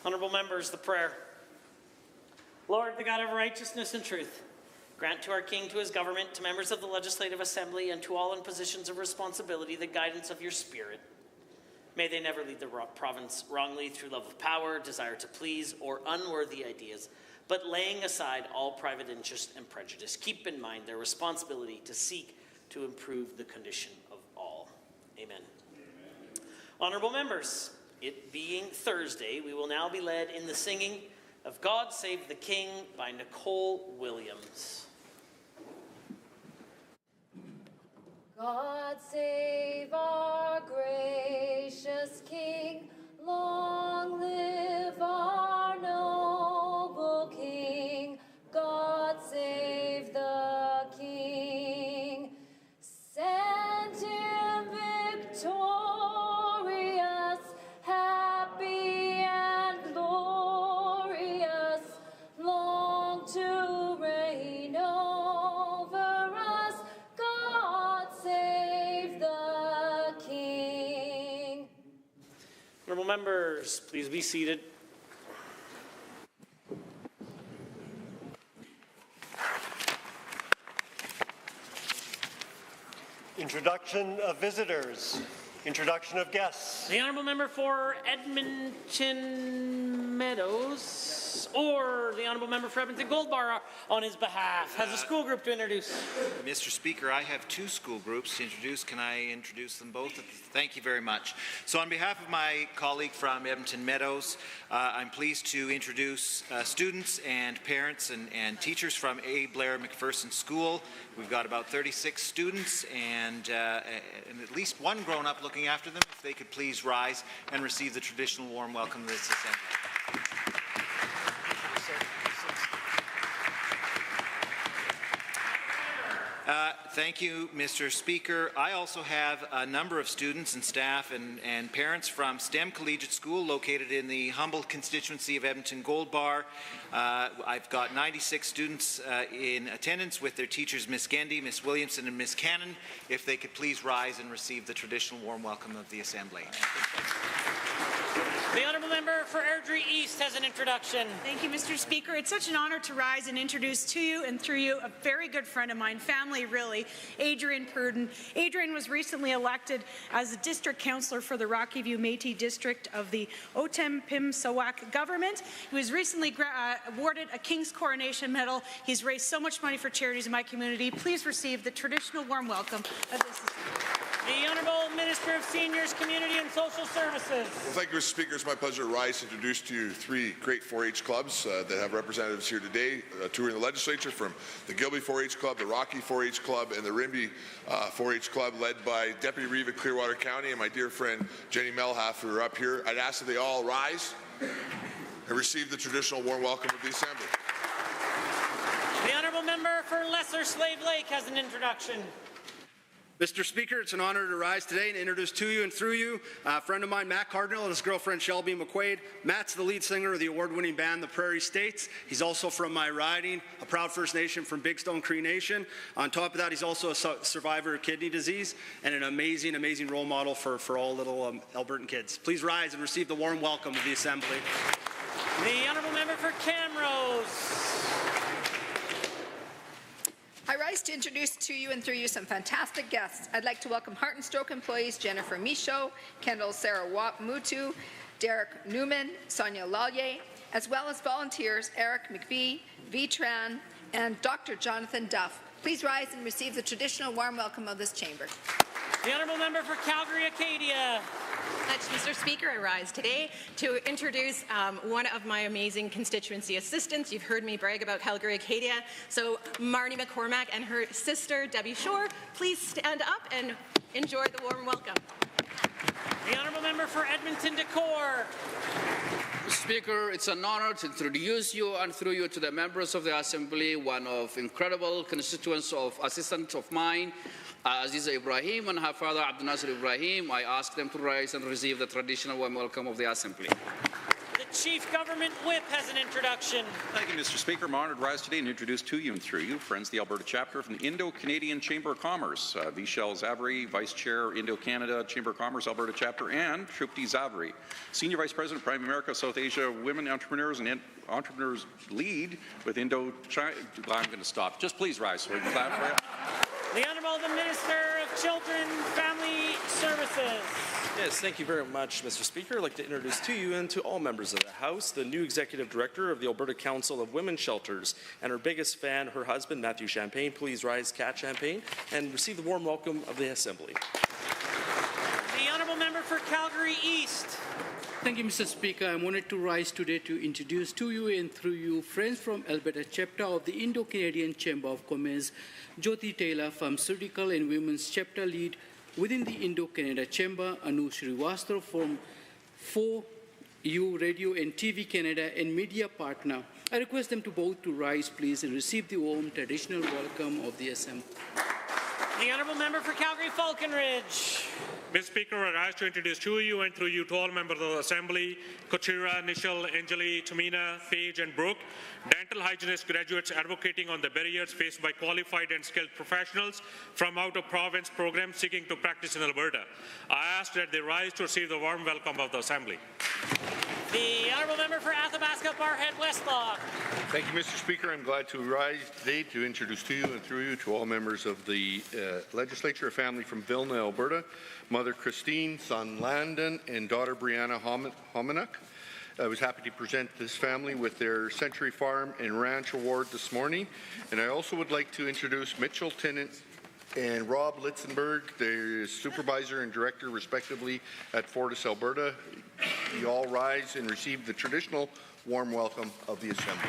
Honourable members, the prayer. Lord, the God of righteousness and truth, grant to our King, to his government, to members of the Legislative Assembly, and to all in positions of responsibility the guidance of your Spirit. May they never lead the province wrongly through love of power, desire to please, or unworthy ideas, but laying aside all private interest and prejudice. Keep in mind their responsibility to seek to improve the condition of all. Amen. Honourable members, it being Thursday, we will now be led in the singing of God Save the King by Nicole Williams. God save our gracious King, long live our noble King. God save the King, send him victorious, happy and glorious, long to reign over us. God save the King. Honourable members, please be seated. Introduction of visitors. Introduction of guests. The Honourable Member for Edmonton Meadows, or the Honourable Member for Edmonton Goldbar on his behalf, has a school group to introduce. Mr. Speaker, I have two school groups to introduce. Can I introduce them both? Thank you very much. So on behalf of my colleague from Edmonton Meadows, I'm pleased to introduce students and parents and teachers from A. Blair McPherson School. We've got about 36 students and at least one grown-up looking after them. If they could please rise and receive the traditional warm welcome of this assembly. Thank you, Mr. Speaker. I also have a number of students and staff and parents from STEM Collegiate School located in the humble constituency of Edmonton Gold Bar. I've got 96 students in attendance with their teachers, Miss Gendy, Miss Williamson, and Miss Cannon. If they could please rise and receive the traditional warm welcome of the Assembly. The Honourable Member for Airdrie East has an introduction. Thank you, Mr. Speaker. It's such an honour to rise and introduce to you and through you a very good friend of mine, family really, Adrian Purdon. Adrian was recently elected as a district councillor for the Rocky View Métis district of the Otipemisiwak government. He was recently awarded a King's Coronation Medal. He's raised so much money for charities in my community. Please receive the traditional warm welcome of this. The Honourable Minister of Seniors, Community and Social Services. Well, thank you, Mr. Speaker. It's my pleasure to rise to introduce to you three great 4-H clubs that have representatives here today touring the legislature, from the Gilby 4-H Club, the Rocky 4-H Club, and the Rimbey 4-H Club, led by Deputy Reeve of Clearwater County and my dear friend Jenny Melhaff, who are up here. I'd ask that they all rise and receive the traditional warm welcome of the Assembly. The Honourable Member for Lesser Slave Lake has an introduction. Mr. Speaker, it's an honour to rise today and introduce to you and through you a friend of mine, Matt Cardinal, and his girlfriend, Shelby McQuaid. Matt's the lead singer of the award-winning band, the Prairie States. He's also from my riding, a proud First Nation from Big Stone Cree Nation. On top of that, he's also a survivor of kidney disease and an amazing, amazing role model for all little Albertan kids. Please rise and receive the warm welcome of the Assembly. The Honourable Member for Camrose. I rise to introduce to you and through you some fantastic guests. I'd like to welcome Heart and Stroke employees Jennifer Michaud, Kendall Sarah Mutu, Derek Newman, Sonia Lallier, as well as volunteers Eric McVie, V. Tran, and Dr. Jonathan Duff. Please rise and receive the traditional warm welcome of this chamber. The Honourable Member for Calgary Acadia. Mr. Speaker, I rise today to introduce one of my amazing constituency assistants. You've heard me brag about Calgary Acadia. So Marnie McCormack and her sister, Debbie Shore, please stand up and enjoy the warm welcome. The Honourable Member for Edmonton Decor. Mr. Speaker, it's an honour to introduce you and through you to the members of the Assembly, one of incredible constituents of assistants of mine, Aziza Ibrahim and her father Abdul Nasir Ibrahim. I ask them to rise and receive the traditional warm welcome of the Assembly. The Chief Government Whip has an introduction. Thank you, Mr. Speaker. I'm honored to rise today and introduce to you and through you, friends, the Alberta chapter from the Indo-Canadian Chamber of Commerce. Vishal Zavri, Vice Chair, Indo-Canada Chamber of Commerce, Alberta chapter, and Shupti Zavri, Senior Vice President, Prime America, South Asia, Women Entrepreneurs and Entrepreneurs Lead with Indo-China. I'm going to stop. Just please rise so we can clap for you. The Honourable the Minister of Children, Family Services. Yes, thank you very much, Mr. Speaker. I'd like to introduce to you and to all members of the House the new Executive Director of the Alberta Council of Women's Shelters and her biggest fan, her husband, Matthew Champagne. Please rise, Kat Champagne, and receive the warm welcome of the Assembly. The Honourable Member for Calgary East. Thank you, Mr. Speaker. I'm honored to rise today to introduce to you and through you friends from Alberta chapter of the Indo-Canadian Chamber of Commerce, Jyoti Taylor, Pharmaceutical and Women's Chapter Lead within the Indo-Canada Chamber, Anu Srivastava from 4U Radio and TV Canada and media partner. I request them to both to rise, please, and receive the warm traditional welcome of the Assembly. The Honourable Member for Calgary Falconridge. Mr. Speaker, I rise to introduce to you and through you to all members of the Assembly, Kochira, Nishal, Anjali, Tamina, Paige and Brooke, dental hygienist graduates advocating on the barriers faced by qualified and skilled professionals from out-of-province programs seeking to practice in Alberta. I ask that they rise to receive the warm welcome of the Assembly. The Honourable Member for Athabasca Barhead Westlock. Thank you, Mr. Speaker. I'm glad to rise today to introduce to you and through you to all members of the Legislature, a family from Vilna, Alberta, Mother Christine, son Landon, and daughter Brianna Hominuk. I was happy to present this family with their Century Farm and Ranch Award this morning. And I also would like to introduce Mitchell Tennant and Rob Litzenberg, the supervisor and director, respectively, at Fortis, Alberta. You all rise and receive the traditional warm welcome of the Assembly.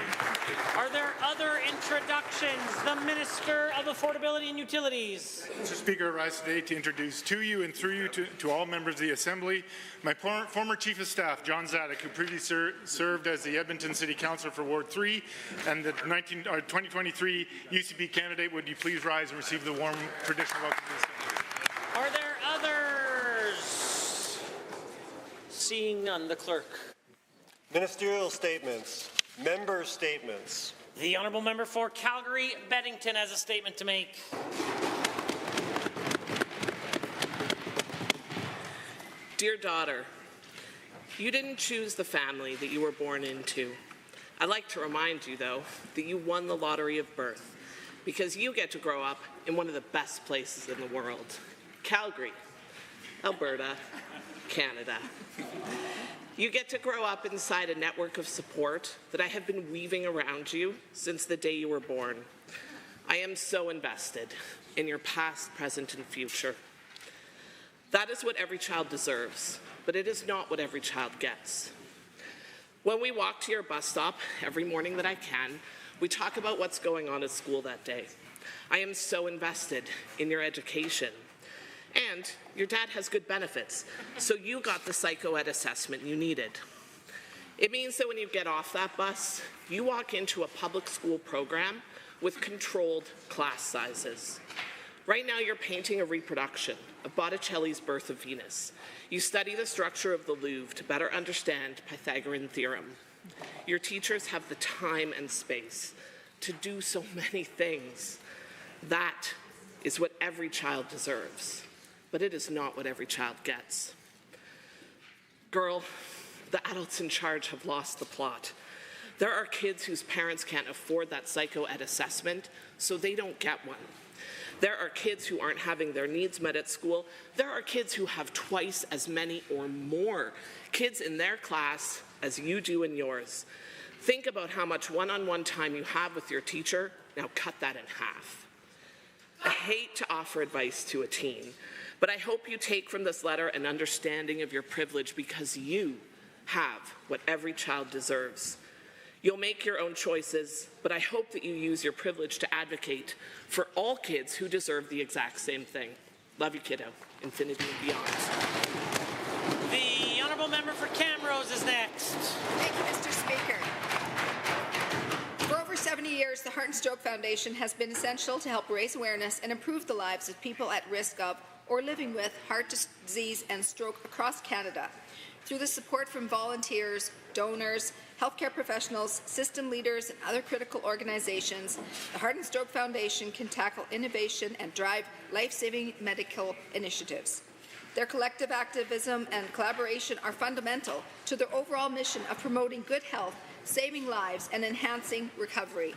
Are there other introductions? The Minister of Affordability and Utilities. Mr. Speaker, I rise today to introduce to you and through you to all members of the Assembly my former Chief of Staff, John Zadek, who previously served as the Edmonton City Councillor for Ward 3 and the 2023 UCP candidate. Would you please rise and receive the warm traditional welcome of the Assembly? Are there others? Seeing none, the Clerk. Ministerial statements. Member statements. The Honourable Member for Calgary Beddington has a statement to make. Dear daughter, you didn't choose the family that you were born into. I'd like to remind you, though, that you won the lottery of birth because you get to grow up in one of the best places in the world, Calgary, Alberta, Canada. You get to grow up inside a network of support that I have been weaving around you since the day you were born. I am so invested in your past, present, and future. That is what every child deserves, but it is not what every child gets. When we walk to your bus stop every morning that I can, we talk about what's going on at school that day. I am so invested in your education. And your dad has good benefits, so you got the psychoed assessment you needed. It means that when you get off that bus, you walk into a public school program with controlled class sizes. Right now, you're painting a reproduction of Botticelli's Birth of Venus. You study the structure of the Louvre to better understand Pythagorean theorem. Your teachers have the time and space to do so many things. That is what every child deserves. But it is not what every child gets. Girl, the adults in charge have lost the plot. There are kids whose parents can't afford that psychoed assessment, so they don't get one. There are kids who aren't having their needs met at school. There are kids who have twice as many or more kids in their class as you do in yours. Think about how much one-on-one time you have with your teacher. Now cut that in half. I hate to offer advice to a teen, but I hope you take from this letter an understanding of your privilege because you have what every child deserves. You'll make your own choices, but I hope that you use your privilege to advocate for all kids who deserve the exact same thing. Love you, kiddo. Infinity and beyond. The Honourable Member for Camrose is next. Thank you, Mr. Speaker. For over 70 years, the Heart and Stroke Foundation has been essential to help raise awareness and improve the lives of people at risk of or living with heart disease and stroke across Canada. Through the support from volunteers, donors, healthcare professionals, system leaders, and other critical organizations, the Heart and Stroke Foundation can tackle innovation and drive life-saving medical initiatives. Their collective activism and collaboration are fundamental to their overall mission of promoting good health, saving lives, and enhancing recovery.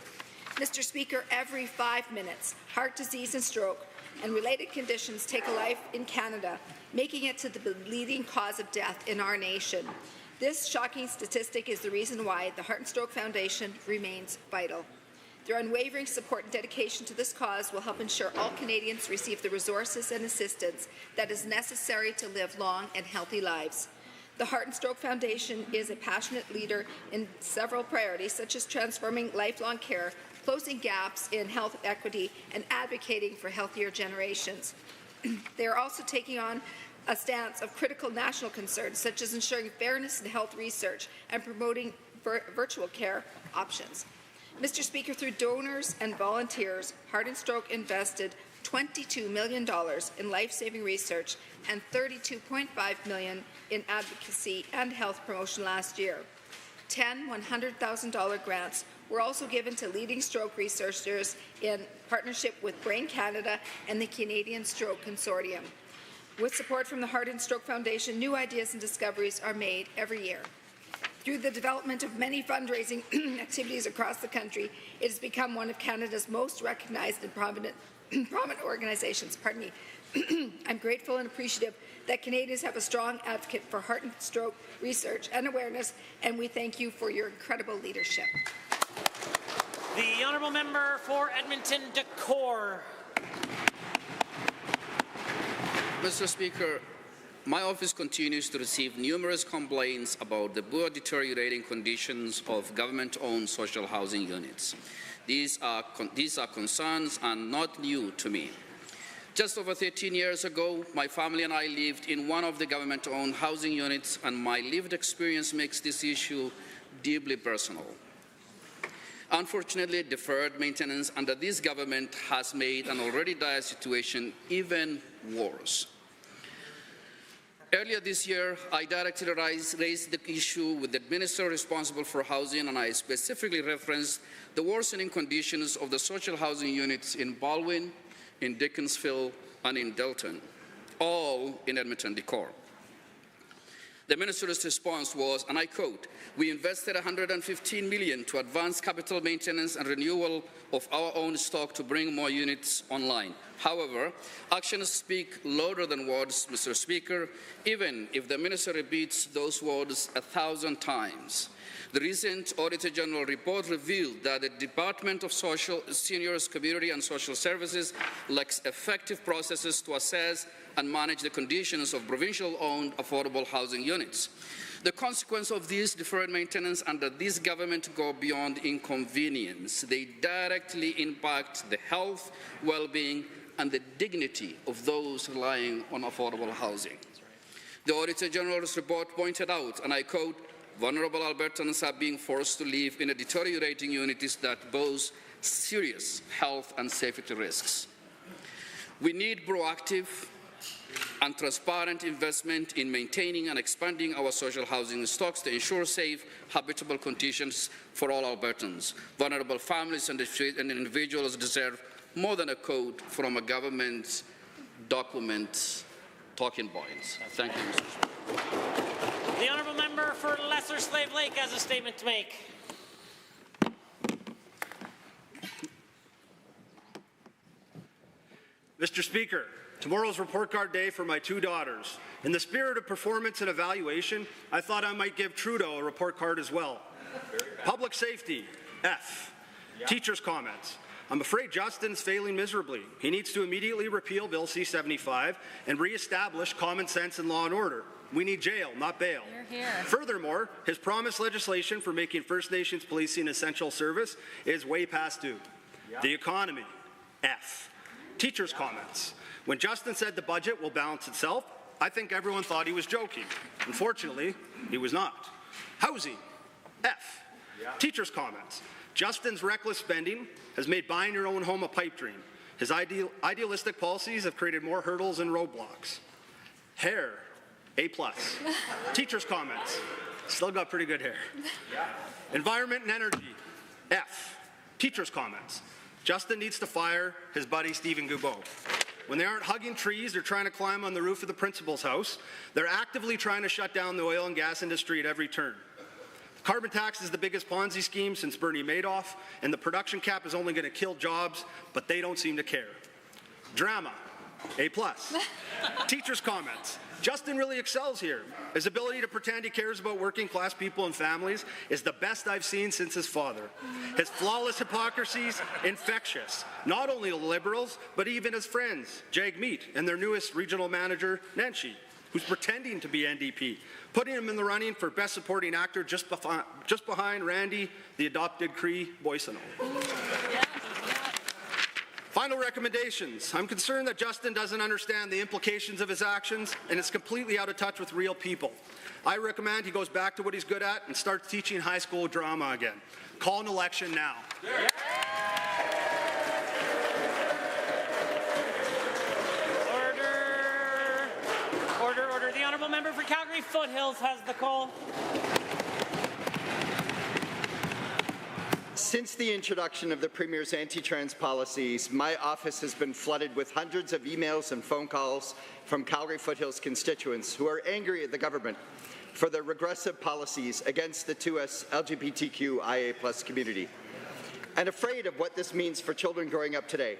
Mr. Speaker, every 5 minutes, heart disease and stroke and related conditions take a life in Canada, making it to the leading cause of death in our nation. This shocking statistic is the reason why the Heart and Stroke Foundation remains vital. Their unwavering support and dedication to this cause will help ensure all Canadians receive the resources and assistance that is necessary to live long and healthy lives. The Heart and Stroke Foundation is a passionate leader in several priorities, such as transforming lifelong care, closing gaps in health equity, and advocating for healthier generations. They are also taking on a stance of critical national concerns, such as ensuring fairness in health research and promoting virtual care options. Mr. Speaker, through donors and volunteers, Heart and Stroke invested $22 million in life-saving research and $32.5 million in advocacy and health promotion last year. 10 $100,000 grants were also given to leading stroke researchers in partnership with Brain Canada and the Canadian Stroke Consortium. With support from the Heart and Stroke Foundation, new ideas and discoveries are made every year. Through the development of many fundraising activities across the country, it has become one of Canada's most recognized and prominent organizations. Pardon me. I'm grateful and appreciative that Canadians have a strong advocate for heart and stroke research and awareness, and we thank you for your incredible leadership. The honourable member for Edmonton Decore. Mr. Speaker, my office continues to receive numerous complaints about the poor deteriorating conditions of government-owned social housing units. These are concerns and not new to me. Just over 13 years ago, my family and I lived in one of the government-owned housing units, and my lived experience makes this issue deeply personal. Unfortunately, deferred maintenance under this government has made an already dire situation even worse. Earlier this year, I directly raised the issue with the minister responsible for housing, and I specifically referenced the worsening conditions of the social housing units in Baldwin, in Dickinsville, and in Delton, all in Edmonton Decore. The minister's response was, and I quote, "We invested $115 million to advance capital maintenance and renewal of our own stock to bring more units online. However, actions speak louder than words, Mr. Speaker, even if the minister repeats those words 1,000 times. The recent Auditor General report revealed that the Department of Seniors, Community and Social Services lacks effective processes to assess and manage the conditions of provincial-owned affordable housing units. The consequence of this deferred maintenance under this government go beyond inconvenience. They directly impact the health, well-being, and the dignity of those relying on affordable housing. The Auditor General's report pointed out, and I quote, "Vulnerable Albertans are being forced to live in a deteriorating units that pose serious health and safety risks." We need proactive and transparent investment in maintaining and expanding our social housing stocks to ensure safe, habitable conditions for all Albertans. Vulnerable families and individuals deserve more than a quote from a government document talking points. Thank you, Mr. Speaker. The honourable member for Lesser Slave Lake has a statement to make. Mr. Speaker, tomorrow's report card day for my two daughters. In the spirit of performance and evaluation, I thought I might give Trudeau a report card as well. Public safety, F. Teachers' comments. I'm afraid Justin's failing miserably. He needs to immediately repeal Bill C-75 and re-establish common sense and law and order. We need jail, not bail. Furthermore, his promised legislation for making First Nations policing essential service is way past due. The economy, F. Teachers' comments. When Justin said the budget will balance itself, I think everyone thought he was joking. Unfortunately, he was not. Housing, F. Teachers' comments. Justin's reckless spending has made buying your own home a pipe dream. His idealistic policies have created more hurdles and roadblocks. Hair, A+. Teacher's comments. Still got pretty good hair. Environment and energy. F. Teacher's comments. Justin needs to fire his buddy Stephen Goubeau. When they aren't hugging trees or trying to climb on the roof of the principal's house, they're actively trying to shut down the oil and gas industry at every turn. The carbon tax is the biggest Ponzi scheme since Bernie Madoff, and the production cap is only going to kill jobs, but they don't seem to care. Drama. A+. Teacher's comments. Justin really excels here. His ability to pretend he cares about working class people and families is the best I've seen since his father. His flawless hypocrisy's infectious, not only to Liberals, but even his friends, Jag Meat, and their newest regional manager, Nenshi, who's pretending to be NDP, putting him in the running for Best Supporting Actor just behind Randy, the adopted Cree Boysono. Final recommendations. I'm concerned that Justin doesn't understand the implications of his actions and is completely out of touch with real people. I recommend he goes back to what he's good at and starts teaching high school drama again. Call an election now. Yeah. Order. The honourable member for Calgary Foothills has the call. Since the introduction of the Premier's anti-trans policies, my office has been flooded with hundreds of emails and phone calls from Calgary Foothills constituents who are angry at the government for their regressive policies against the 2S LGBTQIA+ community and afraid of what this means for children growing up today.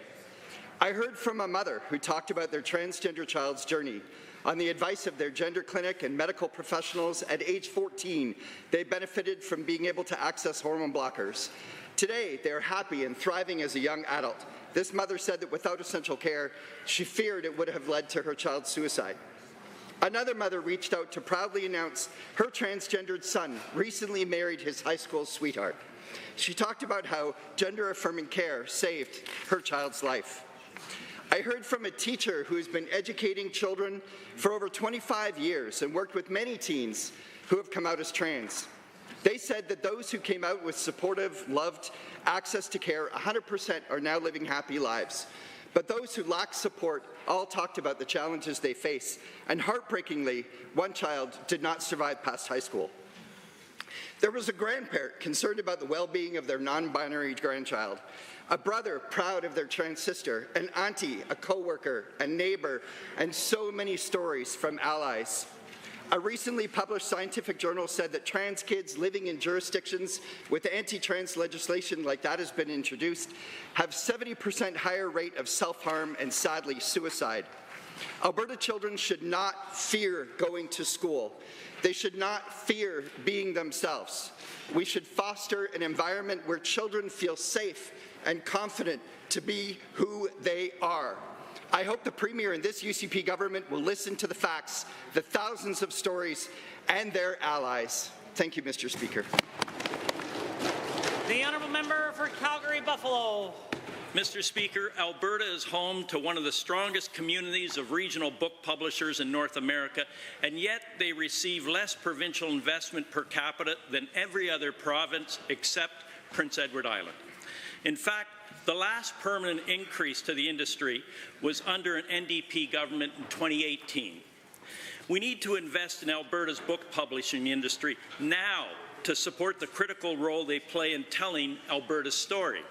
I heard from a mother who talked about their transgender child's journey. On the advice of their gender clinic and medical professionals, at age 14, they benefited from being able to access hormone blockers. Today, they are happy and thriving as a young adult. This mother said that without essential care, she feared it would have led to her child's suicide. Another mother reached out to proudly announce her transgendered son recently married his high school sweetheart. She talked about how gender-affirming care saved her child's life. I heard from a teacher who has been educating children for over 25 years and worked with many teens who have come out as trans. They said that those who came out with supportive, loved access to care 100% are now living happy lives. But those who lack support all talked about the challenges they face, and heartbreakingly, one child did not survive past high school. There was a grandparent concerned about the well-being of their non-binary grandchild, a brother proud of their trans sister, an auntie, a co-worker, a neighbor, and so many stories from allies. A recently published scientific journal said that trans kids living in jurisdictions with anti-trans legislation like that has been introduced have 70% higher rate of self-harm and, sadly, suicide. Alberta children should not fear going to school. They should not fear being themselves. We should foster an environment where children feel safe and confident to be who they are. I hope the Premier and this UCP government will listen to the facts, the thousands of stories, and their allies. Thank you, Mr. Speaker. The honourable member for Calgary Buffalo. Mr. Speaker, Alberta is home to one of the strongest communities of regional book publishers in North America, and yet they receive less provincial investment per capita than every other province except Prince Edward Island. In fact, the last permanent increase to the industry was under an NDP government in 2018. We need to invest in Alberta's book publishing industry now to support the critical role they play in telling Alberta's story.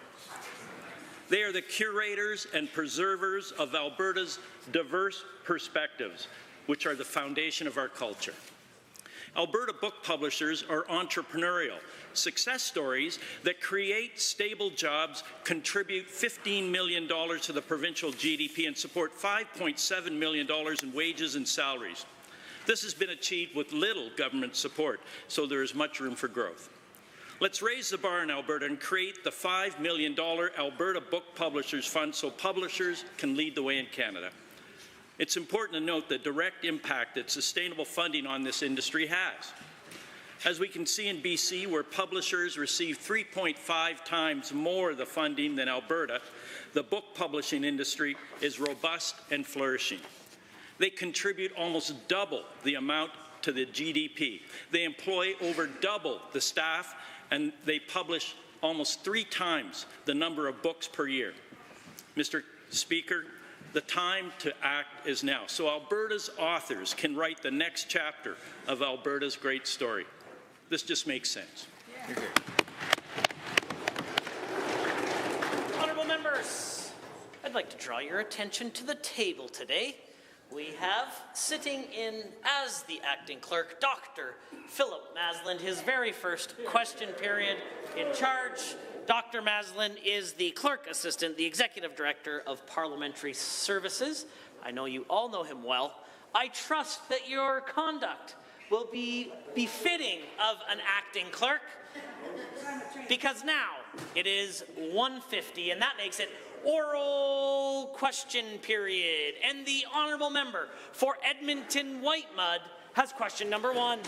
They are the curators and preservers of Alberta's diverse perspectives, which are the foundation of our culture. Alberta book publishers are entrepreneurial success stories that create stable jobs, contribute $15 million to the provincial GDP, and support $5.7 million in wages and salaries. This has been achieved with little government support, so there is much room for growth. Let's raise the bar in Alberta and create the $5 million Alberta Book Publishers Fund so publishers can lead the way in Canada. It's important to note the direct impact that sustainable funding on this industry has. As we can see in BC, where publishers receive 3.5 times more the funding than Alberta, the book publishing industry is robust and flourishing. They contribute almost double the amount to the GDP. They employ over double the staff, and they publish almost 3 times the number of books per year. Mr. Speaker, The time to act is now, so Alberta's authors can write the next chapter of Alberta's great story. This just makes sense. Honourable members, I'd like to draw your attention to the table today. We have sitting in as the acting clerk, Dr. Philip Maslin, his very first question period in charge. Dr. Maslin is the clerk assistant, the executive director of parliamentary services. I know you all know him well. I trust that your conduct will be befitting of an acting clerk, because now it is 1:50, and that makes it oral question period. And the honourable member for Edmonton Whitemud has question number 1.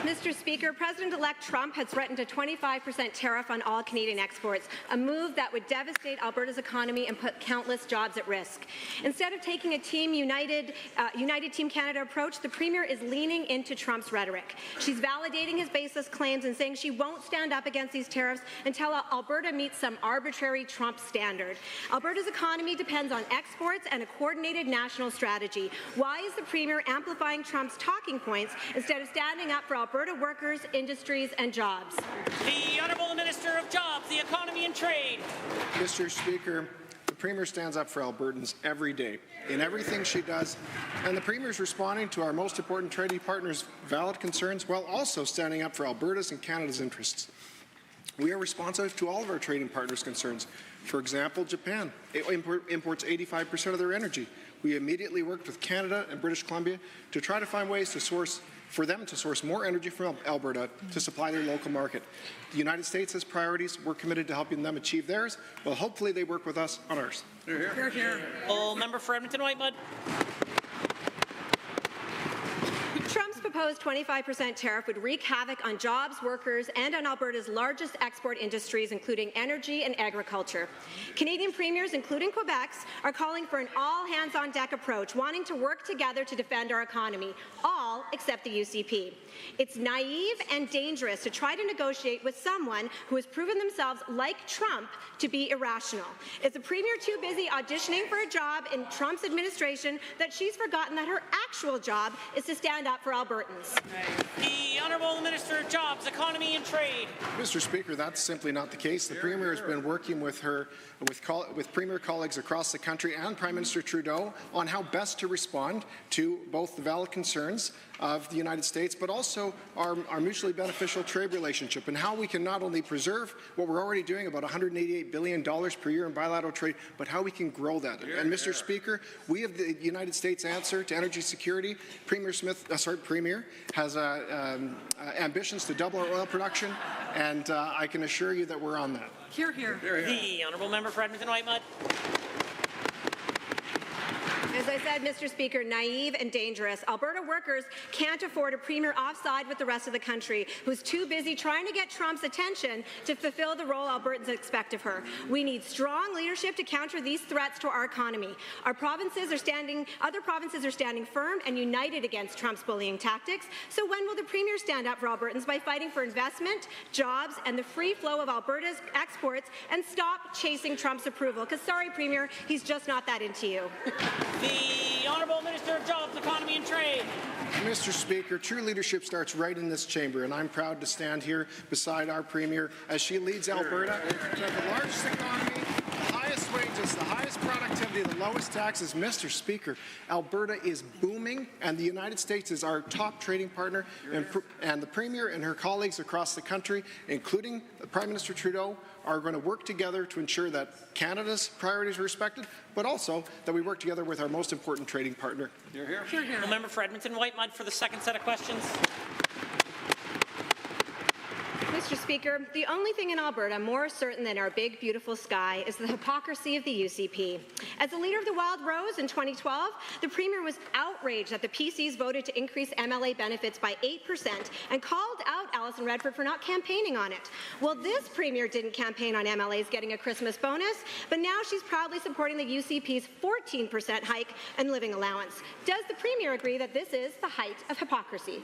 Mr. Speaker, President-elect Trump has threatened a 25% tariff on all Canadian exports, a move that would devastate Alberta's economy and put countless jobs at risk. Instead of taking a Team United Team Canada approach, the Premier is leaning into Trump's rhetoric. She's validating his baseless claims and saying she won't stand up against these tariffs until Alberta meets some arbitrary Trump standard. Alberta's economy depends on exports and a coordinated national strategy. Why is the Premier amplifying Trump's talking points instead of standing up for Alberta workers, industries and jobs? The Honourable Minister of Jobs, the Economy and Trade. Mr. Speaker, the Premier stands up for Albertans every day in everything she does, and the Premier is responding to our most important trading partners' valid concerns while also standing up for Alberta's and Canada's interests. We are responsive to all of our trading partners' concerns. For example, Japan imports 85% of their energy. We immediately worked with Canada and British Columbia to try to find ways to source more energy from Alberta to supply their local market. The United States has priorities. We're committed to helping them achieve theirs. Well, hopefully they work with us on ours. Hear, hear. Member for Edmonton Whitemud. Trump's proposed 25% tariff would wreak havoc on jobs, workers, and on Alberta's largest export industries, including energy and agriculture. Canadian premiers, including Quebec's, are calling for an all-hands-on-deck approach, wanting to work together to defend our economy, all except the UCP. It's naive and dangerous to try to negotiate with someone who has proven themselves, like Trump, to be irrational. Is the Premier too busy auditioning for a job in Trump's administration that she's forgotten that her actual job is to stand up for Albertans? The Honourable Minister of Jobs, Economy and Trade. Mr. Speaker, that's simply not the case. The Premier has been working with Premier colleagues across the country and Prime Minister Trudeau on how best to respond to both the valid concerns of the United States, but also our mutually beneficial trade relationship, and how we can not only preserve what we're already doing, about $188 billion per year in bilateral trade, but how we can grow that. And Mr. Speaker, we have the United States answer to energy security. Premier has ambitions to double our oil production, and I can assure you that we're on that. Hear, hear. The Honourable Member for Edmonton Whitemud. As I said, Mr. Speaker, naive and dangerous. Alberta workers can't afford a Premier offside with the rest of the country, who's too busy trying to get Trump's attention to fulfill the role Albertans expect of her. We need strong leadership to counter these threats to our economy. Other provinces are standing firm and united against Trump's bullying tactics. So when will the Premier stand up for Albertans by fighting for investment, jobs, and the free flow of Alberta's exports, and stop chasing Trump's approval? Because sorry, Premier, he's just not that into you. The Honourable Minister of Jobs, Economy and Trade. Mr. Speaker, true leadership starts right in this chamber, and I'm proud to stand here beside our Premier as she leads Alberta to have the largest economy, the highest wages, the highest productivity, the lowest taxes. Mr. Speaker, Alberta is booming, and the United States is our top trading partner, and the Premier and her colleagues across the country, including Prime Minister Trudeau, are going to work together to ensure that Canada's priorities are respected, but also that we work together with our most important trading partner. Hear, hear. Hear, hear. The member for Edmonton Whitemud for the second set of questions. Mr. Speaker, the only thing in Alberta more certain than our big, beautiful sky is the hypocrisy of the UCP. As the leader of the Wild Rose in 2012, the Premier was outraged that the PCs voted to increase MLA benefits by 8% and called out Alison Redford for not campaigning on it. Well, this Premier didn't campaign on MLAs getting a Christmas bonus, but now she's proudly supporting the UCP's 14% hike and living allowance. Does the Premier agree that this is the height of hypocrisy?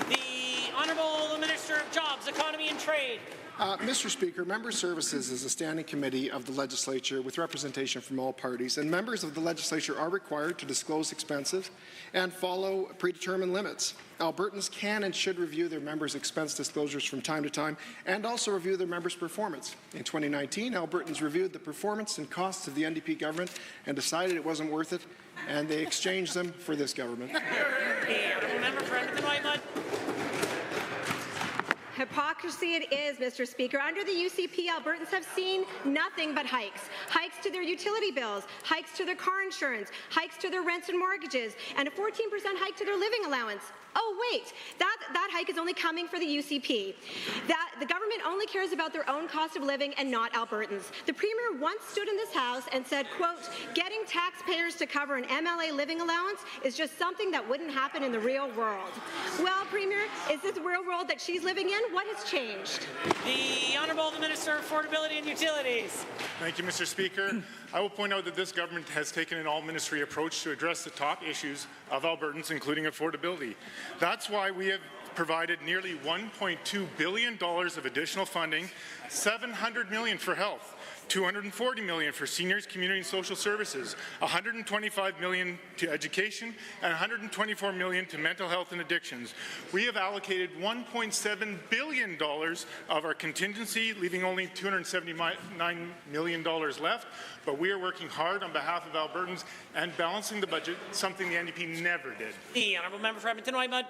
The Honourable the Minister of Jobs, Economy and Trade. Mr. Speaker, Member Services is a standing committee of the Legislature with representation from all parties, and members of the Legislature are required to disclose expenses and follow predetermined limits. Albertans can and should review their members' expense disclosures from time to time and also review their members' performance. In 2019, Albertans reviewed the performance and costs of the NDP government and decided it wasn't worth it, and they exchanged them for this government. Honourable Member for Edmonton-Whitemud. Hypocrisy it is, Mr. Speaker. Under the UCP, Albertans have seen nothing but hikes. Hikes to their utility bills, hikes to their car insurance, hikes to their rents and mortgages, and a 14% hike to their living allowance. Oh, wait, that hike is only coming for the UCP. The government only cares about their own cost of living and not Albertans. The Premier once stood in this House and said, quote, getting taxpayers to cover an MLA living allowance is just something that wouldn't happen in the real world. Well, Premier, is this the real world that she's living in? What has changed? The Honourable the Minister of Affordability and Utilities. Thank you, Mr. Speaker. I will point out that this government has taken an all-ministry approach to address the top issues of Albertans, including affordability. That's why we have provided nearly $1.2 billion of additional funding, $700 million for health, $240 million for seniors, community and social services, $125 million to education, and $124 million to mental health and addictions. We have allocated $1.7 billion of our contingency, leaving only $279 million left, but we are working hard on behalf of Albertans and balancing the budget, something the NDP never did. The Honourable Member for Edmonton-Whitemud.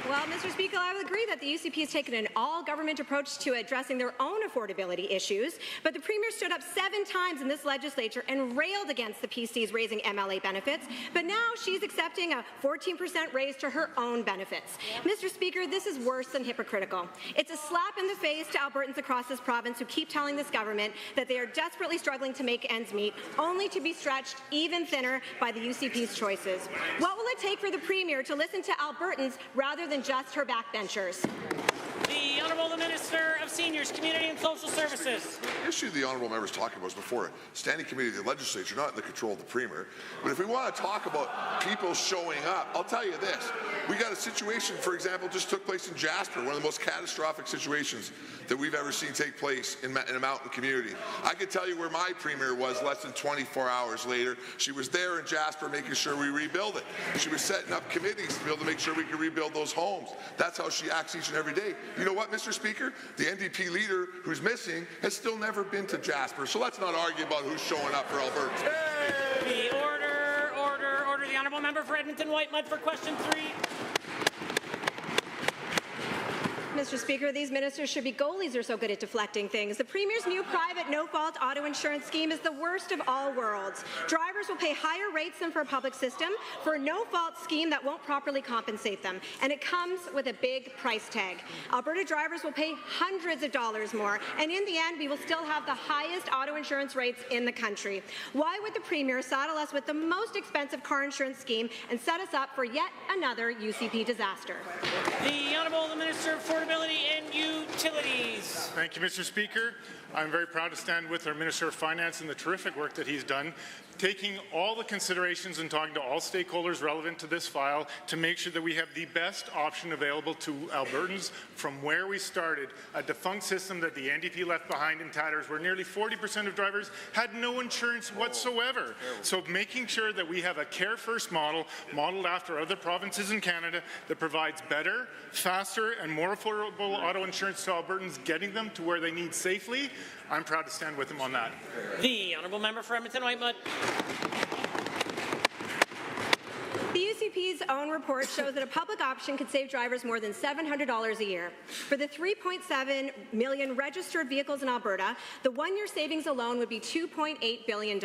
Well, Mr. Speaker, I would agree that the UCP has taken an all-government approach to addressing their own affordability issues, but the Premier stood up 7 times in this legislature and railed against the PCs raising MLA benefits, but now she's accepting a 14% raise to her own benefits. Mr. Speaker, this is worse than hypocritical. It's a slap in the face to Albertans across this province who keep telling this government that they are desperately struggling to make ends meet, only to be stretched even thinner by the UCP's choices. What will it take for the Premier to listen to Albertans rather than just her backbenchers? The Honourable the Minister of Seniors, Community and Social Services. The issue the honourable member is talking about is before a standing committee of the legislature, not in the control of the Premier. But if we want to talk about people showing up, I'll tell you this. We got a situation, for example, just took place in Jasper, one of the most catastrophic situations that we've ever seen take place in a mountain community. I can tell you where my Premier was less than 24 hours later. She was there in Jasper making sure we rebuild it. She was setting up committees to be able to make sure we could rebuild those homes. That's how she acts each and every day. You know what, Mr. Speaker? The NDP leader who's missing has still never been to Jasper, so let's not argue about who's showing up for Alberta. The order. The Honourable Member for Edmonton-Whitemud for question 3. Mr. Speaker, these ministers should be goalies. They're so good at deflecting things. The Premier's new private no-fault auto insurance scheme is the worst of all worlds. Drivers will pay higher rates than for a public system for a no-fault scheme that won't properly compensate them, and it comes with a big price tag. Alberta drivers will pay hundreds of dollars more, and in the end, we will still have the highest auto insurance rates in the country. Why would the Premier saddle us with the most expensive car insurance scheme and set us up for yet another UCP disaster? The Honourable the Minister of Affordability and Utilities. Thank you, Mr. Speaker. I'm very proud to stand with our Minister of Finance and the terrific work that he's done, taking all the considerations and talking to all stakeholders relevant to this file to make sure that we have the best option available to Albertans from where we started, a defunct system that the NDP left behind in tatters where nearly 40% of drivers had no insurance whatsoever. So making sure that we have a Care First model, modeled after other provinces in Canada, that provides better, faster and more affordable auto insurance to Albertans, getting them to where they need safely. I'm proud to stand with him on that. The Honourable Member for Edmonton-Whitemud. The UCP's own report shows that a public option could save drivers more than $700 a year. For the 3.7 million registered vehicles in Alberta, the one-year savings alone would be $2.8 billion.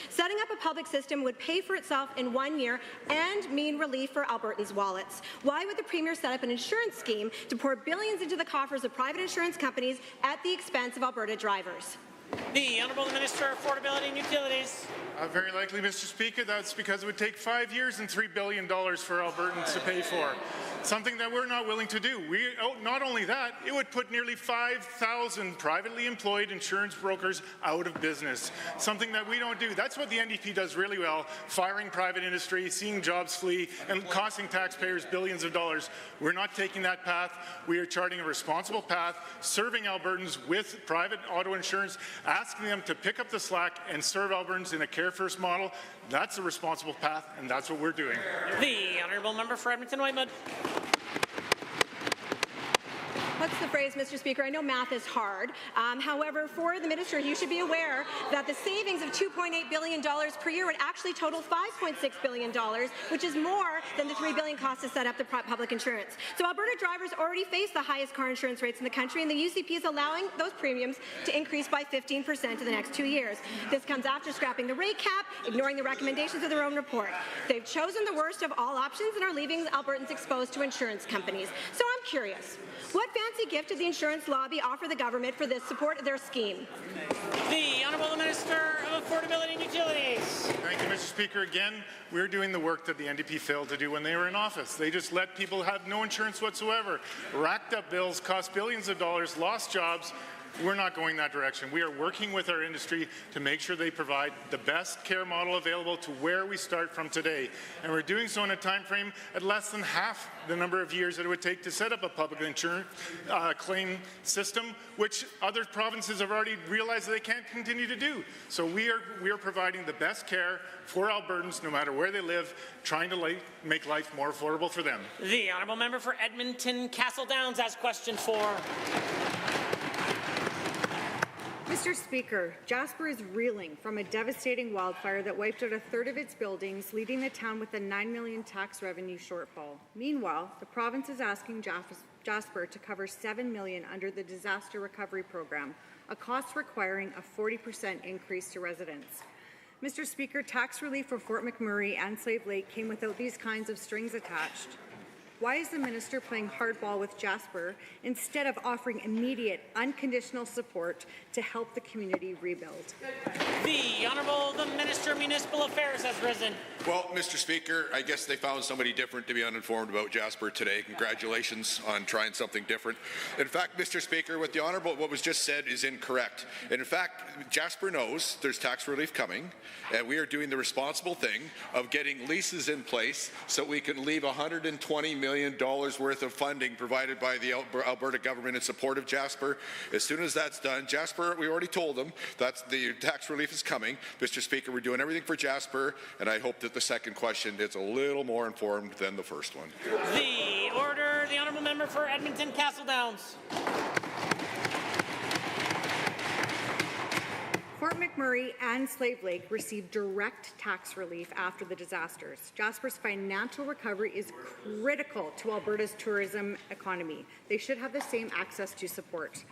Setting up a public system would pay for itself in 1 year and mean relief for Albertans' wallets. Why would the Premier set up an insurance scheme to pour billions into the coffers of private insurance companies at the expense of Alberta drivers? The Honourable Minister of Affordability and Utilities. Very likely, Mr. Speaker, that's because it would take 5 years and $3 billion for Albertans to pay for. Something that we're not willing to do. Not only that, it would put nearly 5,000 privately employed insurance brokers out of business. Something that we don't do. That's what the NDP does really well, firing private industry, seeing jobs flee, and costing taxpayers billions of dollars. We're not taking that path. We are charting a responsible path, serving Albertans with private auto insurance, asking them to pick up the slack and serve Albertans in a care-first model. That's a responsible path, and that's what we're doing. The Honourable Member for Edmonton-Whitewood. What's the phrase, Mr. Speaker? I know math is hard. However, for the minister, you should be aware that the savings of $2.8 billion per year would actually total $5.6 billion, which is more than the $3 billion cost to set up the public insurance. So Alberta drivers already face the highest car insurance rates in the country, and the UCP is allowing those premiums to increase by 15% in the next 2 years. This comes after scrapping the rate cap, ignoring the recommendations of their own report. They've chosen the worst of all options and are leaving Albertans exposed to insurance companies. So I'm curious, what fancy gift did the insurance lobby offer the government for this support of their scheme? The Honourable Minister of Affordability and Utilities. Thank you, Mr. Speaker. Again, we're doing the work that the NDP failed to do when they were in office. They just let people have no insurance whatsoever, racked up bills, cost billions of dollars, lost jobs. We're not going that direction. We are working with our industry to make sure they provide the best care model available to where we start from today. And we're doing so in a time frame at less than half the number of years that it would take to set up a public insurance claim system, which other provinces have already realized that they can't continue to do. So we are providing the best care for Albertans, no matter where they live, trying to make life more affordable for them. The Honourable Member for Edmonton Castle Downs has question 4. Mr. Speaker, Jasper is reeling from a devastating wildfire that wiped out a third of its buildings, leaving the town with a $9 million tax revenue shortfall. Meanwhile, the province is asking Jasper to cover $7 million under the Disaster Recovery Program, a cost requiring a 40% increase to residents. Mr. Speaker, tax relief for Fort McMurray and Slave Lake came without these kinds of strings attached. Why is the minister playing hardball with Jasper instead of offering immediate, unconditional support to help the community rebuild? The Honourable the Minister of Municipal Affairs has risen. Well, Mr. Speaker, I guess they found somebody different to be uninformed about Jasper today. Congratulations on trying something different. In fact, Mr. Speaker, what was just said is incorrect. And in fact, Jasper knows there's tax relief coming, and we are doing the responsible thing of getting leases in place so we can leave $120 million worth of funding provided by the Alberta government in support of Jasper. As soon as that's done, Jasper, we already told them that the tax relief is coming. Mr. Speaker, we're doing everything for Jasper, and I hope that the second question is a little more informed than the first one. The order, the Honourable Member for Edmonton Castle Downs. Fort McMurray and Slave Lake received direct tax relief after the disasters. Jasper's financial recovery is critical to Alberta's tourism economy. They should have the same access to support.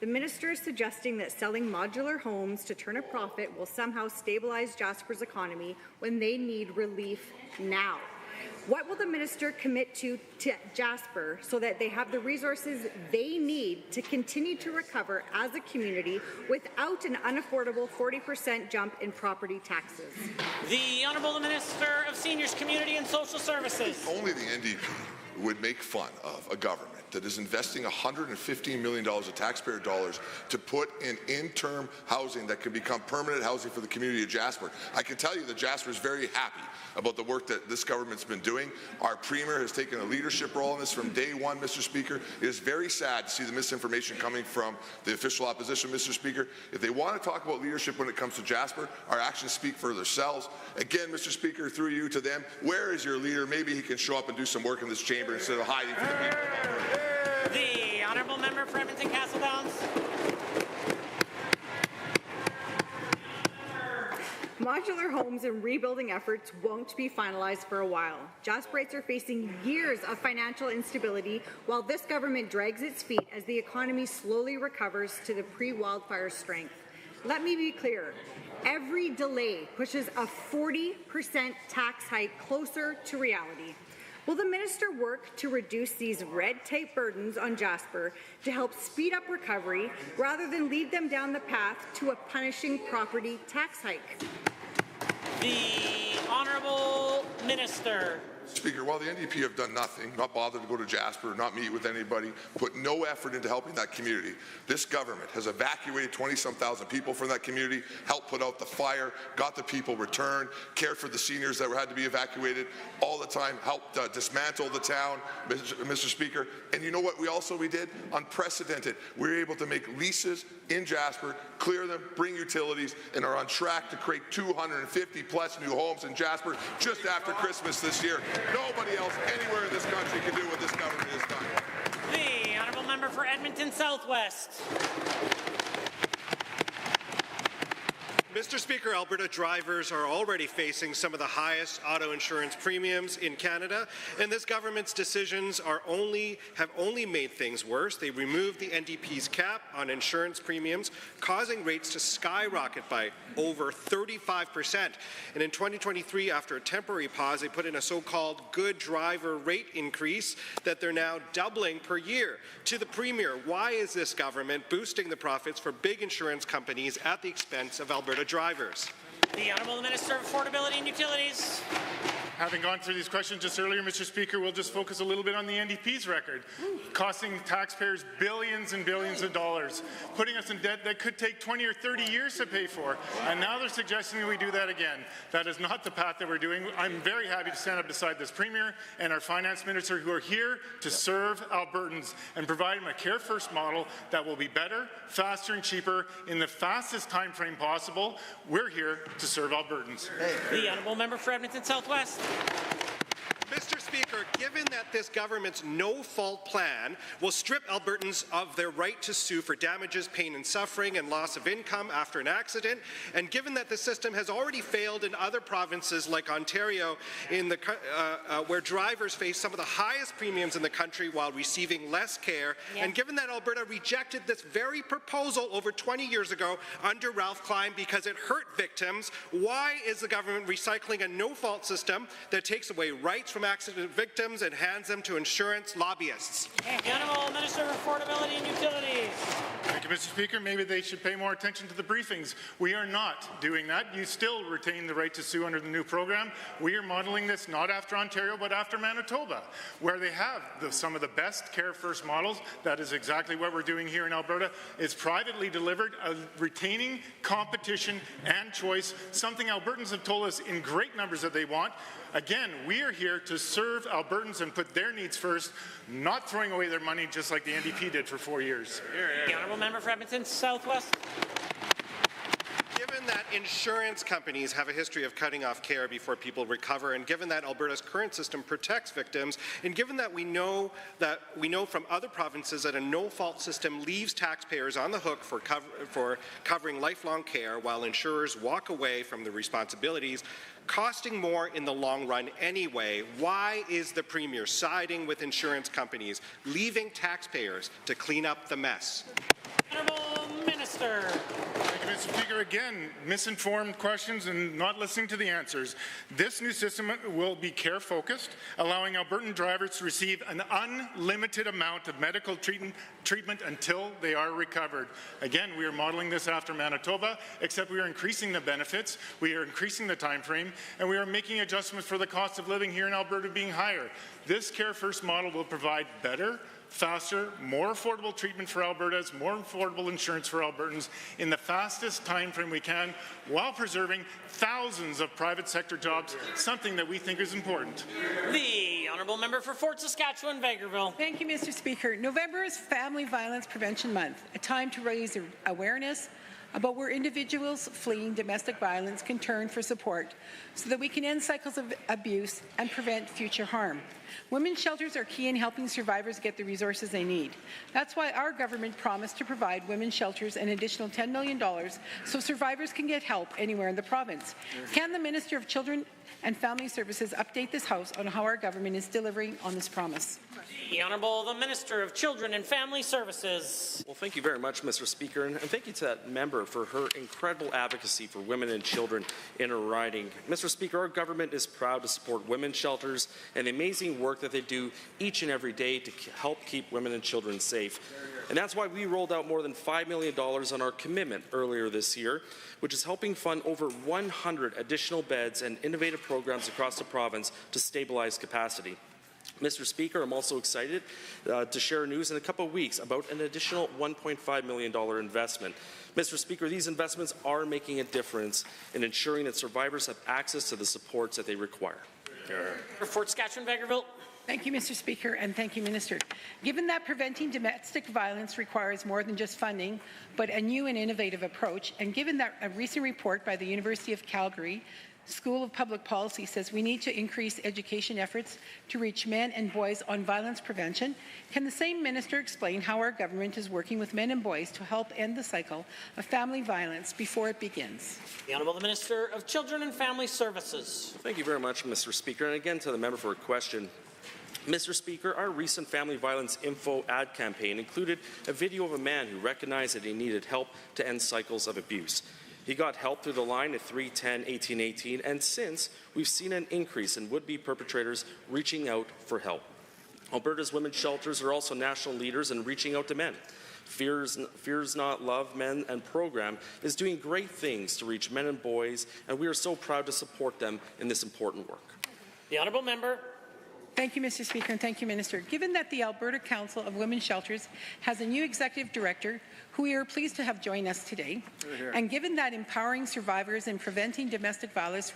The minister is suggesting that selling modular homes to turn a profit will somehow stabilize Jasper's economy when they need relief now. What will the minister commit to Jasper so that they have the resources they need to continue to recover as a community without an unaffordable 40% jump in property taxes? The Honourable Minister of Seniors, Community and Social Services. Only the NDP would make fun of a government that is investing $115 million of taxpayer dollars to put in interim housing that can become permanent housing for the community of Jasper. I can tell you that Jasper is very happy about the work that this government's been doing. Our Premier has taken a leadership role in this from day one, Mr. Speaker. It is very sad to see the misinformation coming from the official opposition, Mr. Speaker. If they want to talk about leadership when it comes to Jasper, our actions speak for themselves. Again, Mr. Speaker, through you to them, where is your leader? Maybe he can show up and do some work in this chamber instead of hiding from the people. The Honourable Member for Edmonton Castle Downs. Modular homes and rebuilding efforts won't be finalized for a while. Jasperites are facing years of financial instability while this government drags its feet as the economy slowly recovers to the pre-wildfire strength. Let me be clear. Every delay pushes a 40% tax hike closer to reality. Will the minister work to reduce these red tape burdens on Jasper to help speed up recovery rather than lead them down the path to a punishing property tax hike? The Honourable Minister. Speaker, while the NDP have done nothing, not bothered to go to Jasper, not meet with anybody, put no effort into helping that community, this government has evacuated 20-some thousand people from that community, helped put out the fire, got the people returned, cared for the seniors that had to be evacuated all the time, helped dismantle the town, Mr. Speaker. And you know what we did? Unprecedented. We were able to make leases in Jasper, clear them, bring utilities, and are on track to create 250 plus new homes in Jasper just after Christmas this year. Nobody else anywhere in this country can do what this government has done. The Honourable Member for Edmonton Southwest. Mr. Speaker, Alberta drivers are already facing some of the highest auto insurance premiums in Canada, and this government's decisions have only made things worse. They removed the NDP's cap on insurance premiums, causing rates to skyrocket by over 35%. And in 2023, after a temporary pause, they put in a so-called good driver rate increase that they're now doubling per year. To the Premier, why is this government boosting the profits for big insurance companies at the expense of Alberta drivers? The Honourable Minister of Affordability and Utilities. Having gone through these questions just earlier, Mr. Speaker, we'll just focus a little bit on the NDP's record, costing taxpayers billions and billions of dollars, putting us in debt that could take 20 or 30 years to pay for. And now they're suggesting that we do that again. That is not the path that we're doing. I'm very happy to stand up beside this Premier and our Finance Minister who are here to serve Albertans and provide them a Care First model that will be better, faster and cheaper in the fastest time frame possible. We're here to serve Albertans. The Honourable Member for Edmonton Southwest. Mr. Speaker, given that this government's no-fault plan will strip Albertans of their right to sue for damages, pain and suffering and loss of income after an accident, and given that the system has already failed in other provinces like Ontario, where drivers face some of the highest premiums in the country while receiving less care, and given that Alberta rejected this very proposal over 20 years ago under Ralph Klein because it hurt victims, why is the government recycling a no-fault system that takes away rights from accident victims and hands them to insurance lobbyists? The Honourable Minister of Affordability and Utilities. Thank you, Mr. Speaker. Maybe they should pay more attention to the briefings. We are not doing that. You still retain the right to sue under the new program. We are modeling this not after Ontario, but after Manitoba, where they have some of the best Care First models. That is exactly what we're doing here in Alberta. It's privately delivered, retaining competition and choice, something Albertans have told us in great numbers that they want. Again, we are here to serve Albertans and put their needs first, not throwing away their money just like the NDP did for 4 years. The Honourable Member for Edmonton Southwest. Given that insurance companies have a history of cutting off care before people recover, and given that Alberta's current system protects victims, and given that we know from other provinces that a no-fault system leaves taxpayers on the hook for covering lifelong care while insurers walk away from the responsibilities, costing more in the long run anyway, why is the Premier siding with insurance companies, leaving taxpayers to clean up the mess? Honourable Minister. Thank you, Mr. Speaker. Again, misinformed questions and not listening to the answers. This new system will be care-focused, allowing Albertan drivers to receive an unlimited amount of medical treatment until they are recovered. Again, we are modeling this after Manitoba, except we are increasing the benefits, we are increasing the time frame, and we are making adjustments for the cost of living here in Alberta being higher. This Care First model will provide better, faster, more affordable treatment for Albertans, more affordable insurance for Albertans in the fastest time frame we can, while preserving thousands of private sector jobs, something that we think is important. The Honourable Member for Fort Saskatchewan, Vegreville. Thank you, Mr. Speaker. November is Family Violence Prevention Month, a time to raise awareness about where individuals fleeing domestic violence can turn for support so that we can end cycles of abuse and prevent future harm. Women's shelters are key in helping survivors get the resources they need. That's why our government promised to provide women's shelters an additional $10 million so survivors can get help anywhere in the province. Can the Minister of Children and Family Services update this House on how our government is delivering on this promise? The Honourable the Minister of Children and Family Services. Well, thank you very much, Mr. Speaker, and thank you to that member for her incredible advocacy for women and children in her riding. Mr. Speaker, our government is proud to support women's shelters and the amazing work that they do each and every day to help keep women and children safe. And that's why we rolled out more than $5 million on our commitment earlier this year, which is helping fund over 100 additional beds and innovative programs across the province to stabilize capacity. Mr. Speaker, I'm also excited to share news in a couple of weeks about an additional $1.5 million investment. Mr. Speaker, these investments are making a difference in ensuring that survivors have access to the supports that they require. Fort Saskatchewan-Vegreville. Thank you, Mr. Speaker, and thank you, Minister. Given that preventing domestic violence requires more than just funding, but a new and innovative approach, and given that a recent report by the University of Calgary School of Public Policy says we need to increase education efforts to reach men and boys on violence prevention, can the same minister explain how our government is working with men and boys to help end the cycle of family violence before it begins? The Honourable Minister of Children and Family Services. Thank you very much, Mr. Speaker, and again to the member for a question. Mr. Speaker, our recent Family Violence Info ad campaign included a video of a man who recognized that he needed help to end cycles of abuse. He got help through the line at 310-1818, and since, we've seen an increase in would-be perpetrators reaching out for help. Alberta's women's shelters are also national leaders in reaching out to men. Fears Not Love Men and program is doing great things to reach men and boys, and we are so proud to support them in this important work. The Honourable Member. Thank you, Mr. Speaker, and thank you, Minister. Given that the Alberta Council of Women's Shelters has a new executive director who we are pleased to have join us today, and given that empowering survivors and preventing domestic violence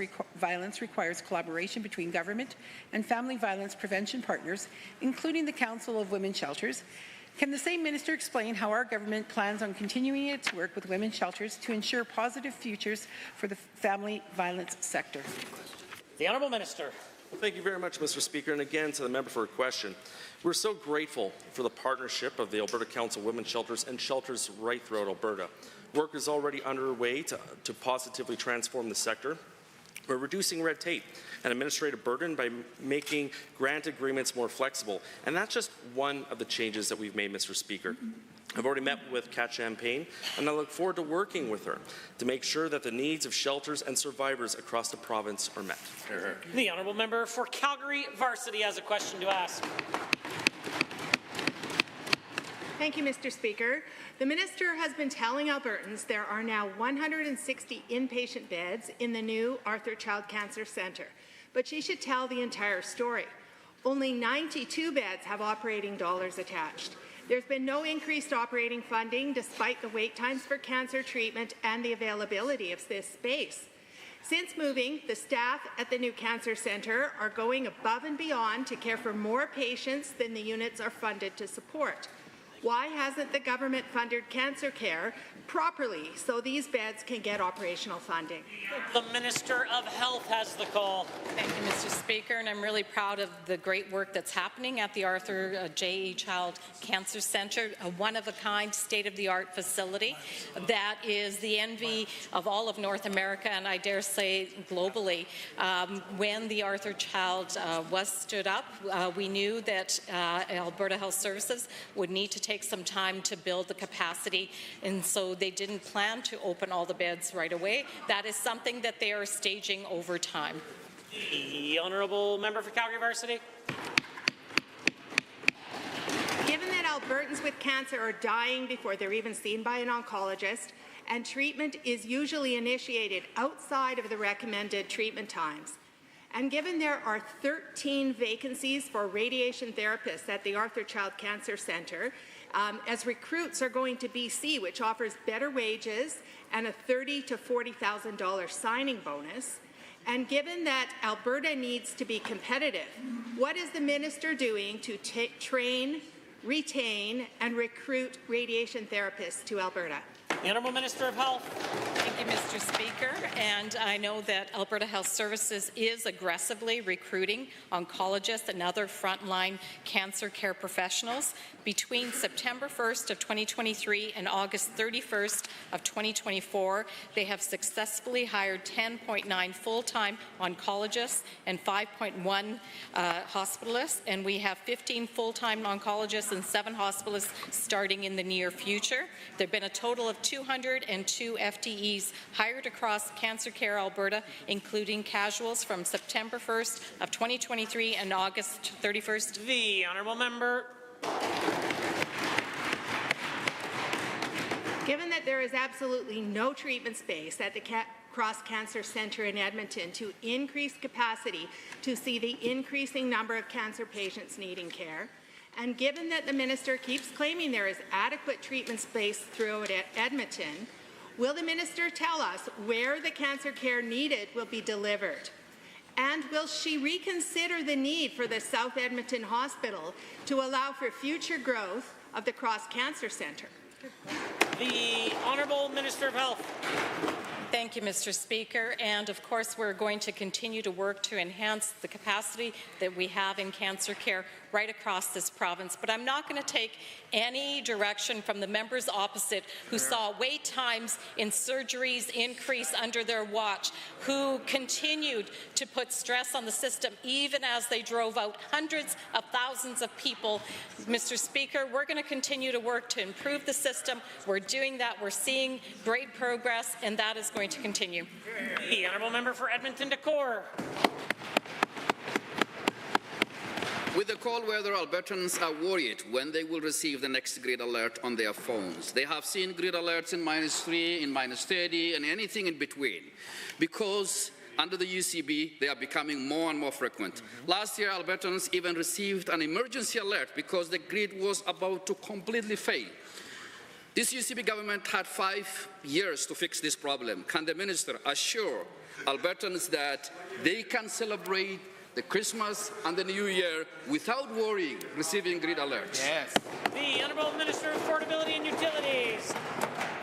requires collaboration between government and family violence prevention partners, including the Council of Women's Shelters, can the same minister explain how our government plans on continuing its work with women's shelters to ensure positive futures for the family violence sector? The Honourable Minister. Well, thank you very much, Mr. Speaker, and again to the member for a question. We're so grateful for the partnership of the Alberta Council of Women's Shelters and shelters right throughout Alberta. Work is already underway to positively transform the sector. We're reducing red tape and administrative burden by making grant agreements more flexible, and that's just one of the changes that we've made, Mr. Speaker. I've already met with Kat Champagne, and I look forward to working with her to make sure that the needs of shelters and survivors across the province are met. The Honourable Member for Calgary Varsity has a question to ask. Thank you, Mr. Speaker. The Minister has been telling Albertans there are now 160 inpatient beds in the new Arthur Child Cancer Centre, but she should tell the entire story. Only 92 beds have operating dollars attached. There's been no increased operating funding despite the wait times for cancer treatment and the availability of this space. Since moving, the staff at the new cancer centre are going above and beyond to care for more patients than the units are funded to support. Why hasn't the government funded cancer care properly so these beds can get operational funding? The Minister of Health has the call. Thank you, Mr. Speaker, and I'm really proud of the great work that's happening at the Arthur J. Child Cancer Centre, a one-of-a-kind, state-of-the-art facility that is the envy of all of North America, and I dare say globally. When the Arthur Child was stood up, we knew that Alberta Health Services would need to take some time to build the capacity, and so they didn't plan to open all the beds right away. That is something that they are staging over time. The Honourable Member for Calgary Varsity. Given that Albertans with cancer are dying before they're even seen by an oncologist, and treatment is usually initiated outside of the recommended treatment times, and given there are 13 vacancies for radiation therapists at the Arthur Child Cancer Centre, as recruits are going to BC, which offers better wages and a $30,000 to $40,000 signing bonus, and given that Alberta needs to be competitive, what is the minister doing to train, retain, and recruit radiation therapists to Alberta? The Honourable Minister of Health. Thank you, Mr. Speaker. And I know that Alberta Health Services is aggressively recruiting oncologists and other frontline cancer care professionals. Between September 1st of 2023 and August 31st of 2024, they have successfully hired 10.9 full-time oncologists and 5.1 hospitalists, and we have 15 full-time oncologists and 7 hospitalists starting in the near future. There have been a total of 202 FTEs employees hired across Cancer Care Alberta, including casuals from September 1st of 2023 and August 31st. The honourable member. Given that there is absolutely no treatment space at the Cross Cancer Centre in Edmonton to increase capacity to see the increasing number of cancer patients needing care, and given that the minister keeps claiming there is adequate treatment space throughout Edmonton, will the minister tell us where the cancer care needed will be delivered? And will she reconsider the need for the South Edmonton Hospital to allow for future growth of the Cross Cancer Centre? The Honourable Minister of Health. Thank you, Mr. Speaker. And of course, we're going to continue to work to enhance the capacity that we have in cancer care right across this province. But I'm not going to take any direction from the members opposite who saw wait times in surgeries increase under their watch, who continued to put stress on the system even as they drove out hundreds of thousands of people. Mr. Speaker, we're going to continue to work to improve the system. We're doing that. We're seeing great progress, and that is going to continue. The honourable member for Edmonton Decor. With the cold weather, Albertans are worried when they will receive the next grid alert on their phones. They have seen grid alerts in -3, in -30, and anything in between, because under the UCB, they are becoming more and more frequent. Last year, Albertans even received an emergency alert because the grid was about to completely fail. This UCB government had 5 years to fix this problem. Can the minister assure Albertans that they can celebrate the Christmas and the New Year without worrying receiving grid alerts? Yes. The Honourable Minister of Affordability and Utilities.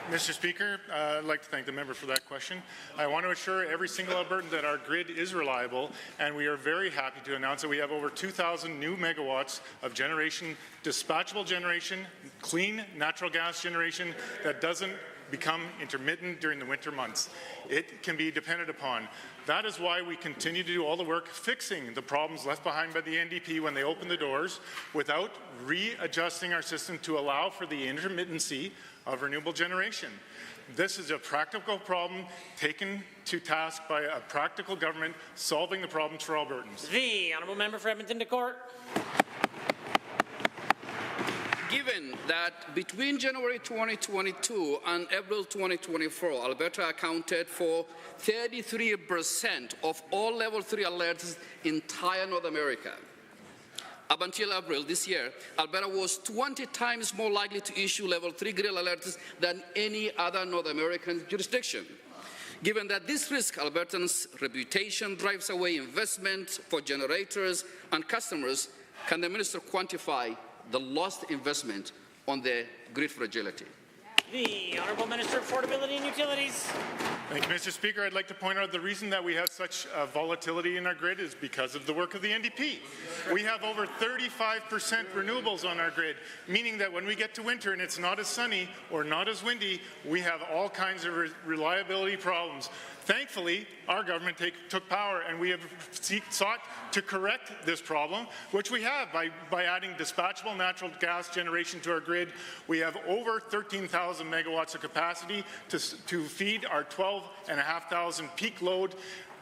Mr. Speaker, I'd like to thank the member for that question. I want to assure every single Albertan that our grid is reliable, and we are very happy to announce that we have over 2,000 new megawatts of generation, dispatchable generation, clean natural gas generation that doesn't become intermittent during the winter months. It can be depended upon. That is why we continue to do all the work fixing the problems left behind by the NDP when they opened the doors without readjusting our system to allow for the intermittency of renewable generation. This is a practical problem taken to task by a practical government solving the problems for Albertans. The honourable member for Edmonton Decor. Given that between January 2022 and April 2024, Alberta accounted for 33% of all level 3 alerts in entire North America. Up until April this year, Alberta was 20 times more likely to issue level 3 grid alerts than any other North American jurisdiction. Given that this risk Albertans' reputation drives away investment for generators and customers, can the minister quantify the lost investment on the grid fragility? The Honourable Minister of Affordability and Utilities. Thank you, Mr. Speaker. I'd like to point out the reason that we have such volatility in our grid is because of the work of the NDP. We have over 35% renewables on our grid, meaning that when we get to winter and it's not as sunny or not as windy, we have all kinds of reliability problems. Thankfully, our government took power, and we have sought to correct this problem, which we have by adding dispatchable natural gas generation to our grid. We have over 13,000 megawatts of capacity to feed our 12,500 peak load.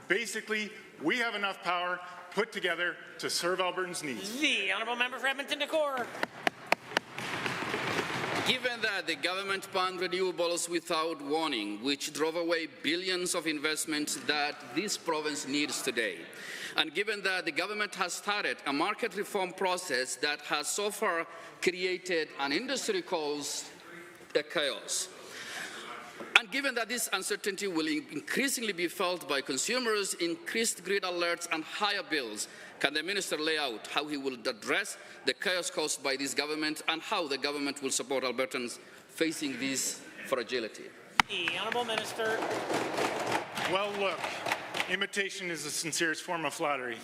Basically, we have enough power put together to serve Albertans' needs. The honourable member for Edmonton Decor. Given that the government banned renewables without warning, which drove away billions of investments that this province needs today, and given that the government has started a market reform process that has so far created an industry calls a chaos, and given that this uncertainty will increasingly be felt by consumers, increased grid alerts and higher bills, can the minister lay out how he will address the chaos caused by this government and how the government will support Albertans facing this fragility? The Honourable Minister. Well, look, imitation is the sincerest form of flattery.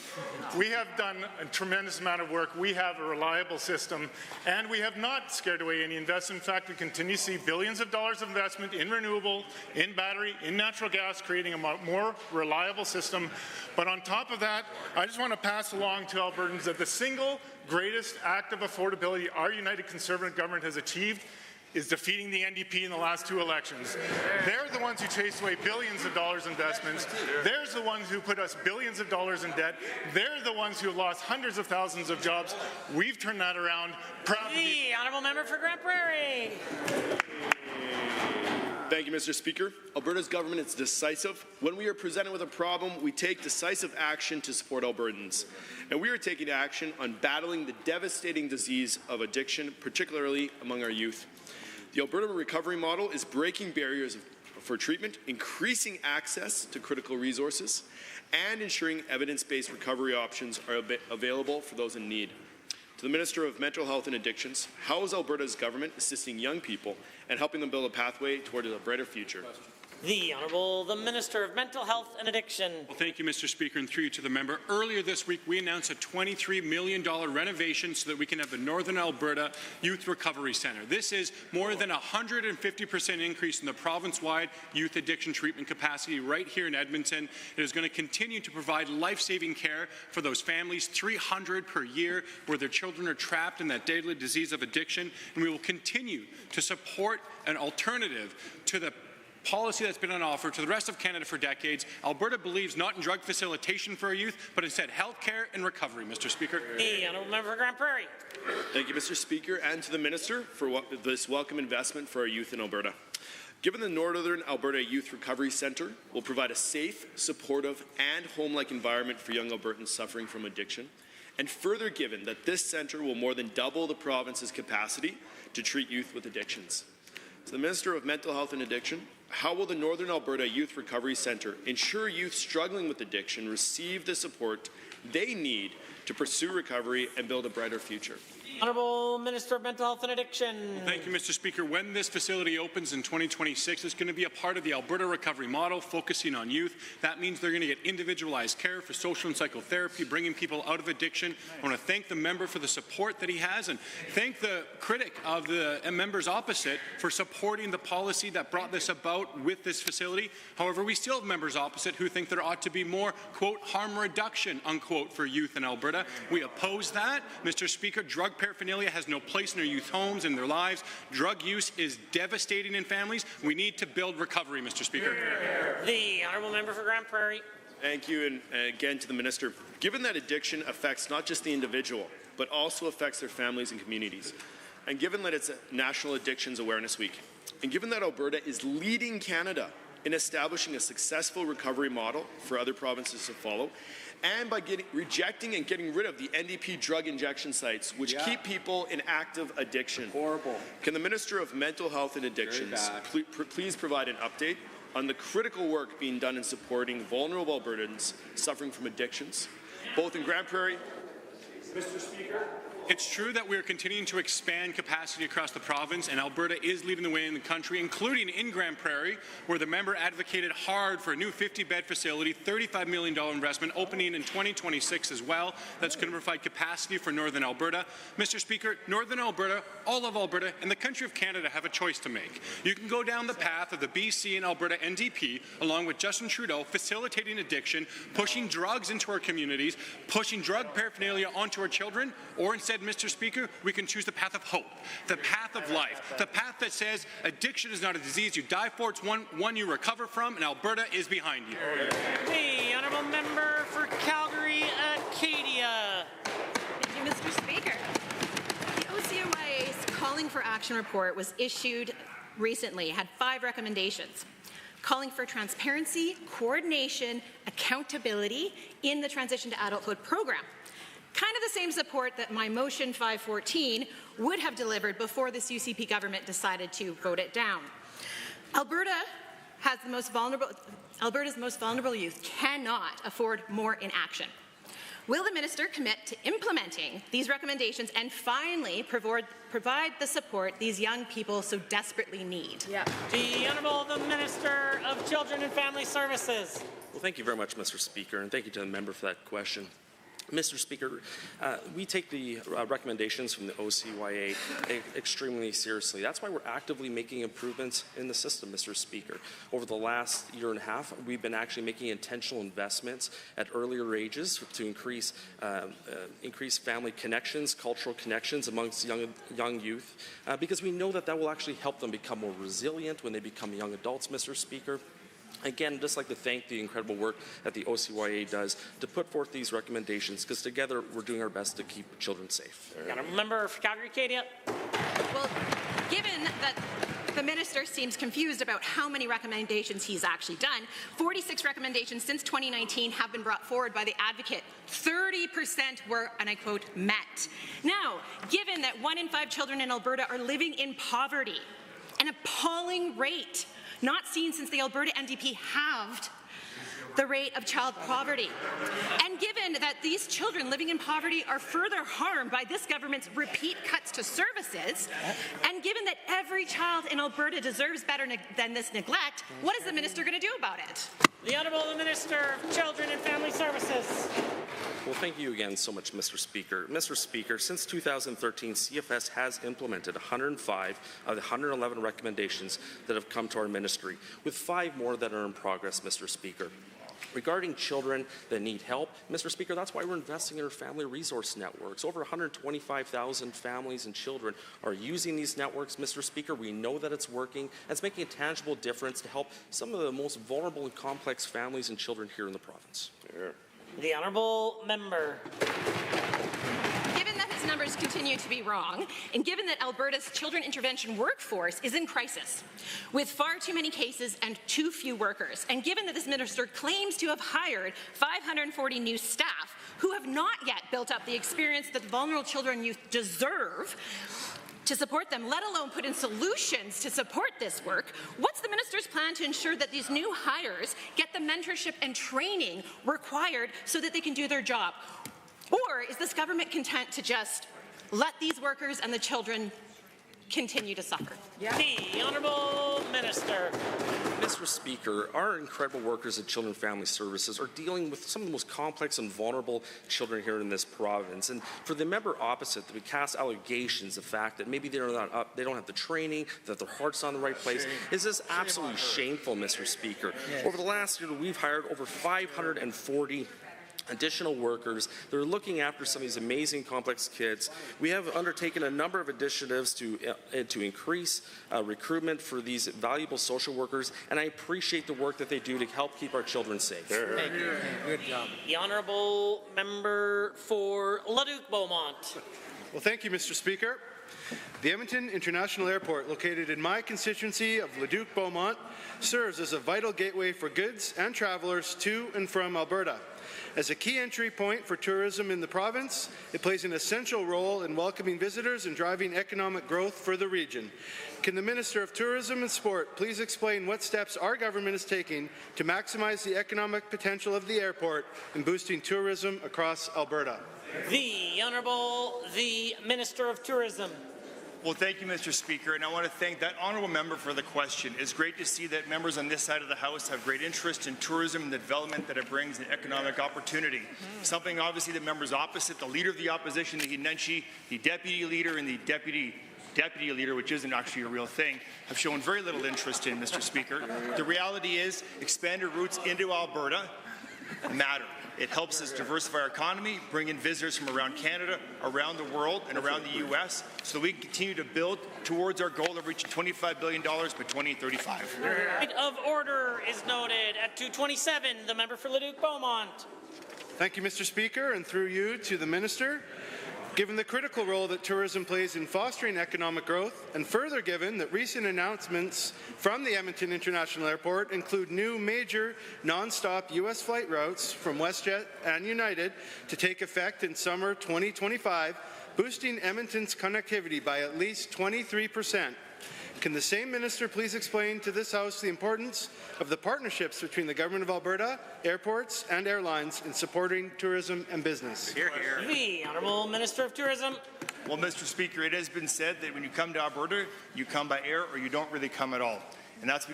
We have done a tremendous amount of work. We have a reliable system, and we have not scared away any investment. In fact, we continue to see billions of dollars of investment in renewable, in battery, in natural gas, creating a more reliable system. But on top of that, I just want to pass along to Albertans that the single greatest act of affordability our United Conservative government has achieved is defeating the NDP in the last 2 elections. They're the ones who chased away billions of dollars investments. They're the ones who put us billions of dollars in debt. They're the ones who lost hundreds of thousands of jobs. We've turned that around. Proud The honourable member for Grant Prairie. Thank you, Mr. Speaker. Alberta's government is decisive. When we are presented with a problem, we take decisive action to support Albertans. And we are taking action on battling the devastating disease of addiction, particularly among our youth. The Alberta recovery model is breaking barriers for treatment, increasing access to critical resources, and ensuring evidence-based recovery options are available for those in need. To the Minister of Mental Health and Addictions, how is Alberta's government assisting young people and helping them build a pathway toward a brighter future? The Honourable the Minister of Mental Health and Addiction. Well, thank you, Mr. Speaker, and through you to the member. Earlier this week, we announced a $23 million renovation so that we can have the Northern Alberta Youth Recovery Centre. This is more than a 150% increase in the province-wide youth addiction treatment capacity right here in Edmonton. It is going to continue to provide life-saving care for those families, 300 per year, where their children are trapped in that deadly disease of addiction. And we will continue to support an alternative to the policy that's been on offer to the rest of Canada for decades. Alberta believes not in drug facilitation for our youth, but instead health care and recovery, Mr. Speaker. The honourable member for Grant Prairie. Thank you, Mr. Speaker, and to the Minister for this welcome investment for our youth in Alberta. Given the Northern Alberta Youth Recovery Centre will provide a safe, supportive, and home-like environment for young Albertans suffering from addiction, and further given that this centre will more than double the province's capacity to treat youth with addictions. To the Minister of Mental Health and Addiction, how will the Northern Alberta Youth Recovery Centre ensure youth struggling with addiction receive the support they need to pursue recovery and build a brighter future? Honourable Minister of Mental Health and Addiction. Thank you, Mr. Speaker. When this facility opens in 2026, it's going to be a part of the Alberta recovery model, focusing on youth. That means they're going to get individualized care for social and psychotherapy, bringing people out of addiction. I want to thank the member for the support that he has, and thank the critic of the members opposite for supporting the policy that brought this about with this facility. However, we still have members opposite who think there ought to be more, quote, harm reduction, unquote, for youth in Alberta. We oppose that. Mr. Speaker, drug paraphernalia has no place in our youth homes and their lives. Drug use is devastating in families. We need to build recovery, Mr. Speaker. The honourable member for Grant Prairie. Thank you, and again to the Minister. Given that addiction affects not just the individual, but also affects their families and communities, and given that it's a National Addictions Awareness Week, and given that Alberta is leading Canada in establishing a successful recovery model for other provinces to follow, and by rejecting and getting rid of the NDP drug injection sites, which keep people in active addiction. Horrible. Can the Minister of Mental Health and Addictions please provide an update on the critical work being done in supporting vulnerable Albertans suffering from addictions, both in Grande Prairie? Mr. Speaker. It's true that we are continuing to expand capacity across the province, and Alberta is leading the way in the country, including in Grande Prairie, where the member advocated hard for a new 50-bed facility, $35 million investment, opening in 2026 as well. That's going to provide capacity for Northern Alberta. Mr. Speaker, Northern Alberta, all of Alberta, and the country of Canada have a choice to make. You can go down the path of the BC and Alberta NDP, along with Justin Trudeau, facilitating addiction, pushing drugs into our communities, pushing drug paraphernalia onto our children, or instead, Mr. Speaker, we can choose the path of hope, the path of life, the path that says addiction is not a disease you die for, it's one you recover from, and Alberta is behind you. The honourable member for Calgary, Acadia. Thank you, Mr. Speaker. The OCOIA's Calling for Action report was issued recently, had 5 recommendations. Calling for transparency, coordination, accountability in the Transition to Adulthood program. Kind of the same support that my motion 514 would have delivered before this UCP government decided to vote it down. Alberta's most vulnerable youth cannot afford more inaction. Will the minister commit to implementing these recommendations and finally provide the support these young people so desperately need? The Honourable the Minister of Children and Family Services. Well, thank you very much, Mr. Speaker, and thank you to the member for that question. Mr. Speaker, we take the recommendations from the OCYA extremely seriously. That's why we're actively making improvements in the system, Mr. Speaker. Over the last year and a half, we've been actually making intentional investments at earlier ages to increase family connections, cultural connections amongst young youth, because we know that that will actually help them become more resilient when they become young adults, Mr. Speaker. Again, I'd just like to thank the incredible work that the OCYA does to put forth these recommendations, because together we're doing our best to keep children safe. Got a member for Calgary, Acadia. Well, given that the minister seems confused about how many recommendations he's actually done, 46 recommendations since 2019 have been brought forward by the advocate. 30% were, and I quote, met. Now, given that 1 in 5 children in Alberta are living in poverty, an appalling rate, not seen since the Alberta NDP halved the rate of child poverty. And given that these children living in poverty are further harmed by this government's repeat cuts to services, and given that every child in Alberta deserves better than this neglect, what is the minister going to do about it? The Honourable Minister of Children and Family Services. Well, thank you again so much, Mr. Speaker. Mr. Speaker, since 2013, CFS has implemented 105 of the 111 recommendations that have come to our ministry, with 5 more that are in progress, Mr. Speaker. Regarding children that need help, Mr. Speaker, that's why we're investing in our family resource networks. Over 125,000 families and children are using these networks, Mr. Speaker. We know that it's working, and it's making a tangible difference to help some of the most vulnerable and complex families and children here in the province. The Honourable Member. Given that his numbers continue to be wrong, and given that Alberta's children intervention workforce is in crisis, with far too many cases and too few workers, and given that this minister claims to have hired 540 new staff who have not yet built up the experience that vulnerable children and youth deserve to support them, let alone put in solutions to support this work, what's the minister's plan to ensure that these new hires get the mentorship and training required so that they can do their job? Or is this government content to just let these workers and the children continue to suffer? The Honourable Minister. Mr. Speaker, our incredible workers at Children and Family Services are dealing with some of the most complex and vulnerable children here in this province. And for the member opposite to cast allegations, the fact that maybe they're not up, they don't have the training, that their heart's not in the right place, is just absolutely shameful, Mr. Speaker. Over the last year, we've hired over 540 additional workers. They're looking after some of these amazing complex kids. We have undertaken a number of initiatives to increase recruitment for these valuable social workers, and I appreciate the work that they do to help keep our children safe. Thank you. Good job. The Honourable Member for Leduc-Beaumont. Well, thank you, Mr. Speaker. The Edmonton International Airport, located in my constituency of Leduc-Beaumont, serves as a vital gateway for goods and travellers to and from Alberta. As a key entry point for tourism in the province, it plays an essential role in welcoming visitors and driving economic growth for the region. Can the Minister of Tourism and Sport please explain what steps our government is taking to maximize the economic potential of the airport and boosting tourism across Alberta? The Honourable Minister of Tourism. Well, thank you, Mr. Speaker, and I want to thank that honourable member for the question. It's great to see that members on this side of the House have great interest in tourism and the development that it brings and economic opportunity. Something obviously the members opposite, the Leader of the Opposition, the Hinenchi, the Deputy Leader, and the Deputy Leader, which isn't actually a real thing, have shown very little interest in, Mr. Speaker. The reality is expanded routes into Alberta matter. It helps us diversify our economy, bring in visitors from around Canada, around the world, and around the U.S. so we can continue to build towards our goal of reaching $25 billion by 2035. Point of order is noted at 227. The member for Leduc-Beaumont. Thank you, Mr. Speaker, and through you to the Minister. Given the critical role that tourism plays in fostering economic growth, and further given that recent announcements from the Edmonton International Airport include new major non-stop U.S. flight routes from WestJet and United to take effect in summer 2025, boosting Edmonton's connectivity by at least 23%. Can the same minister please explain to this House the importance of the partnerships between the Government of Alberta, airports and airlines in supporting tourism and business? Hear, hear. The Honourable Minister of Tourism. Well, Mr. Speaker, it has been said that when you come to Alberta, you come by air or you don't really come at all. And that's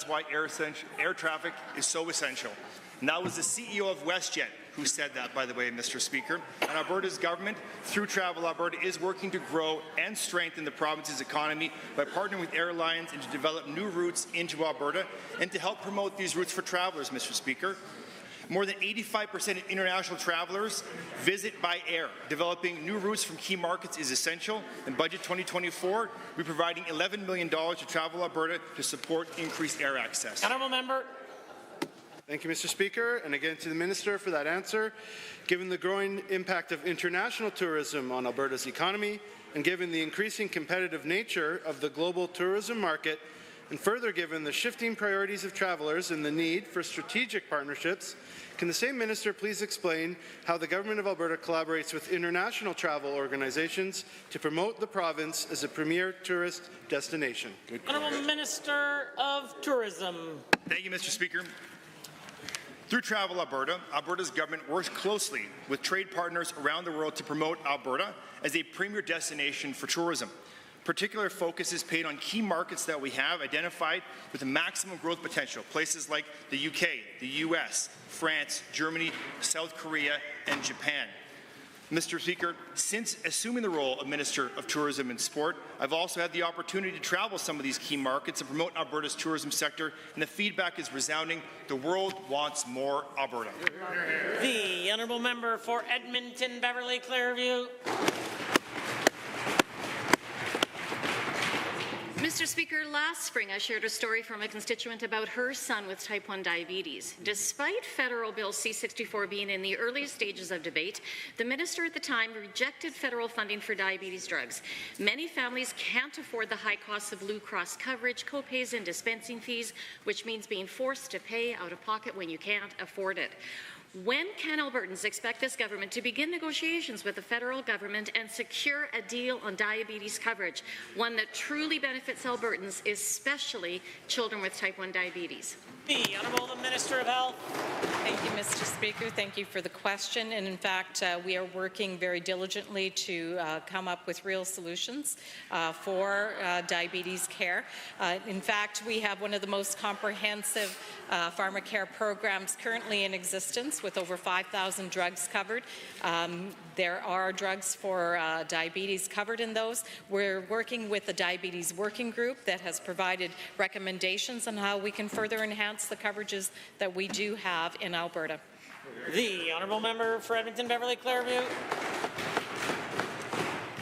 why air traffic is so essential. And that was the CEO of WestJet who said that, by the way, Mr. Speaker. And Alberta's government, through Travel Alberta, is working to grow and strengthen the province's economy by partnering with airlines and to develop new routes into Alberta and to help promote these routes for travelers, Mr. Speaker. More than 85% of international travelers visit by air. Developing new routes from key markets is essential. In Budget 2024, we're providing $11 million to Travel Alberta to support increased air access. Honourable member. Thank you, Mr. Speaker, and again to the Minister for that answer. Given the growing impact of international tourism on Alberta's economy, and given the increasing competitive nature of the global tourism market, and further given the shifting priorities of travellers and the need for strategic partnerships, can the same minister please explain how the Government of Alberta collaborates with international travel organizations to promote the province as a premier tourist destination? Honourable Minister of Tourism. Thank you, Mr. Speaker. Through Travel Alberta, Alberta's government works closely with trade partners around the world to promote Alberta as a premier destination for tourism. Particular focus is paid on key markets that we have identified with the maximum growth potential, places like the UK, the US, France, Germany, South Korea, and Japan. Mr. Speaker, since assuming the role of Minister of Tourism and Sport, I've also had the opportunity to travel some of these key markets and promote Alberta's tourism sector, and the feedback is resounding. The world wants more Alberta. The Honourable Member for Edmonton, Beverly Clearview. Mr. Speaker, last spring I shared a story from a constituent about her son with type 1 diabetes. Despite federal Bill C-64 being in the earliest stages of debate, the minister at the time rejected federal funding for diabetes drugs. Many families can't afford the high costs of Blue Cross coverage, copays and dispensing fees, which means being forced to pay out of pocket when you can't afford it. When can Albertans expect this government to begin negotiations with the federal government and secure a deal on diabetes coverage, one that truly benefits Albertans, especially children with type 1 diabetes? The Honourable Minister of Health. Thank you, Mr. Speaker. Thank you for the question. And in fact, we are working very diligently to come up with real solutions for diabetes care. In fact, we have one of the most comprehensive pharmacare programs currently in existence with over 5,000 drugs covered. There are drugs for diabetes covered in those. We're working with the Diabetes Working Group that has provided recommendations on how we can further enhance the coverages that we do have in Alberta. The Honourable Member for Edmonton, Beverly Clearview.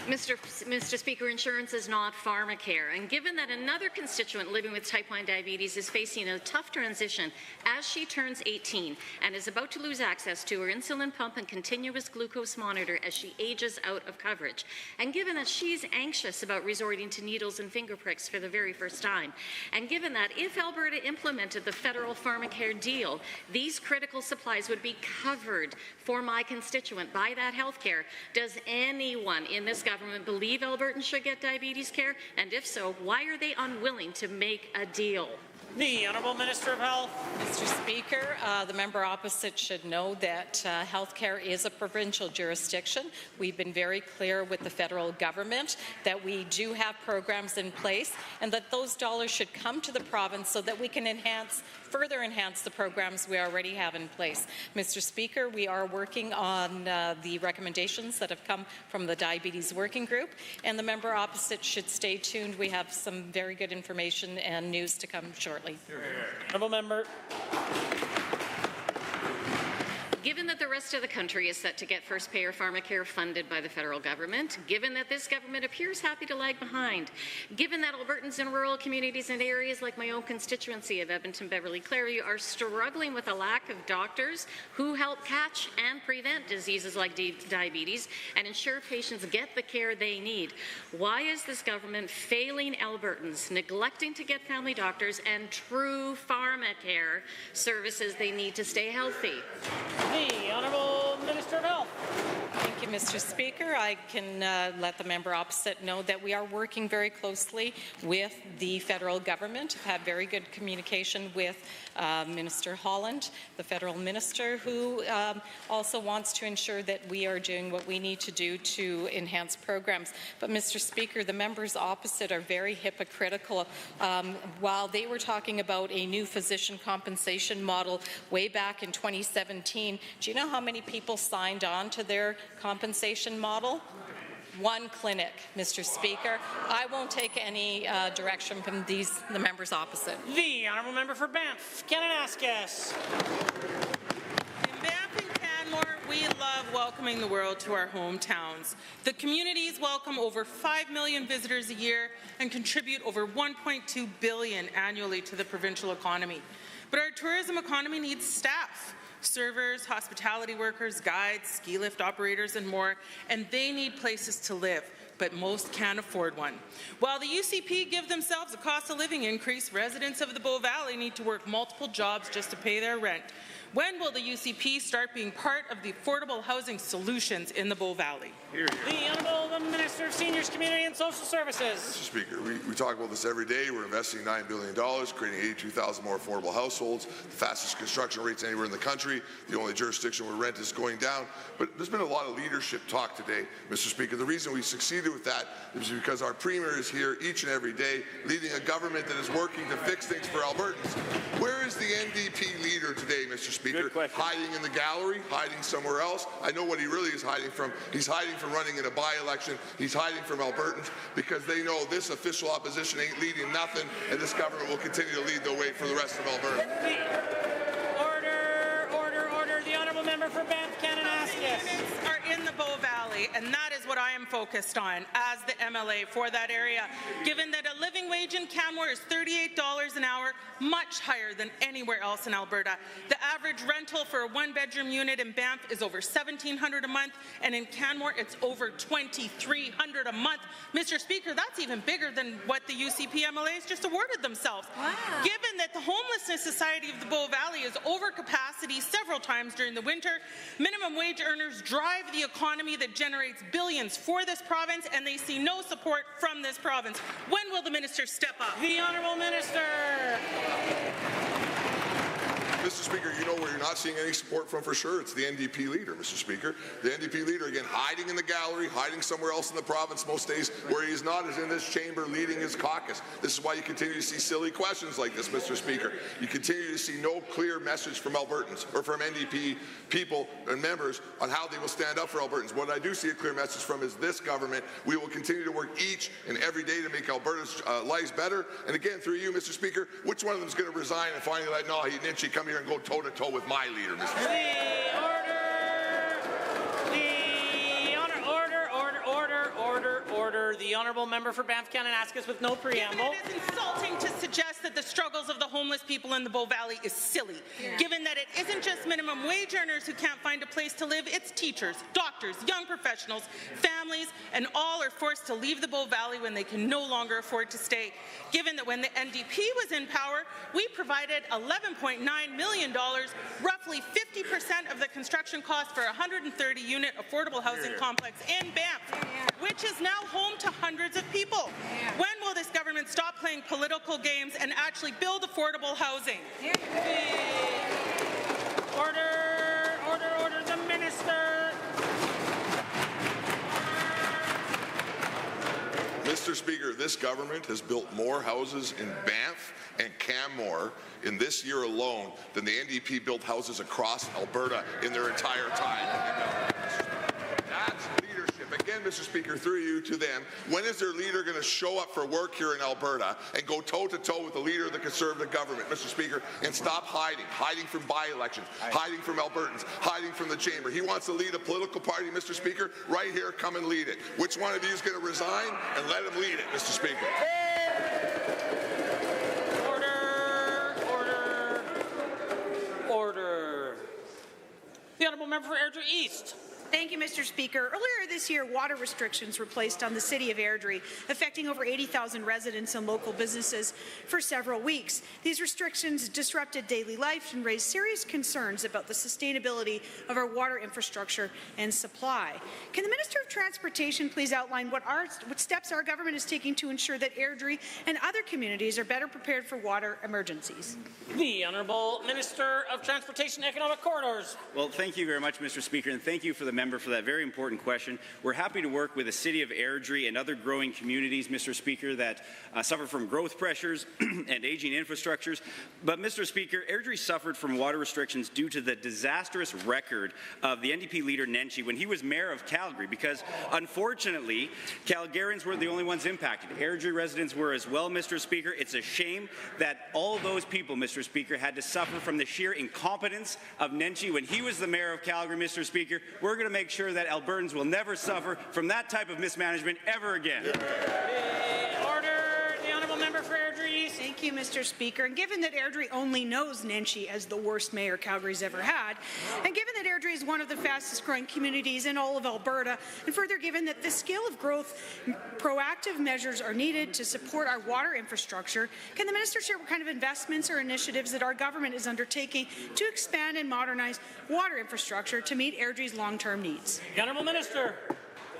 Mr. Speaker, insurance is not pharmacare, and given that another constituent living with type 1 diabetes is facing a tough transition as she turns 18 and is about to lose access to her insulin pump and continuous glucose monitor as she ages out of coverage, and given that she's anxious about resorting to needles and finger pricks for the very first time, and given that if Alberta implemented the federal pharmacare deal, these critical supplies would be covered for my constituent by that health care, does anyone in this government believe Albertans should get diabetes care? And if so, why are they unwilling to make a deal? The Honourable Minister of Health. Mr. Speaker, the member opposite should know that healthcare is a provincial jurisdiction. We've been very clear with the federal government that we do have programs in place and that those dollars should come to the province so that we can further enhance the programs we already have in place. Mr. Speaker, we are working on the recommendations that have come from the Diabetes Working Group, and the member opposite should stay tuned. We have some very good information and news to come shortly. Honourable Member. Given that the rest of the country is set to get first payer pharmacare funded by the federal government, given that this government appears happy to lag behind, given that Albertans in rural communities and areas like my own constituency of Edmonton, Beverly Clearview are struggling with a lack of doctors who help catch and prevent diseases like diabetes and ensure patients get the care they need, why is this government failing Albertans, neglecting to get family doctors and true pharmacare services they need to stay healthy? The Honourable Minister of Health. Thank you, Mr. Speaker. I can let the member opposite know that we are working very closely with the federal government. We've had very good communication with Minister Holland, the federal minister, who also wants to ensure that we are doing what we need to do to enhance programs. But, Mr. Speaker, the members opposite are very hypocritical. While they were talking about a new physician compensation model way back in 2017, do you know how many people signed on to their compensation model? One clinic, Mr. Speaker. I won't take any direction from the members opposite. The honourable member for Banff, Kananaskis. In Banff and Canmore, we love welcoming the world to our hometowns. The communities welcome over 5 million visitors a year and contribute over $1.2 billion annually to the provincial economy. But our tourism economy needs staff. Servers, hospitality workers, guides, ski lift operators, and more, and they need places to live, but most can't afford one. While the UCP give themselves a cost of living increase, residents of the Bow Valley need to work multiple jobs just to pay their rent. When will the UCP start being part of the affordable housing solutions in the Bow Valley? The Honourable Minister of Seniors, Community and Social Services. Mr. Speaker, we talk about this every day. We're investing $9 billion, creating 82,000 more affordable households, the fastest construction rates anywhere in the country, the only jurisdiction where rent is going down. But there's been a lot of leadership talk today, Mr. Speaker. The reason we succeeded with that is because our Premier is here each and every day, leading a government that is working to fix things for Albertans. Where is the NDP leader today, Mr. Speaker? Hiding in the gallery, hiding somewhere else? I know what he really is hiding from. He's hiding from running in a by-election. He's hiding from Albertans because they know this official opposition ain't leading nothing, and this government will continue to lead the way for the rest of Alberta. Order. The honourable member for Banff, Kananaskis. Are in the Bow Valley, and that is what I am focused on as the MLA for that area. Given that a living wage in Canmore is $38 an hour, much higher than anywhere else in Alberta. The average rental for a one-bedroom unit in Banff is over $1,700 a month, and in Canmore it's over $2,300 a month. Mr. Speaker, that's even bigger than what the UCP MLAs just awarded themselves. Wow. Given that the Homelessness Society of the Bow Valley is over capacity several times during the winter, minimum wage earners drive the economy that generates billions for this province, and they see no support from this province. When will the minister step up? The Honourable Minister. Mr. Speaker, you know where you're not seeing any support from for sure? It's the NDP leader, Mr. Speaker. The NDP leader, again, hiding in the gallery, hiding somewhere else in the province most days. Where he is not is in this chamber leading his caucus. This is why you continue to see silly questions like this, Mr. Speaker. You continue to see no clear message from Albertans or from NDP people and members on how they will stand up for Albertans. What I do see a clear message from is this government. We will continue to work each and every day to make Alberta's lives better. And again, through you, Mr. Speaker, which one of them is going to resign and finally let Naheed Nenshi come here and go toe-to-toe with my leader, Mr. Speaker? Order. The honourable member for Banff Kananaskis with no preamble. Given it is insulting to suggest that the struggles of the homeless people in the Bow Valley is silly. Yeah. Given that it isn't just minimum wage earners who can't find a place to live, it's teachers, doctors, young professionals, families, and all are forced to leave the Bow Valley when they can no longer afford to stay. Given that when the NDP was in power, we provided $11.9 million, roughly 50% of the construction cost for a 130-unit affordable housing complex in Banff, which is now home to hundreds of people. When will this government stop playing political games and actually build affordable housing? Order, the minister. Mr. Speaker, this government has built more houses in Banff and Canmore in this year alone than the NDP built houses across Alberta in their entire time. That's leadership. Again, Mr. Speaker, through you to them, when is their leader going to show up for work here in Alberta and go toe-to-toe with the leader of the Conservative government, Mr. Speaker, and stop hiding from by-elections, hiding from Albertans, hiding from the chamber? He wants to lead a political party, Mr. Speaker. Right here, come and lead it. Which one of you is going to resign? And let him lead it, Mr. Speaker. Order. The honourable member for Airdrie East. Thank you, Mr. Speaker. Earlier this year, water restrictions were placed on the City of Airdrie, affecting over 80,000 residents and local businesses for several weeks. These restrictions disrupted daily life and raised serious concerns about the sustainability of our water infrastructure and supply. Can the Minister of Transportation please outline what steps our government is taking to ensure that Airdrie and other communities are better prepared for water emergencies? The Honourable Minister of Transportation and Economic Corridors. Well, thank you very much, Mr. Speaker, and thank you for the member for that very important question. We're happy to work with the City of Airdrie and other growing communities, Mr. Speaker, that suffer from growth pressures and aging infrastructures. But, Mr. Speaker, Airdrie suffered from water restrictions due to the disastrous record of the NDP leader Nenshi when he was mayor of Calgary, because unfortunately, Calgarians were the only ones impacted. Airdrie residents were as well, Mr. Speaker. It's a shame that all those people, Mr. Speaker, had to suffer from the sheer incompetence of Nenshi when he was the mayor of Calgary, Mr. Speaker. We're going to make sure that Albertans will never suffer from that type of mismanagement ever again. Order. The Honourable Member for Airdrie. Thank you, Mr. Speaker. And given that Airdrie only knows Nenshi as the worst mayor Calgary's ever had, and given that Airdrie is one of the fastest growing communities in all of Alberta, and further given that this scale of growth, proactive measures are needed to support our water infrastructure, can the Minister share what kind of investments or initiatives that our government is undertaking to expand and modernize water infrastructure to meet Airdrie's long-term needs? The Honourable Minister.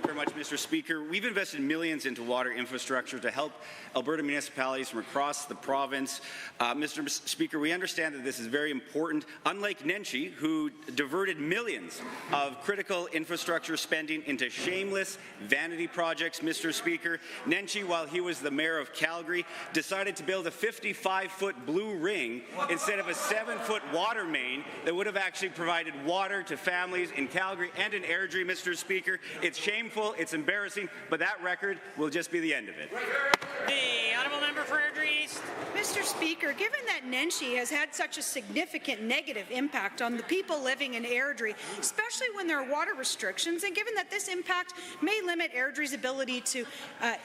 Very much, Mr. Speaker. We've invested millions into water infrastructure to help Alberta municipalities from across the province. Mr. Speaker, we understand that this is very important. Unlike Nenshi, who diverted millions of critical infrastructure spending into shameless vanity projects, Mr. Speaker, Nenshi, while he was the mayor of Calgary, decided to build a 55-foot blue ring instead of a 7-foot water main that would have actually provided water to families in Calgary and in Airdrie, Mr. Speaker. It's shameful. It's embarrassing, but that record will just be the end of it. The Honourable Member for Airdrie East. Mr. Speaker, given that Nenshi has had such a significant negative impact on the people living in Airdrie, especially when there are water restrictions, and given that this impact may limit Airdrie's ability to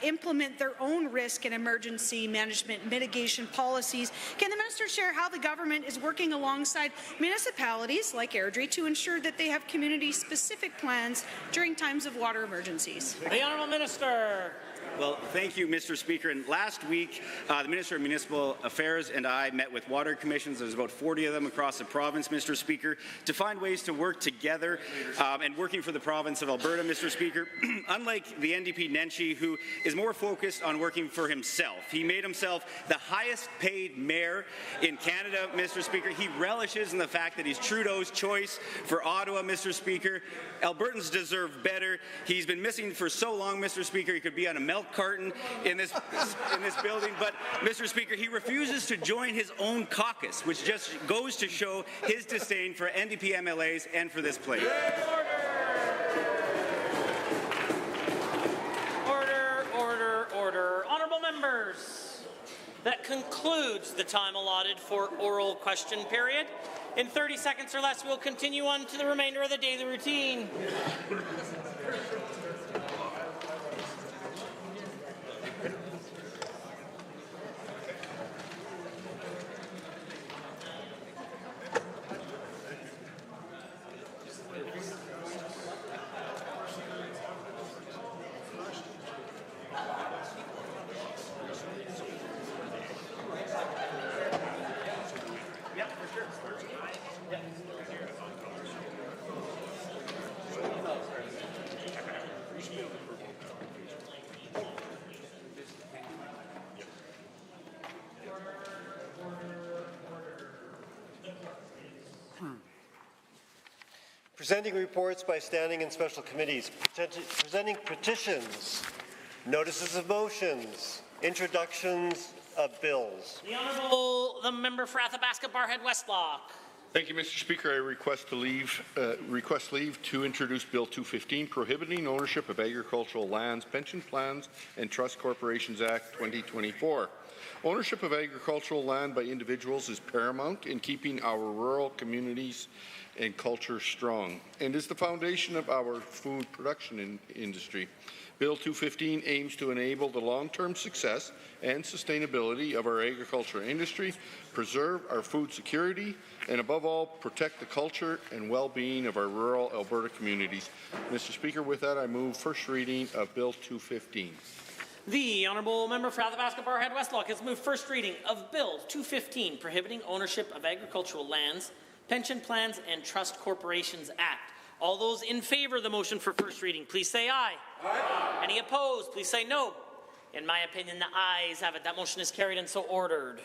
implement their own risk and emergency management mitigation policies, can the Minister share how the government is working alongside municipalities like Airdrie to ensure that they have community-specific plans during times of water emergencies? The Honourable Minister. Well, thank you, Mr. Speaker. And last week, the Minister of Municipal Affairs and I met with water commissions. There's about 40 of them across the province, Mr. Speaker, to find ways to work together and working for the province of Alberta, Mr. Speaker. Unlike the NDP Nenshi, who is more focused on working for himself. He made himself the highest paid mayor in Canada, Mr. Speaker. He relishes in the fact that he's Trudeau's choice for Ottawa, Mr. Speaker. Albertans deserve better. He's been missing for so long, Mr. Speaker, he could be on a milk carton in this building, but Mr. Speaker, he refuses to join his own caucus, which just goes to show his disdain for NDP MLAs and for this place. Order. Honourable members, that concludes the time allotted for oral question period. In 30 seconds or less, we'll continue on to the remainder of the daily routine. Presenting reports by standing and special committees, presenting petitions, notices of motions, introductions of bills. The Honourable the Member for Athabasca Barhead Westlock. Thank you, Mr. Speaker. I request leave to introduce Bill 215, prohibiting ownership of agricultural lands, pension plans, and Trust Corporations Act 2024. Ownership of agricultural land by individuals is paramount in keeping our rural communities and culture strong, and is the foundation of our food production industry. Bill 215 aims to enable the long-term success and sustainability of our agriculture industry, preserve our food security, and above all, protect the culture and well-being of our rural Alberta communities. Mr. Speaker, with that, I move first reading of Bill 215. The Honourable Member for Athabasca Barrhead Westlock has moved first reading of Bill 215, prohibiting ownership of agricultural lands, pension plans, and trust corporations act. All those in favour of the motion for first reading, please say aye. Aye. Any opposed, please say no. In my opinion, the ayes have it. That motion is carried and so ordered.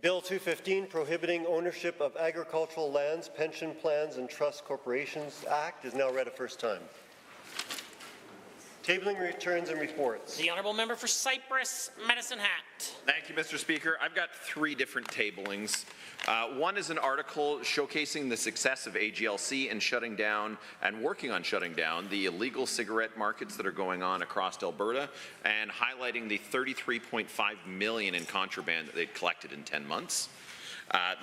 Bill 215, prohibiting ownership of agricultural lands, pension plans, and trust corporations act is now read a first time. Tabling returns and reports. The Honourable Member for Cypress, Medicine Hat. Thank you, Mr. Speaker. I've got 3 different tablings. One is an article showcasing the success of AGLC in shutting down and working on shutting down the illegal cigarette markets that are going on across Alberta and highlighting the $33.5 million in contraband that they'd collected in 10 months.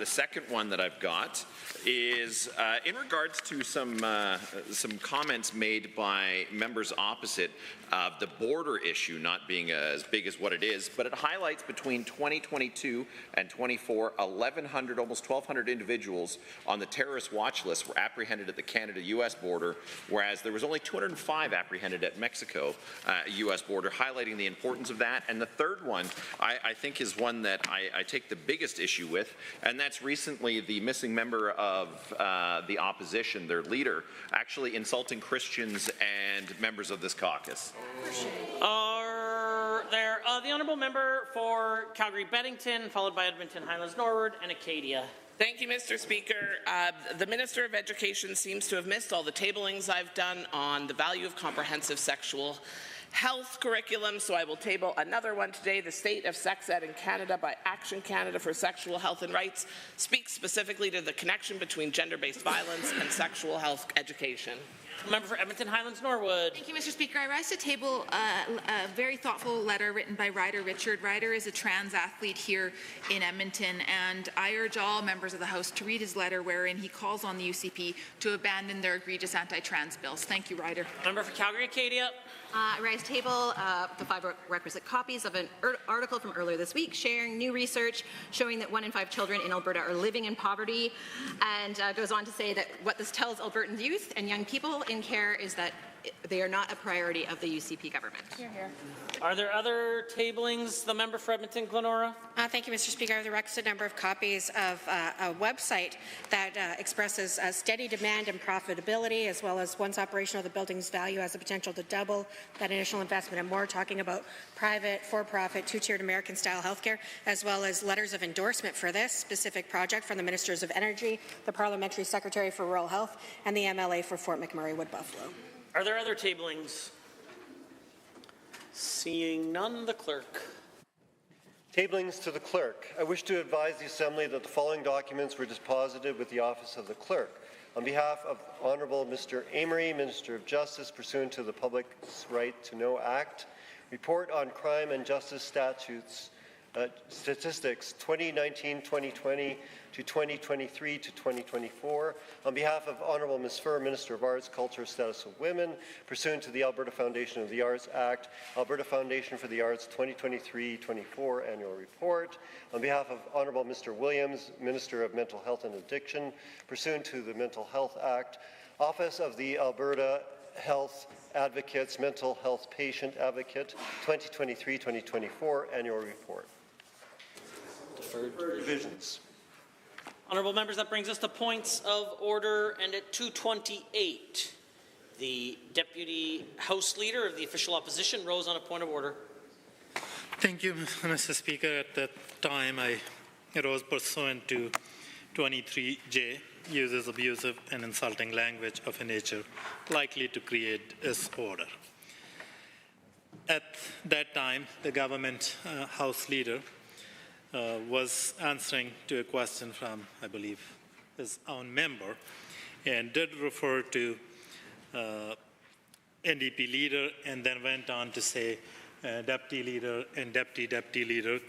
The second one that I've got is in regards to some comments made by members opposite of the border issue not being as big as what it is, but it highlights between 2022 and 24, 1,100, almost 1,200 individuals on the terrorist watch list were apprehended at the Canada-U.S. border, whereas there was only 205 apprehended at Mexico-U.S. border, highlighting the importance of that. And the third one, I think, is one that I take the biggest issue with, and that's recently the missing member of the opposition, their leader, actually insulting Christians and members of this caucus. The Honourable Member for Calgary-Beddington, followed by Edmonton Highlands Norwood and Acadia. Thank you, Mr. Speaker. The Minister of Education seems to have missed all the tablings I've done on the value of comprehensive sexual health curriculum, so I will table another one today. The State of Sex Ed in Canada by Action Canada for Sexual Health and Rights speaks specifically to the connection between gender-based violence and sexual health education. Member for Edmonton Highlands Norwood. Thank you, Mr. Speaker. I rise to table a very thoughtful letter written by Ryder Richard. Ryder is a trans athlete here in Edmonton, and I urge all members of the House to read his letter wherein he calls on the UCP to abandon their egregious anti-trans bills. Thank you, Ryder. Member for Calgary-Acadia. I rise table the 5 requisite copies of an article from earlier this week sharing new research showing that 1 in 5 children in Alberta are living in poverty, and goes on to say that what this tells Albertan youth and young people in care is that they are not a priority of the UCP government. Hear, hear. Are there other tablings? The member for Edmonton, Glenora. Thank you, Mr. Speaker. I have the requisite number of copies of a website that expresses steady demand and profitability, as well as once operational, the building's value has the potential to double that initial investment and more, talking about private, for-profit, two-tiered American-style healthcare, as well as letters of endorsement for this specific project from the Ministers of Energy, the Parliamentary Secretary for Rural Health, and the MLA for Fort McMurray Wood Buffalo. Are there other tablings? Seeing none, the clerk. Tablings to the clerk. I wish to advise the Assembly that the following documents were deposited with the Office of the Clerk. On behalf of Honourable Mr. Amory, Minister of Justice, pursuant to the Public's Right to Know Act, Report on Crime and Justice Statistics 2019-2020 to 2023 to 2024. On behalf of Honourable Ms. Furr, Minister of Arts, Culture, Status of Women, pursuant to the Alberta Foundation of the Arts Act, Alberta Foundation for the Arts 2023-24 Annual Report. On behalf of Honourable Mr. Williams, Minister of Mental Health and Addiction, pursuant to the Mental Health Act, Office of the Alberta Health Advocates, Mental Health Patient Advocate, 2023-2024 Annual Report. Deferred divisions. Honourable members, that brings us to points of order, and at 2:28, the Deputy House Leader of the Official Opposition rose on a point of order. Thank you, Mr. Speaker. At that time, I rose pursuant to 23J, uses abusive and insulting language of a nature likely to create disorder. At that time, the government House Leader was answering to a question from, I believe, his own member, and did refer to NDP leader, and then went on to say deputy leader and deputy leader,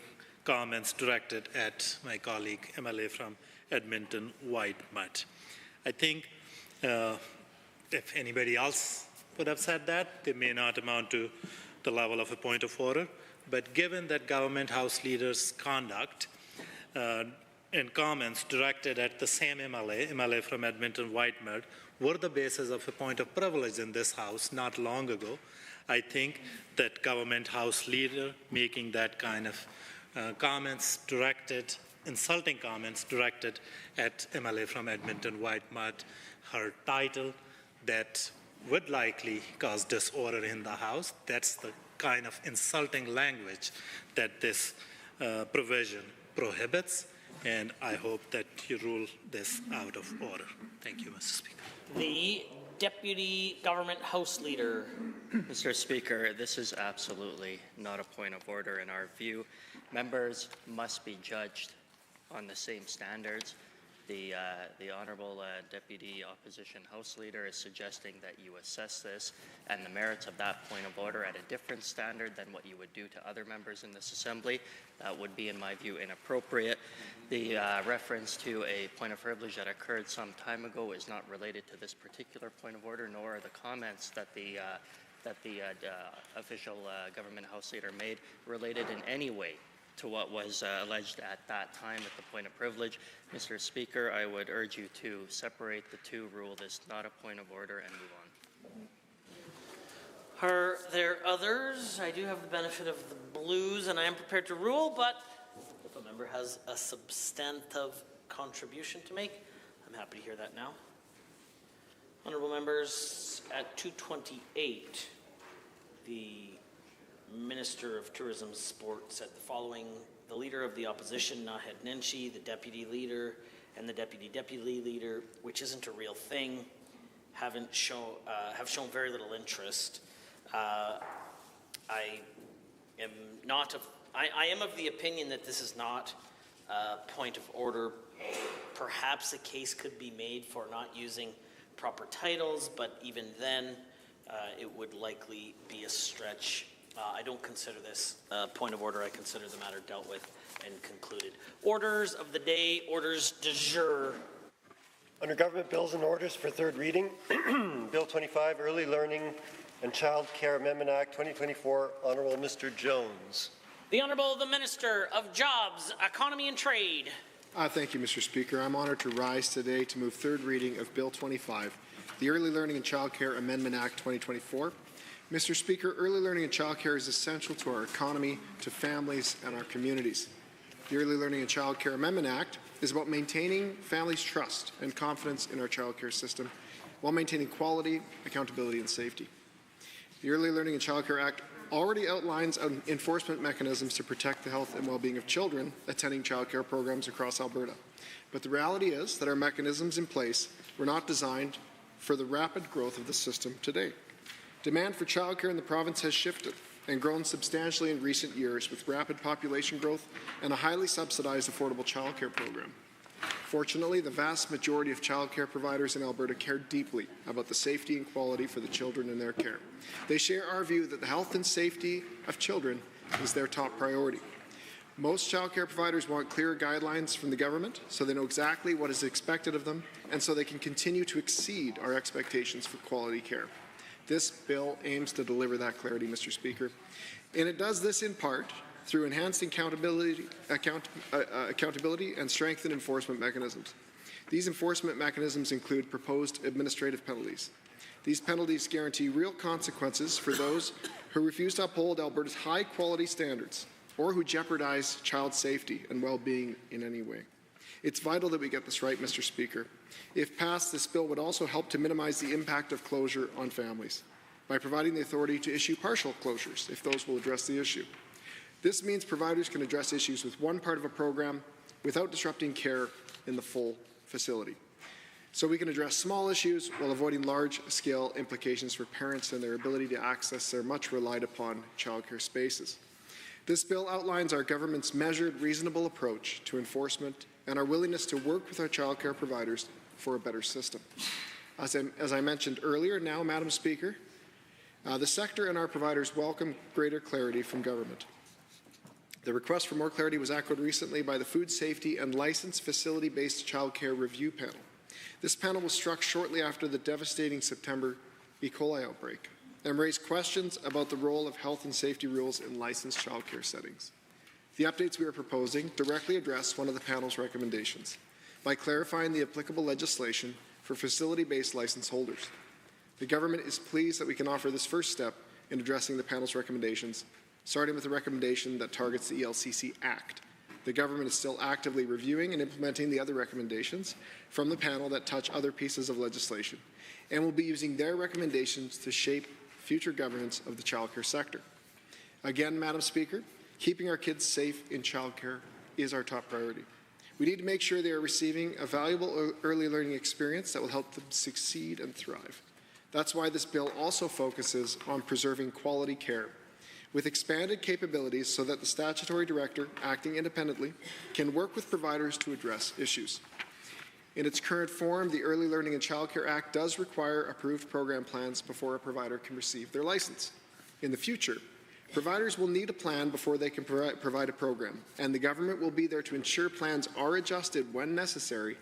comments directed at my colleague MLA from Edmonton, White Mutt. I think if anybody else would have said that. They may not amount to the level of a point of order. But given that government House leaders' conduct and comments directed at the same MLA from Edmonton Whitemud, were the basis of a point of privilege in this House not long ago, I think that government House leader making that kind of insulting comments directed at MLA from Edmonton Whitemud, her title that would likely cause disorder in the House, that's the kind of insulting language that this provision prohibits, and I hope that you rule this out of order. Thank you, Mr. Speaker. The Deputy Government House Leader. Mr. Speaker, this is absolutely not a point of order in our view. Members must be judged on the same standards. The Honourable Deputy Opposition House Leader is suggesting that you assess this and the merits of that point of order at a different standard than what you would do to other members in this Assembly. That would be, in my view, inappropriate. The reference to a point of privilege that occurred some time ago is not related to this particular point of order, nor are the comments that the official Government House Leader made related in any way to what was alleged at that time at the point of privilege. Mr. Speaker, I would urge you to separate the two, rule this not a point of order, and move on. Are there others? I do have the benefit of the blues, and I am prepared to rule, but if a member has a substantive contribution to make, I'm happy to hear that now. Honourable members, at 2:28, the Minister of Tourism Sport said the following: the Leader of the Opposition, Naheed Nenshi, the Deputy Leader, and the Deputy Leader, which isn't a real thing, have shown very little interest. I am of the opinion that this is not a point of order. Perhaps a case could be made for not using proper titles, but even then, it would likely be a stretch. I don't consider this a point of order. I consider the matter dealt with and concluded. Orders of the day, orders du jour. Under Government Bills and Orders for third reading, Bill 25, Early Learning and Child Care Amendment Act 2024, Honourable Mr. Jones. The Honourable the Minister of Jobs, Economy and Trade. Thank you, Mr. Speaker. I'm honoured to rise today to move third reading of Bill 25, the Early Learning and Child Care Amendment Act 2024. Mr. Speaker, early learning and childcare is essential to our economy, to families, and our communities. The Early Learning and Child Care Amendment Act is about maintaining families' trust and confidence in our childcare system while maintaining quality, accountability, and safety. The Early Learning and Child Care Act already outlines enforcement mechanisms to protect the health and well-being of children attending childcare programs across Alberta. But the reality is that our mechanisms in place were not designed for the rapid growth of the system today. Demand for childcare in the province has shifted and grown substantially in recent years with rapid population growth and a highly subsidized affordable childcare program. Fortunately, the vast majority of childcare providers in Alberta care deeply about the safety and quality for the children in their care. They share our view that the health and safety of children is their top priority. Most childcare providers want clearer guidelines from the government so they know exactly what is expected of them and so they can continue to exceed our expectations for quality care. This bill aims to deliver that clarity, Mr. Speaker, and it does this in part through enhancing accountability and strengthened enforcement mechanisms. These enforcement mechanisms include proposed administrative penalties. These penalties guarantee real consequences for those who refuse to uphold Alberta's high-quality standards or who jeopardize child safety and well-being in any way. It's vital that we get this right, Mr. Speaker. If passed, this bill would also help to minimize the impact of closure on families by providing the authority to issue partial closures if those will address the issue. This means providers can address issues with one part of a program without disrupting care in the full facility. So we can address small issues while avoiding large-scale implications for parents and their ability to access their much relied upon childcare spaces. This bill outlines our government's measured, reasonable approach to enforcement and our willingness to work with our childcare providers for a better system. As I mentioned earlier, now, Madam Speaker, the sector and our providers welcome greater clarity from government. The request for more clarity was echoed recently by the Food Safety and Licensed Facility-Based Childcare Review Panel. This panel was struck shortly after the devastating September E. coli outbreak and raise questions about the role of health and safety rules in licensed childcare settings. The updates we are proposing directly address one of the panel's recommendations by clarifying the applicable legislation for facility-based license holders. The government is pleased that we can offer this first step in addressing the panel's recommendations, starting with a recommendation that targets the ELCC Act. The government is still actively reviewing and implementing the other recommendations from the panel that touch other pieces of legislation, and will be using their recommendations to shape future governance of the childcare sector. Again, Madam Speaker, keeping our kids safe in childcare is our top priority. We need to make sure they are receiving a valuable early learning experience that will help them succeed and thrive. That's why this bill also focuses on preserving quality care, with expanded capabilities so that the statutory director, acting independently, can work with providers to address issues. In its current form, the Early Learning and Childcare Act does require approved program plans before a provider can receive their license. In the future, providers will need a plan before they can provide a program, and the government will be there to ensure plans are adjusted when necessary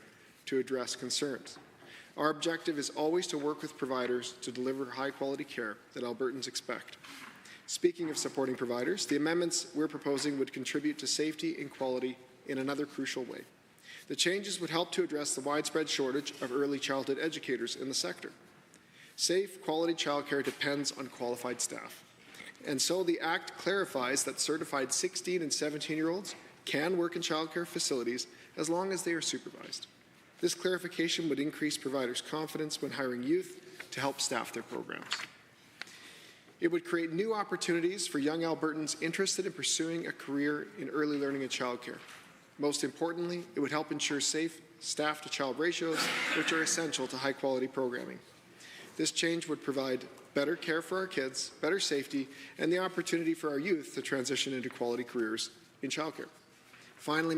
to address concerns. Our objective is always to work with providers to deliver high-quality care that Albertans expect. Speaking of supporting providers, the amendments we're proposing would contribute to safety and quality in another crucial way. The changes would help to address the widespread shortage of early childhood educators in the sector. Safe, quality childcare depends on qualified staff. And so the Act clarifies that certified 16 and 17-year-olds can work in childcare facilities as long as they are supervised. This clarification would increase providers' confidence when hiring youth to help staff their programs. It would create new opportunities for young Albertans interested in pursuing a career in early learning and childcare. Most importantly, it would help ensure safe staff-to-child ratios, which are essential to high-quality programming. This change would provide better care for our kids, better safety, and the opportunity for our youth to transition into quality careers in childcare. Finally,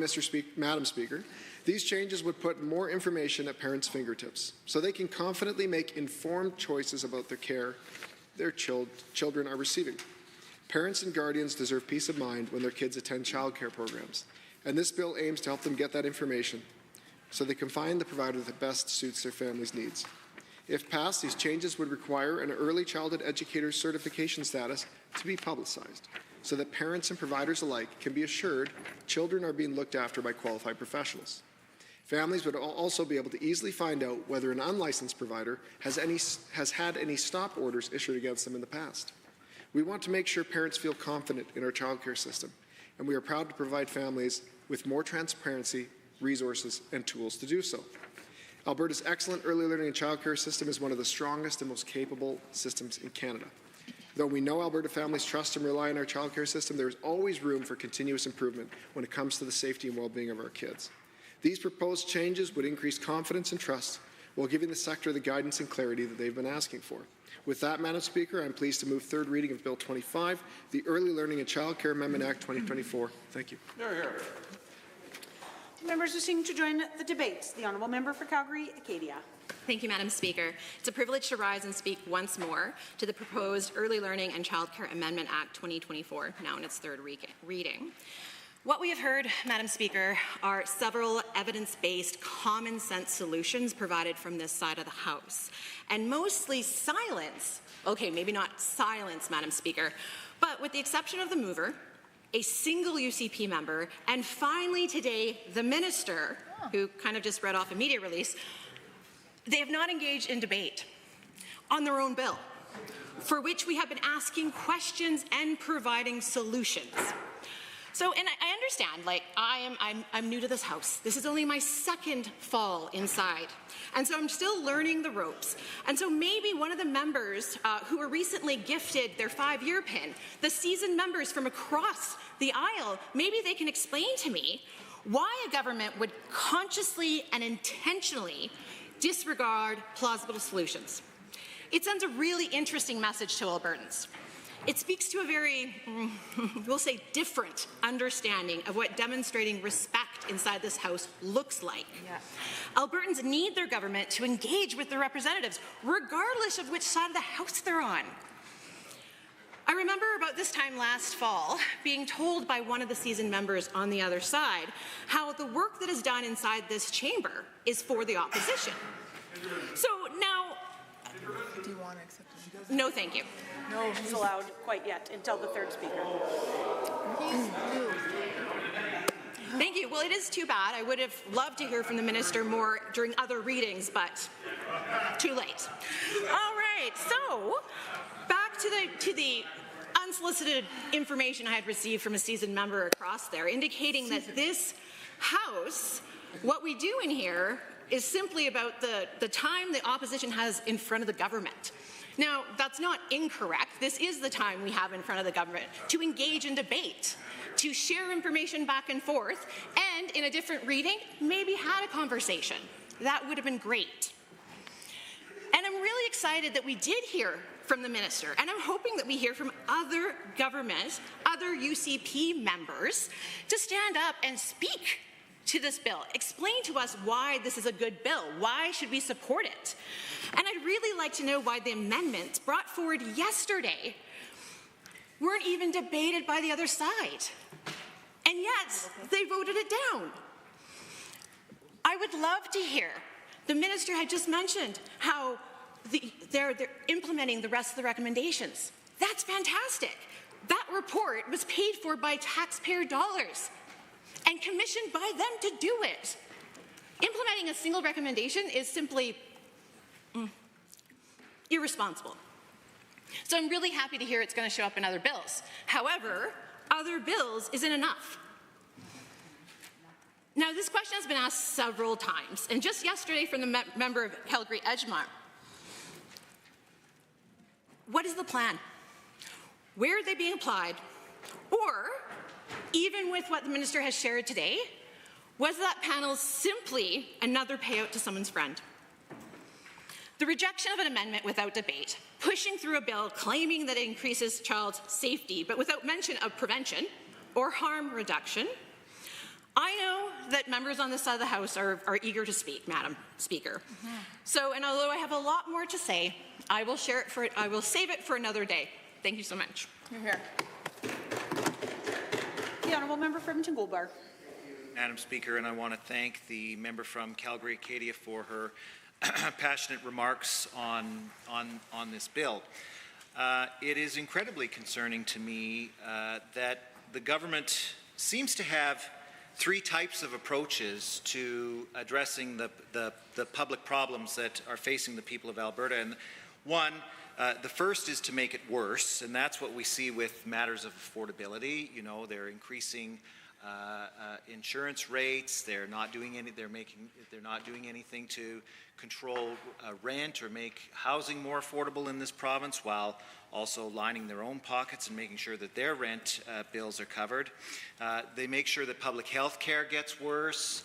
Madam Speaker, these changes would put more information at parents' fingertips so they can confidently make informed choices about the care their children are receiving. Parents and guardians deserve peace of mind when their kids attend childcare programs, and this bill aims to help them get that information so they can find the provider that best suits their family's needs. If passed, these changes would require an early childhood educator certification status to be publicized so that parents and providers alike can be assured children are being looked after by qualified professionals. Families would also be able to easily find out whether an unlicensed provider has had any stop orders issued against them in the past. We want to make sure parents feel confident in our childcare system, and we are proud to provide families with more transparency, resources, and tools to do so. Alberta's excellent early learning and childcare system is one of the strongest and most capable systems in Canada. Though we know Alberta families trust and rely on our childcare system, there is always room for continuous improvement when it comes to the safety and well-being of our kids. These proposed changes would increase confidence and trust while giving the sector the guidance and clarity that they've been asking for. With that, Madam Speaker, I'm pleased to move third reading of Bill 25, the Early Learning and Childcare Amendment Act 2024. Thank you. Members wishing to join the debates. The Honourable Member for Calgary, Acadia. Thank you, Madam Speaker. It's a privilege to rise and speak once more to the proposed Early Learning and Childcare Amendment Act 2024, now in its third reading. What we have heard, Madam Speaker, are several evidence-based, common-sense solutions provided from this side of the House, and mostly silence, okay, maybe not silence, Madam Speaker, but with the exception of the mover, a single UCP member, and finally today, the minister, who kind of just read off a media release, they have not engaged in debate on their own bill, for which we have been asking questions and providing solutions. So, and I understand, like, I'm new to this House. This is only my second fall inside. And so I'm still learning the ropes. And so maybe one of the members who were recently gifted their 5-year pin, the seasoned members from across the aisle, maybe they can explain to me why a government would consciously and intentionally disregard plausible solutions. It sends a really interesting message to Albertans. It speaks to a very, we'll say, different understanding of what demonstrating respect inside this House looks like. Yeah. Albertans need their government to engage with their representatives, regardless of which side of the House they're on. I remember about this time last fall being told by one of the seasoned members on the other side how the work that is done inside this chamber is for the opposition. So now, Do you want to accept it? No, thank you. No, he's allowed quite yet until the third speaker. Thank you. Well, it is too bad. I would have loved to hear from the minister more during other readings, but too late. All right, so back to the unsolicited information I had received from a seasoned member across there, indicating that this House, what we do in here is simply about the time the opposition has in front of the government. Now, that's not incorrect. This is the time we have in front of the government to engage in debate, to share information back and forth, and in a different reading, maybe had a conversation. That would have been great. And I'm really excited that we did hear from the minister, and I'm hoping that we hear from other government, other UCP members, to stand up and speak to this bill. Explain to us why this is a good bill. Why should we support it? And I'd really like to know why the amendments brought forward yesterday weren't even debated by the other side. And yet, they voted it down. I would love to hear. The minister had just mentioned how they're implementing the rest of the recommendations. That's fantastic. That report was paid for by taxpayer dollars and commissioned by them to do it. Implementing a single recommendation is simply irresponsible. So I'm really happy to hear it's going to show up in other bills. However, other bills isn't enough. Now, this question has been asked several times, and just yesterday from the member of Calgary Edgemont. What is the plan? Where are they being applied? Or, even with what the minister has shared today, was that panel simply another payout to someone's friend? The rejection of an amendment without debate, pushing through a bill claiming that it increases child safety, but without mention of prevention or harm reduction. I know that members on this side of the House are eager to speak, Madam Speaker. So, and although I have a lot more to say, I will save it for another day. Thank you so much. You're here. The Honourable Member for Edmonton Goldbar. Madam Speaker, and I want to thank the member from Calgary Acadia for her passionate remarks on this bill. It is incredibly concerning to me that the government seems to have three types of approaches to addressing the public problems that are facing the people of Alberta. And one, the first is to make it worse, and that's what we see with matters of affordability. You know, they're increasing insurance rates. They're not doing anything to control rent or make housing more affordable in this province, while also lining their own pockets and making sure that their rent bills are covered. They make sure that public health care gets worse,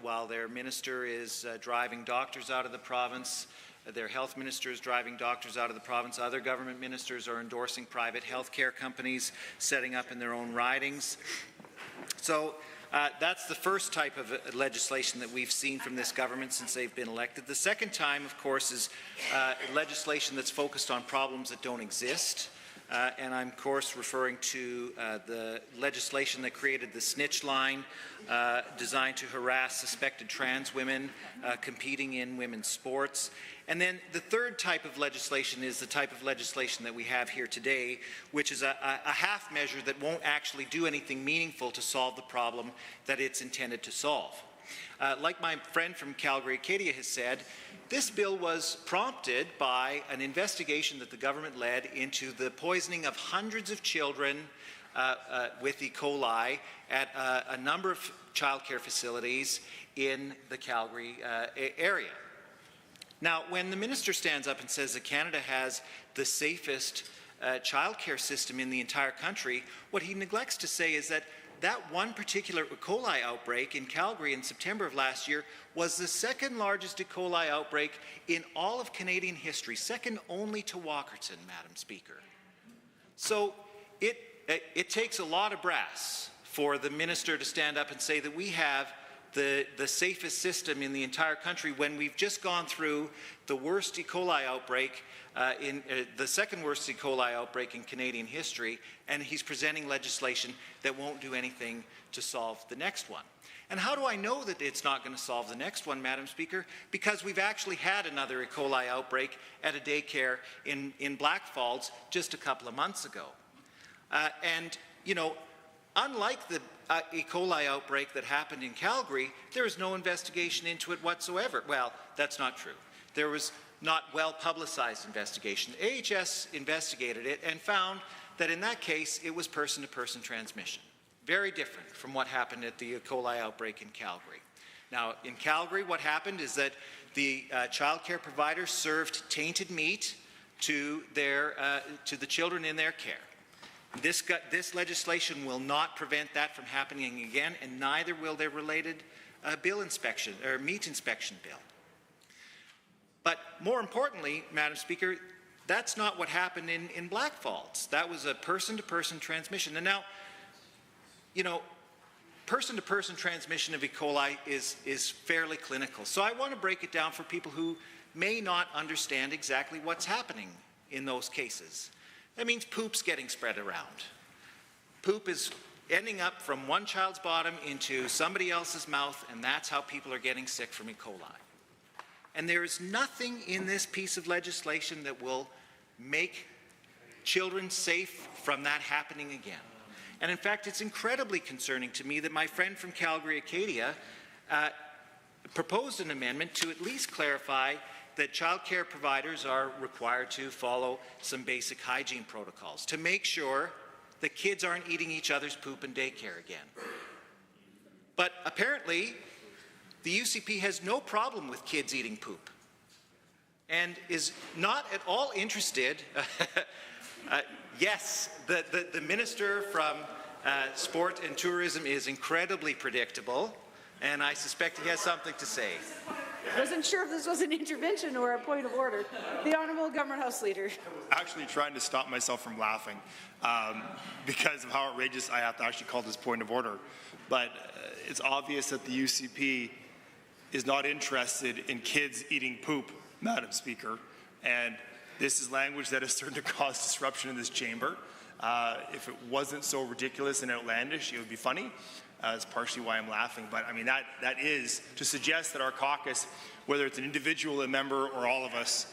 while their minister is driving doctors out of the province. Their health minister is driving doctors out of the province. Other government ministers are endorsing private health care companies, setting up in their own ridings. So that's the first type of legislation that we've seen from this government since they've been elected. The second time, of course, is legislation that's focused on problems that don't exist. And I'm, of course, referring to the legislation that created the snitch line designed to harass suspected trans women competing in women's sports. And then the third type of legislation is the type of legislation that we have here today, which is a half measure that won't actually do anything meaningful to solve the problem that it's intended to solve. Like my friend from Calgary Acadia has said, this bill was prompted by an investigation that the government led into the poisoning of hundreds of children with E. coli at a number of childcare facilities in the Calgary area. Now, when the minister stands up and says that Canada has the safest childcare system in the entire country, what he neglects to say is that that one particular E. coli outbreak in Calgary in September of last year was the second largest E. coli outbreak in all of Canadian history, second only to Walkerton, Madam Speaker. So it takes a lot of brass for the minister to stand up and say that we have the safest system in the entire country when we've just gone through the worst E. coli outbreak, the second worst E. coli outbreak in Canadian history, and he's presenting legislation that won't do anything to solve the next one. And how do I know that it's not going to solve the next one, Madam Speaker? Because we've actually had another E. coli outbreak at a daycare in Blackfalds just a couple of months ago. And, you know, unlike the E. coli outbreak that happened in Calgary, there was no investigation into it whatsoever. Well, that's not true. There was not well-publicized investigation. AHS investigated it and found that in that case, it was person-to-person transmission. Very different from what happened at the E. coli outbreak in Calgary. Now, in Calgary, what happened is that the child care providers served tainted meat to the children in their care. This legislation will not prevent that from happening again, and neither will their related bill inspection or meat inspection bill. But more importantly, Madam Speaker, that's not what happened in Blackfalds. That was a person-to-person transmission. And now, you know, person-to-person transmission of E. coli is fairly clinical. So I want to break it down for people who may not understand exactly what's happening in those cases. That means poop's getting spread around. Poop is ending up from one child's bottom into somebody else's mouth, and that's how people are getting sick from E. coli. And there is nothing in this piece of legislation that will make children safe from that happening again. And in fact, it's incredibly concerning to me that my friend from Calgary, Acadia, proposed an amendment to at least clarify that child care providers are required to follow some basic hygiene protocols to make sure that kids aren't eating each other's poop in daycare again. But apparently, the UCP has no problem with kids eating poop and is not at all interested. Yes, the Minister from Sport and Tourism is incredibly predictable, and I suspect he has something to say. I wasn't sure if this was an intervention or a point of order. The Honourable Government House Leader. Actually trying to stop myself from laughing because of how outrageous I have to actually call this point of order. But it's obvious that the UCP is not interested in kids eating poop, Madam Speaker, and this is language that is certain to cause disruption in this chamber. If it wasn't so ridiculous and outlandish, it would be funny. It's partially why I'm laughing. But I mean, that is to suggest that our caucus, whether it's an individual, a member, or all of us,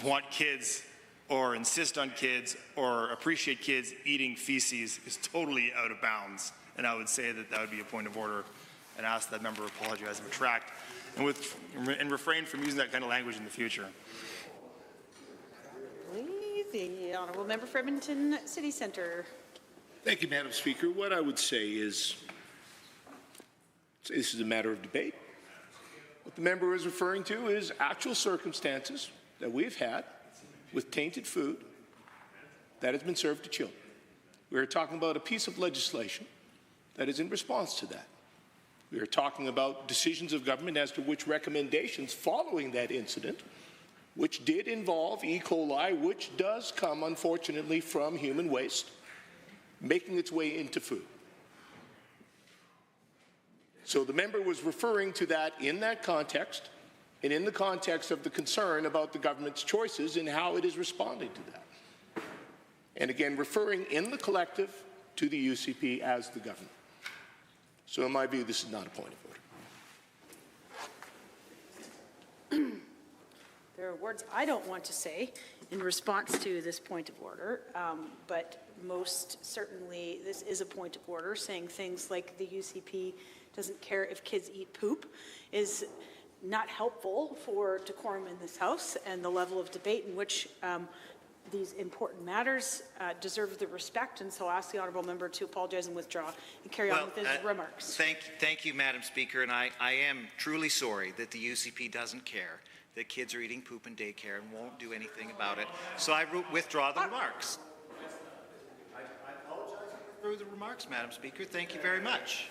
want kids or insist on kids or appreciate kids eating feces is totally out of bounds. And I would say that that would be a point of order and ask that member apologize and retract and refrain from using that kind of language in the future. The Honourable Member for Edmonton City Centre. Thank you, Madam Speaker. What I would say is this is a matter of debate. What the member is referring to is actual circumstances that we've had with tainted food that has been served to children. We are talking about a piece of legislation that is in response to that. We are talking about decisions of government as to which recommendations following that incident, which did involve E. coli, which does come, unfortunately, from human waste, making its way into food. So the member was referring to that in that context, and in the context of the concern about the government's choices and how it is responding to that. And again, referring in the collective to the UCP as the government. So in my view, this is not a point of order. There are words I don't want to say in response to this point of order, but most certainly this is a point of order. Saying things like the UCP doesn't care if kids eat poop is not helpful for decorum in this House and the level of debate in which these important matters deserve the respect, and so I ask the honourable member to apologize and withdraw and carry on with his remarks. Thank you, Madam Speaker, and I am truly sorry that the UCP doesn't care that kids are eating poop in daycare and won't do anything about it. So I withdraw the remarks. I apologize for the remarks, Madam Speaker. Thank you very much.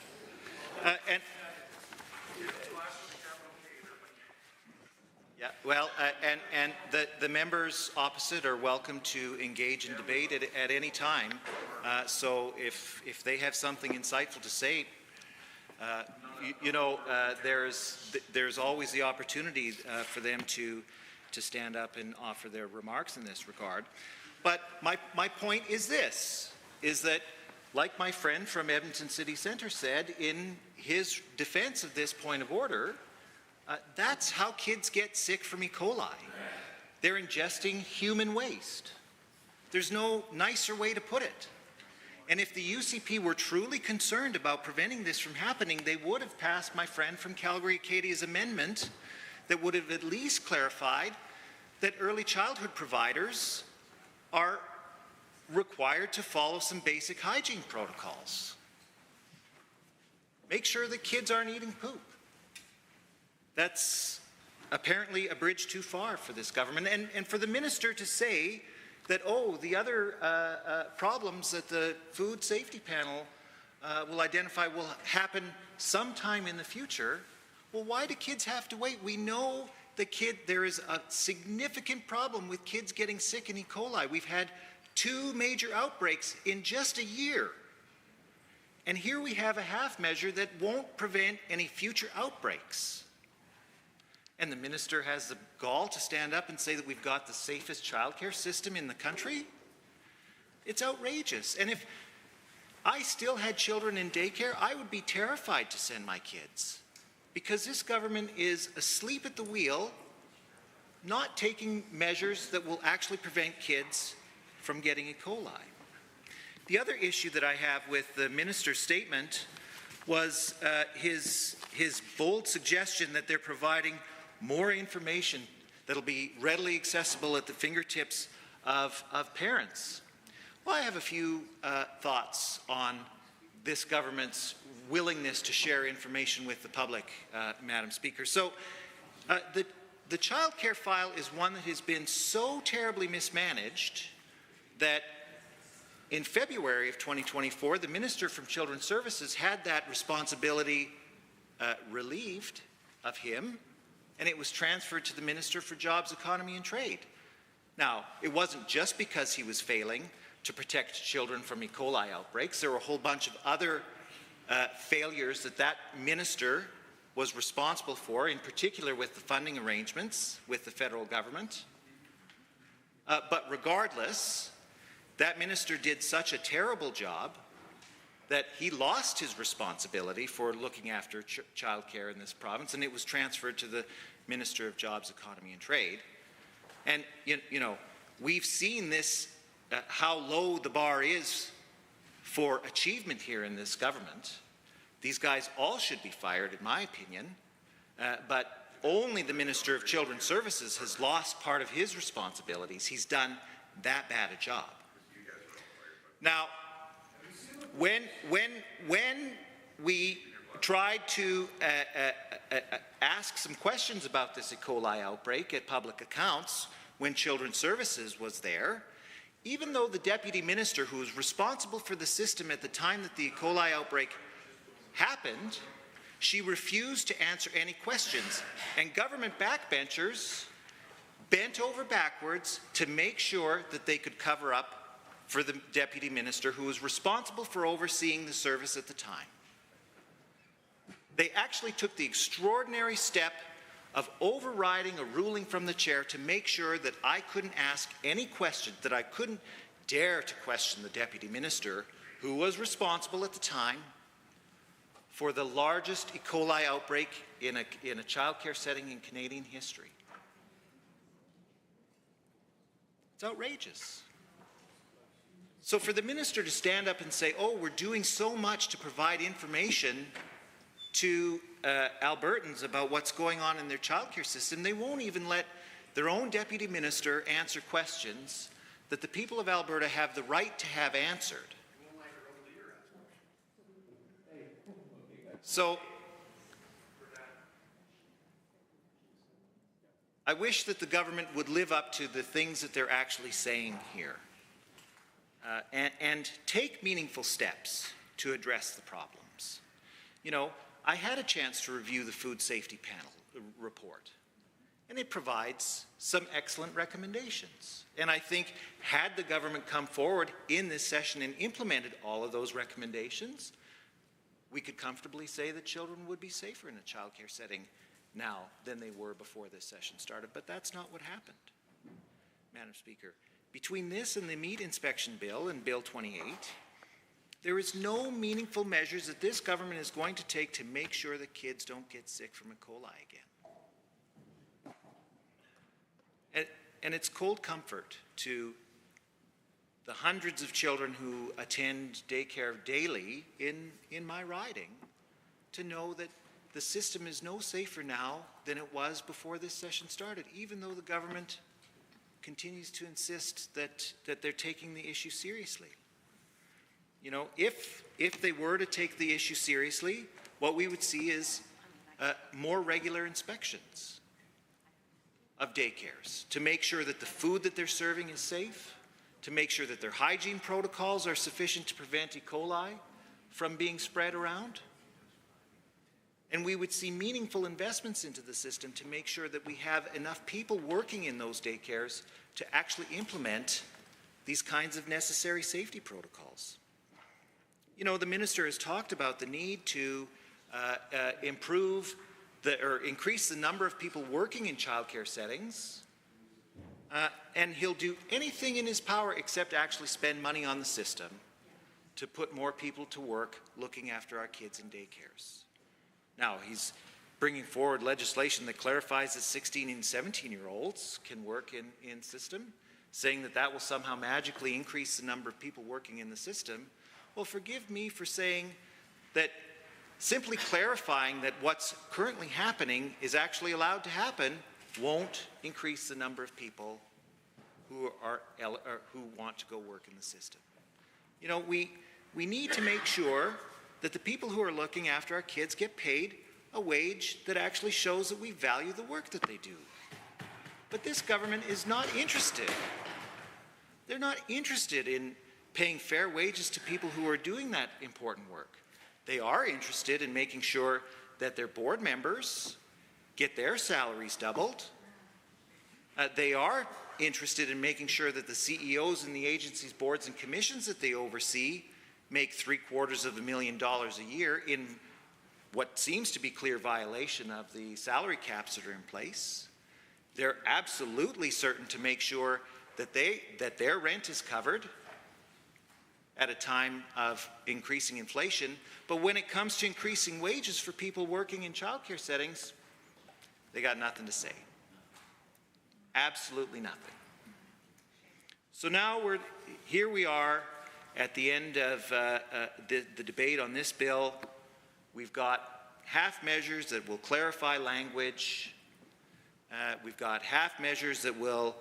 The members opposite are welcome to engage in debate at any time. So if they have something insightful to say, there's always the opportunity for them to stand up and offer their remarks in this regard. But my point is this, is that like my friend from Edmonton City Centre said in his defense of this point of order, that's how kids get sick from E. coli. They're ingesting human waste. There's no nicer way to put it. And if the UCP were truly concerned about preventing this from happening, they would have passed my friend from Calgary Acadia's amendment that would have at least clarified that early childhood providers are required to follow some basic hygiene protocols. Make sure that kids aren't eating poop. That's apparently a bridge too far for this government. And for the minister to say that, oh, the other problems that the food safety panel will identify will happen sometime in the future, well, why do kids have to wait? We know there is a significant problem with kids getting sick in E. coli. We've had 2 major outbreaks in just a year. And here we have a half measure that won't prevent any future outbreaks. And the minister has the gall to stand up and say that we've got the safest childcare system in the country? It's outrageous. And if I still had children in daycare, I would be terrified to send my kids, because this government is asleep at the wheel, not taking measures that will actually prevent kids from getting E. coli. The other issue that I have with the minister's statement was his bold suggestion that they're providing more information that'll be readily accessible at the fingertips of parents. Well, I have a few thoughts on this government's willingness to share information with the public, Madam Speaker. So the child care file is one that has been so terribly mismanaged that in February of 2024, the Minister from Children's Services had that responsibility relieved of him, and it was transferred to the Minister for Jobs, Economy and Trade. Now, it wasn't just because he was failing to protect children from E. coli outbreaks. There were a whole bunch of other failures that minister was responsible for, in particular with the funding arrangements with the federal government. But regardless, that minister did such a terrible job that he lost his responsibility for looking after child care in this province, and it was transferred to the Minister of Jobs, Economy and Trade. And you know, we've seen this, how low the bar is for achievement here in this government. These guys all should be fired, in my opinion, but only the Minister of Children's Services has lost part of his responsibilities. He's done that bad a job. Now, when we tried to ask some questions about this E. coli outbreak at public accounts when Children's Services was there, even though the Deputy Minister, who was responsible for the system at the time that the E. coli outbreak happened, she refused to answer any questions. And government backbenchers bent over backwards to make sure that they could cover up for the Deputy Minister who was responsible for overseeing the service at the time. They actually took the extraordinary step of overriding a ruling from the chair to make sure that I couldn't ask any questions, that I couldn't dare to question the Deputy Minister who was responsible at the time for the largest E. coli outbreak in a childcare setting in Canadian history. It's outrageous. So for the minister to stand up and say, oh, we're doing so much to provide information to Albertans about what's going on in their childcare system, they won't even let their own deputy minister answer questions that the people of Alberta have the right to have answered. So I wish that the government would live up to the things that they're actually saying here. And take meaningful steps to address the problems. You know, I had a chance to review the Food Safety Panel report, and it provides some excellent recommendations. And I think had the government come forward in this session and implemented all of those recommendations, we could comfortably say that children would be safer in a childcare setting now than they were before this session started, but that's not what happened. Madam Speaker, between this and the meat inspection bill and Bill 28, there is no meaningful measures that this government is going to take to make sure that kids don't get sick from E. coli again. And it's cold comfort to the hundreds of children who attend daycare daily in my riding to know that the system is no safer now than it was before this session started, even though the government continues to insist that they're taking the issue seriously. You know, if they were to take the issue seriously, what we would see is more regular inspections of daycares to make sure that the food that they're serving is safe, to make sure that their hygiene protocols are sufficient to prevent E. coli from being spread around. And we would see meaningful investments into the system to make sure that we have enough people working in those daycares to actually implement these kinds of necessary safety protocols. You know, the minister has talked about the need to increase the number of people working in childcare settings, and he'll do anything in his power except actually spend money on the system to put more people to work looking after our kids in daycares. Now, he's bringing forward legislation that clarifies that 16 and 17-year-olds can work in system, saying that that will somehow magically increase the number of people working in the system. Well, forgive me for saying that simply clarifying that what's currently happening is actually allowed to happen won't increase the number of people who want to go work in the system. You know, we need to make sure that the people who are looking after our kids get paid a wage that actually shows that we value the work that they do. But this government is not interested. They're not interested in paying fair wages to people who are doing that important work. They are interested in making sure that their board members get their salaries doubled. They are interested in making sure that the CEOs in the agencies, boards, and commissions that they oversee make $750,000 a year in what seems to be clear violation of the salary caps that are in place. They're absolutely certain to make sure that their rent is covered at a time of increasing inflation. But when it comes to increasing wages for people working in childcare settings, they got nothing to say. Absolutely nothing. So now here we are at the end of the debate on this bill. We've got half measures that will clarify language. We've got half measures that will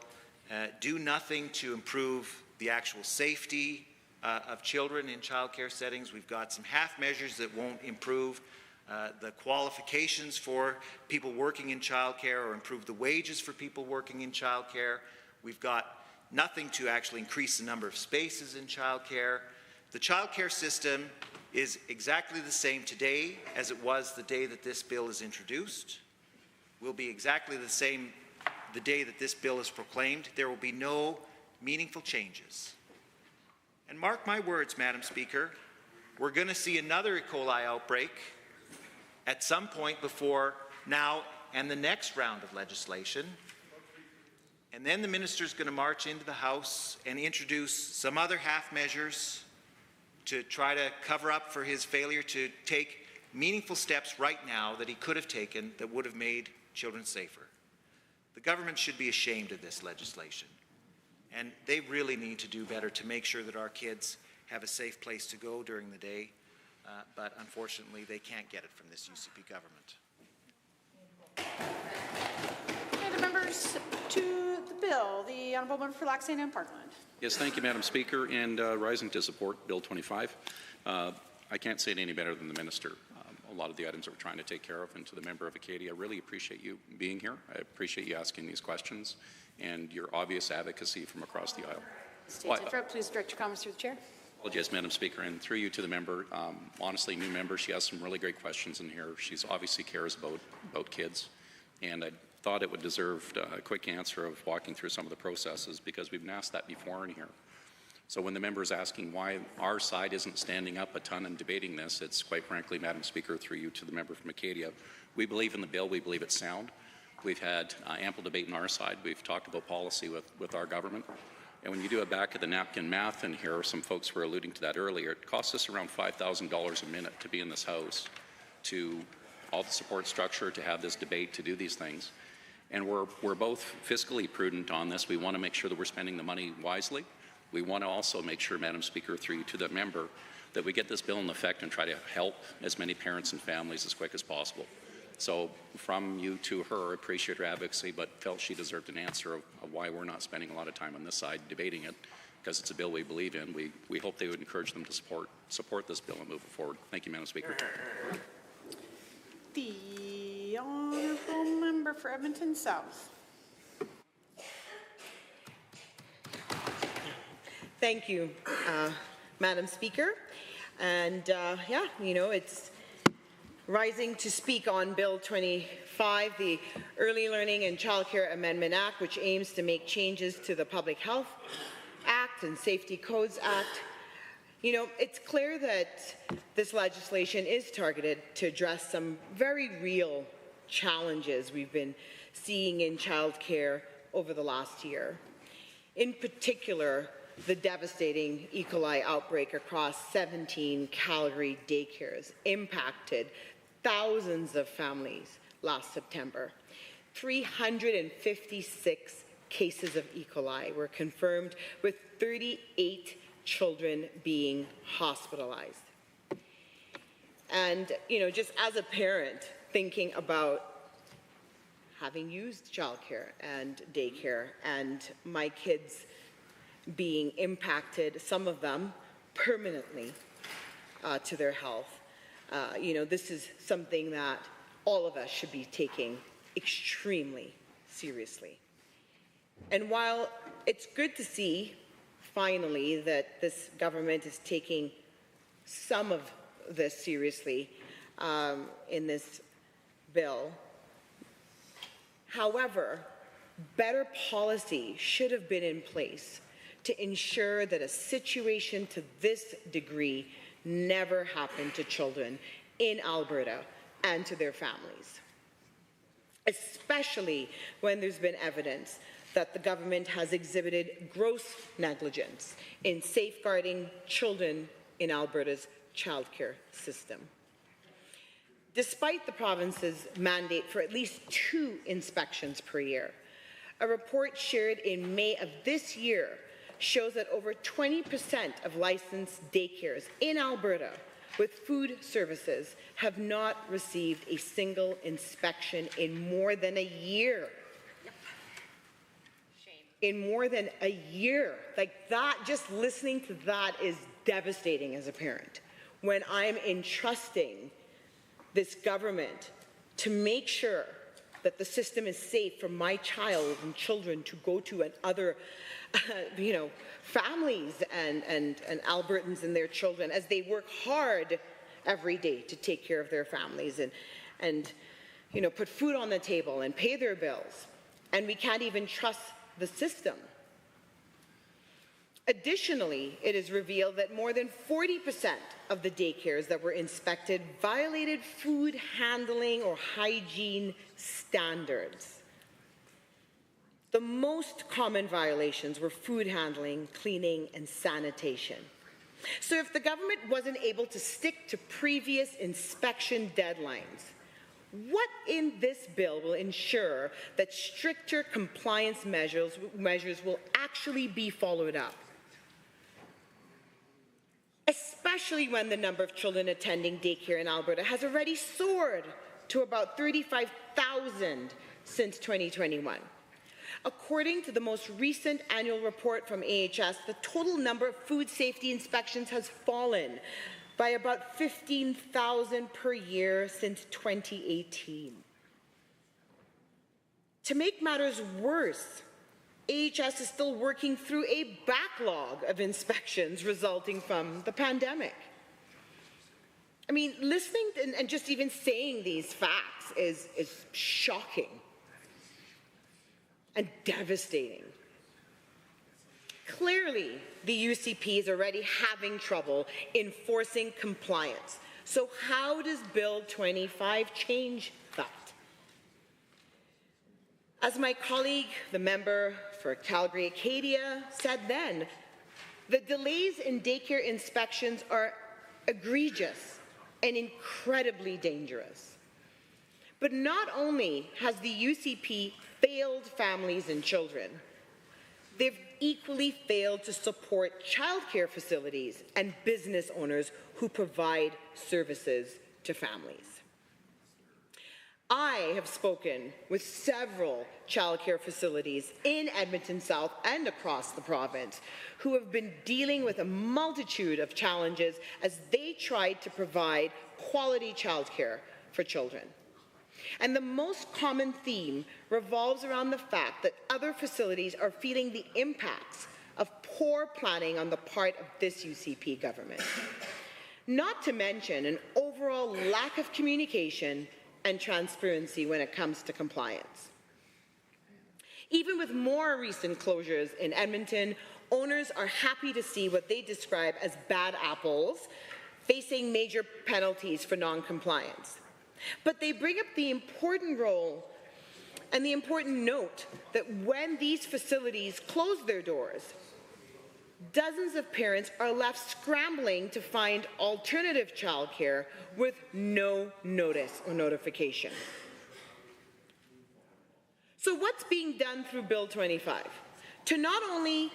do nothing to improve the actual safety of children in childcare settings. We've got some half measures that won't improve the qualifications for people working in childcare or improve the wages for people working in childcare. We've got nothing to actually increase the number of spaces in childcare. The childcare system is exactly the same today as it was the day that this bill is introduced. Will be exactly the same the day that this bill is proclaimed. There will be no meaningful changes. And mark my words, Madam Speaker, we're going to see another E. coli outbreak at some point before now and the next round of legislation. And then the minister's going to march into the House and introduce some other half measures to try to cover up for his failure to take meaningful steps right now that he could have taken that would have made children safer. The government should be ashamed of this legislation. And they really need to do better to make sure that our kids have a safe place to go during the day. But unfortunately, they can't get it from this UCP government. Okay, the members to the bill. The Honourable Member for Lac St. Anne Parkland. Yes, thank you, Madam Speaker, and rising to support Bill 25. I can't say it any better than the Minister. A lot of the items that we're trying to take care of, and to the member of Acadia, I really appreciate you being here. I appreciate you asking these questions and your obvious advocacy from across the aisle. Please direct your comments through the chair. Apologize, Madam Speaker, and through you to the member. Honestly, new member, she has some really great questions in here. She's obviously cares about kids, and I thought it would deserve a quick answer of walking through some of the processes because we've been asked that before in here. So when the member is asking why our side isn't standing up a ton and debating this, it's quite frankly, Madam Speaker, through you to the member from Acadia, we believe in the bill, we believe it's sound. We've had ample debate on our side. We've talked about policy with our government. And when you do a back of the napkin math in here, some folks were alluding to that earlier, it costs us around $5,000 a minute to be in this House, to all the support structure, to have this debate, to do these things. And we're both fiscally prudent on this. We want to make sure that we're spending the money wisely. We want to also make sure, Madam Speaker, through you to the member, that we get this bill in effect and try to help as many parents and families as quick as possible. So from you to her, appreciate her advocacy, but felt she deserved an answer of why we're not spending a lot of time on this side debating it, because it's a bill we believe in. We hope they would encourage them to support this bill and move it forward. Thank you, Madam Speaker. The honourable member for Edmonton South. Thank you, Madam Speaker. And yeah, you know, it's rising to speak on Bill 25, the Early Learning and Childcare Amendment Act, which aims to make changes to the Public Health Act and Safety Codes Act. You know, it's clear that this legislation is targeted to address some very real challenges we've been seeing in childcare over the last year. In particular, the devastating E. coli outbreak across 17 Calgary daycares impacted thousands of families last September. 356 cases of E. coli were confirmed, with 38 children being hospitalized. And, you know, just as a parent thinking about having used childcare and daycare and my kids being impacted, some of them permanently to their health, you know, this is something that all of us should be taking extremely seriously. And while it's good to see finally that this government is taking some of this seriously in this bill, however, better policy should have been in place to ensure that a situation to this degree never happened to children in Alberta and to their families, especially when there's been evidence that the government has exhibited gross negligence in safeguarding children in Alberta's childcare system. Despite the province's mandate for at least 2 inspections per year, a report shared in May of this year shows that over 20% of licensed daycares in Alberta with food services have not received a single inspection in more than a year. In more than a year. Like that, just listening to that is devastating as a parent. When I'm entrusting this government to make sure that the system is safe for my child and children to go to and other you know, families and Albertans and their children as they work hard every day to take care of their families and you know, put food on the table and pay their bills. And we can't even trust the system. Additionally, it is revealed that more than 40% of the daycares that were inspected violated food handling or hygiene standards. The most common violations were food handling, cleaning, and sanitation. So if the government wasn't able to stick to previous inspection deadlines, what in this bill will ensure that stricter compliance measures will actually be followed up? Especially when the number of children attending daycare in Alberta has already soared to about 35,000 since 2021. According to the most recent annual report from AHS, the total number of food safety inspections has fallen by about 15,000 per year since 2018. To make matters worse, AHS is still working through a backlog of inspections resulting from the pandemic. I mean, listening and just even saying these facts is shocking and devastating. Clearly, the UCP is already having trouble enforcing compliance. So how does Bill 25 change that? As my colleague, the member for Calgary-Acadia, said then, the delays in daycare inspections are egregious and incredibly dangerous. But not only has the UCP failed families and children, they've equally failed to support childcare facilities and business owners who provide services to families. I have spoken with several childcare facilities in Edmonton South and across the province who have been dealing with a multitude of challenges as they tried to provide quality childcare for children. And the most common theme revolves around the fact that other facilities are feeling the impacts of poor planning on the part of this UCP government. Not to mention an overall lack of communication and transparency when it comes to compliance. Even with more recent closures in Edmonton, owners are happy to see what they describe as bad apples facing major penalties for non-compliance. But they bring up the important role and the important note that when these facilities close their doors, dozens of parents are left scrambling to find alternative childcare with no notice or notification. So what's being done through Bill 25? To not only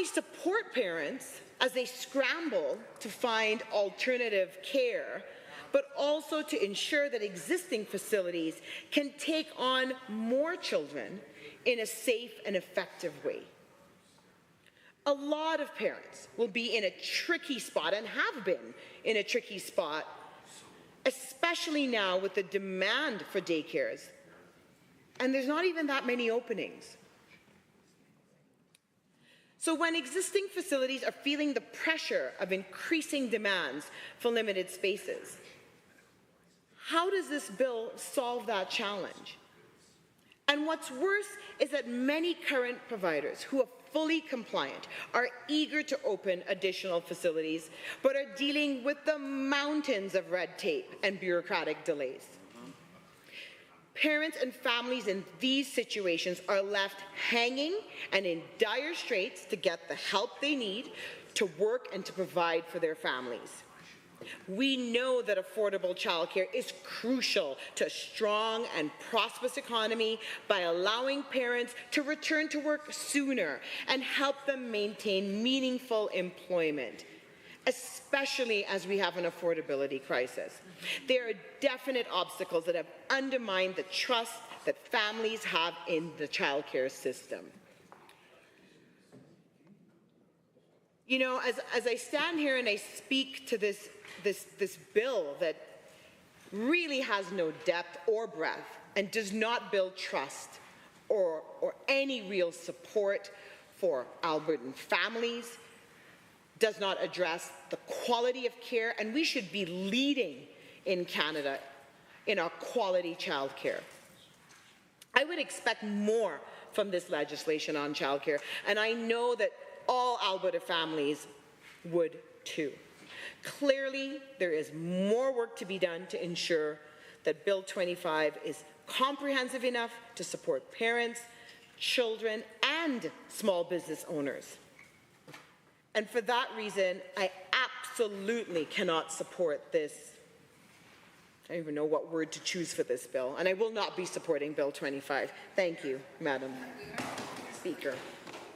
support parents as they scramble to find alternative care, but also to ensure that existing facilities can take on more children in a safe and effective way. A lot of parents will be in a tricky spot and have been in a tricky spot, especially now with the demand for daycares. And there's not even that many openings. So when existing facilities are feeling the pressure of increasing demands for limited spaces, how does this bill solve that challenge? And what's worse is that many current providers who are fully compliant are eager to open additional facilities, but are dealing with the mountains of red tape and bureaucratic delays. Parents and families in these situations are left hanging and in dire straits to get the help they need to work and to provide for their families. We know that affordable childcare is crucial to a strong and prosperous economy by allowing parents to return to work sooner and help them maintain meaningful employment, especially as we have an affordability crisis. There are definite obstacles that have undermined the trust that families have in the childcare system. You know, as I stand here and I speak to this bill that really has no depth or breadth and does not build trust or any real support for Albertan families, does not address the quality of care, and we should be leading in Canada in our quality childcare. I would expect more from this legislation on childcare, and I know that all Alberta families would too. Clearly, there is more work to be done to ensure that Bill 25 is comprehensive enough to support parents, children, and small business owners. And for that reason, I absolutely cannot support this. I don't even know what word to choose for this bill, and I will not be supporting Bill 25. Thank you, Madam Speaker.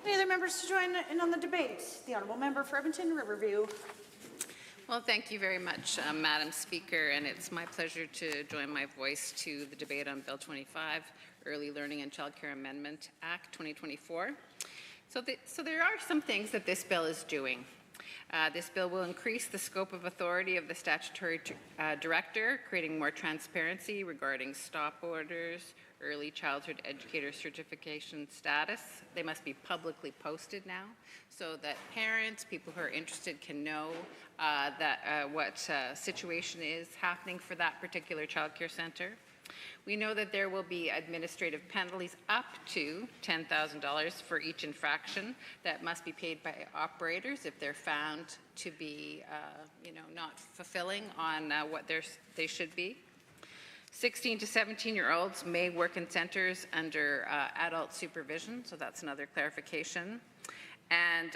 Any other members to join in on the debate? The Honourable Member for Edmonton Riverview. Well, thank you very much, Madam Speaker, and it's my pleasure to join my voice to the debate on Bill 25, Early Learning and Childcare Amendment Act 2024. So there are some things that this bill is doing. This bill will increase the scope of authority of the statutory director, creating more transparency regarding stop orders, early childhood educator certification status. They must be publicly posted now so that parents, people who are interested can know what situation is happening for that particular childcare centre. We know that there will be administrative penalties up to $10,000 for each infraction that must be paid by operators if they're found to be, not fulfilling on what they should be. 16 to 17-year-olds may work in centres under adult supervision, so that's another clarification. And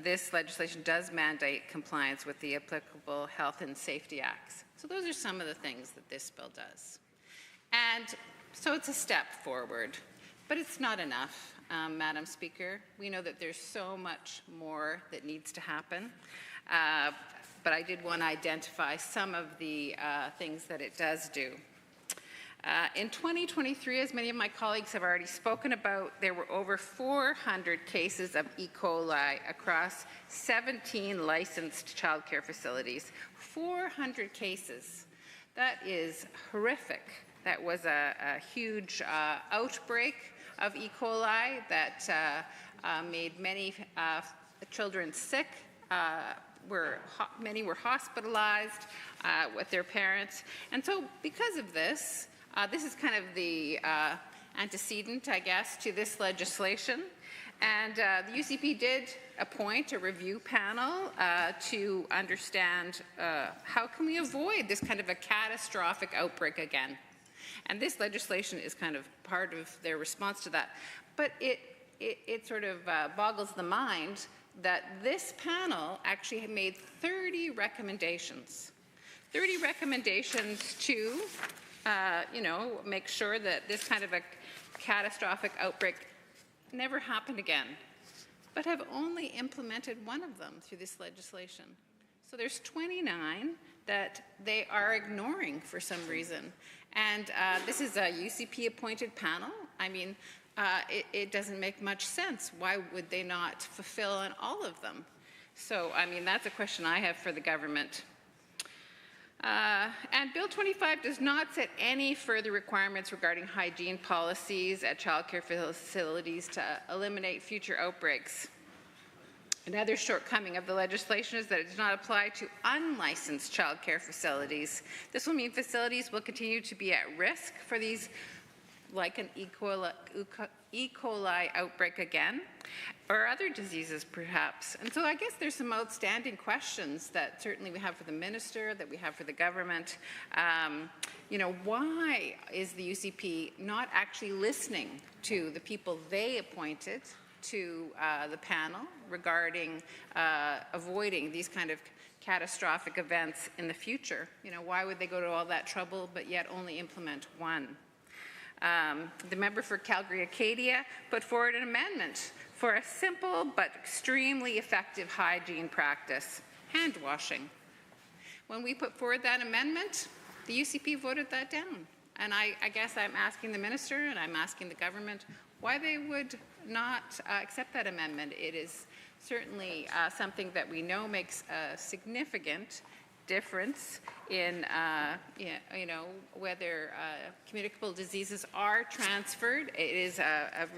this legislation does mandate compliance with the applicable health and safety acts. So those are some of the things that this bill does. And so it's a step forward, but it's not enough, Madam Speaker. We know that there's so much more that needs to happen, but I did want to identify some of the things that it does do. In 2023, as many of my colleagues have already spoken about, there were over 400 cases of E. coli across 17 licensed childcare facilities. 400 cases. That is horrific. That was a huge outbreak of E. coli that made many children sick. Many were hospitalized with their parents. And so because of this, this is kind of the antecedent, I guess, to this legislation. And the UCP did appoint a review panel to understand how can we avoid this kind of a catastrophic outbreak again. And this legislation is kind of part of their response to that. But it sort of boggles the mind that this panel actually made 30 recommendations. 30 recommendations to, make sure that this kind of a catastrophic outbreak never happened again, but have only implemented one of them through this legislation. So there's 29 that they are ignoring for some reason. And this is a UCP-appointed panel. I mean, it doesn't make much sense. Why would they not fulfill on all of them? So, I mean, that's a question I have for the government. And Bill 25 does not set any further requirements regarding hygiene policies at childcare facilities to eliminate future outbreaks. Another shortcoming of the legislation is that it does not apply to unlicensed childcare facilities. This will mean facilities will continue to be at risk for these, like an E. coli outbreak again, or other diseases perhaps. And so I guess there's some outstanding questions that certainly we have for the minister, that we have for the government. Why is the UCP not actually listening to the people they appointed to the panel regarding avoiding these kind of catastrophic events in the future? Why would they go to all that trouble but yet only implement one? The member for Calgary-Acadia put forward an amendment for a simple but extremely effective hygiene practice, hand washing. When we put forward that amendment, the UCP voted that down. And I guess I'm asking the minister and I'm asking the government why they would not accept that amendment. It is certainly something that we know makes a significant difference in, whether communicable diseases are transferred. It is a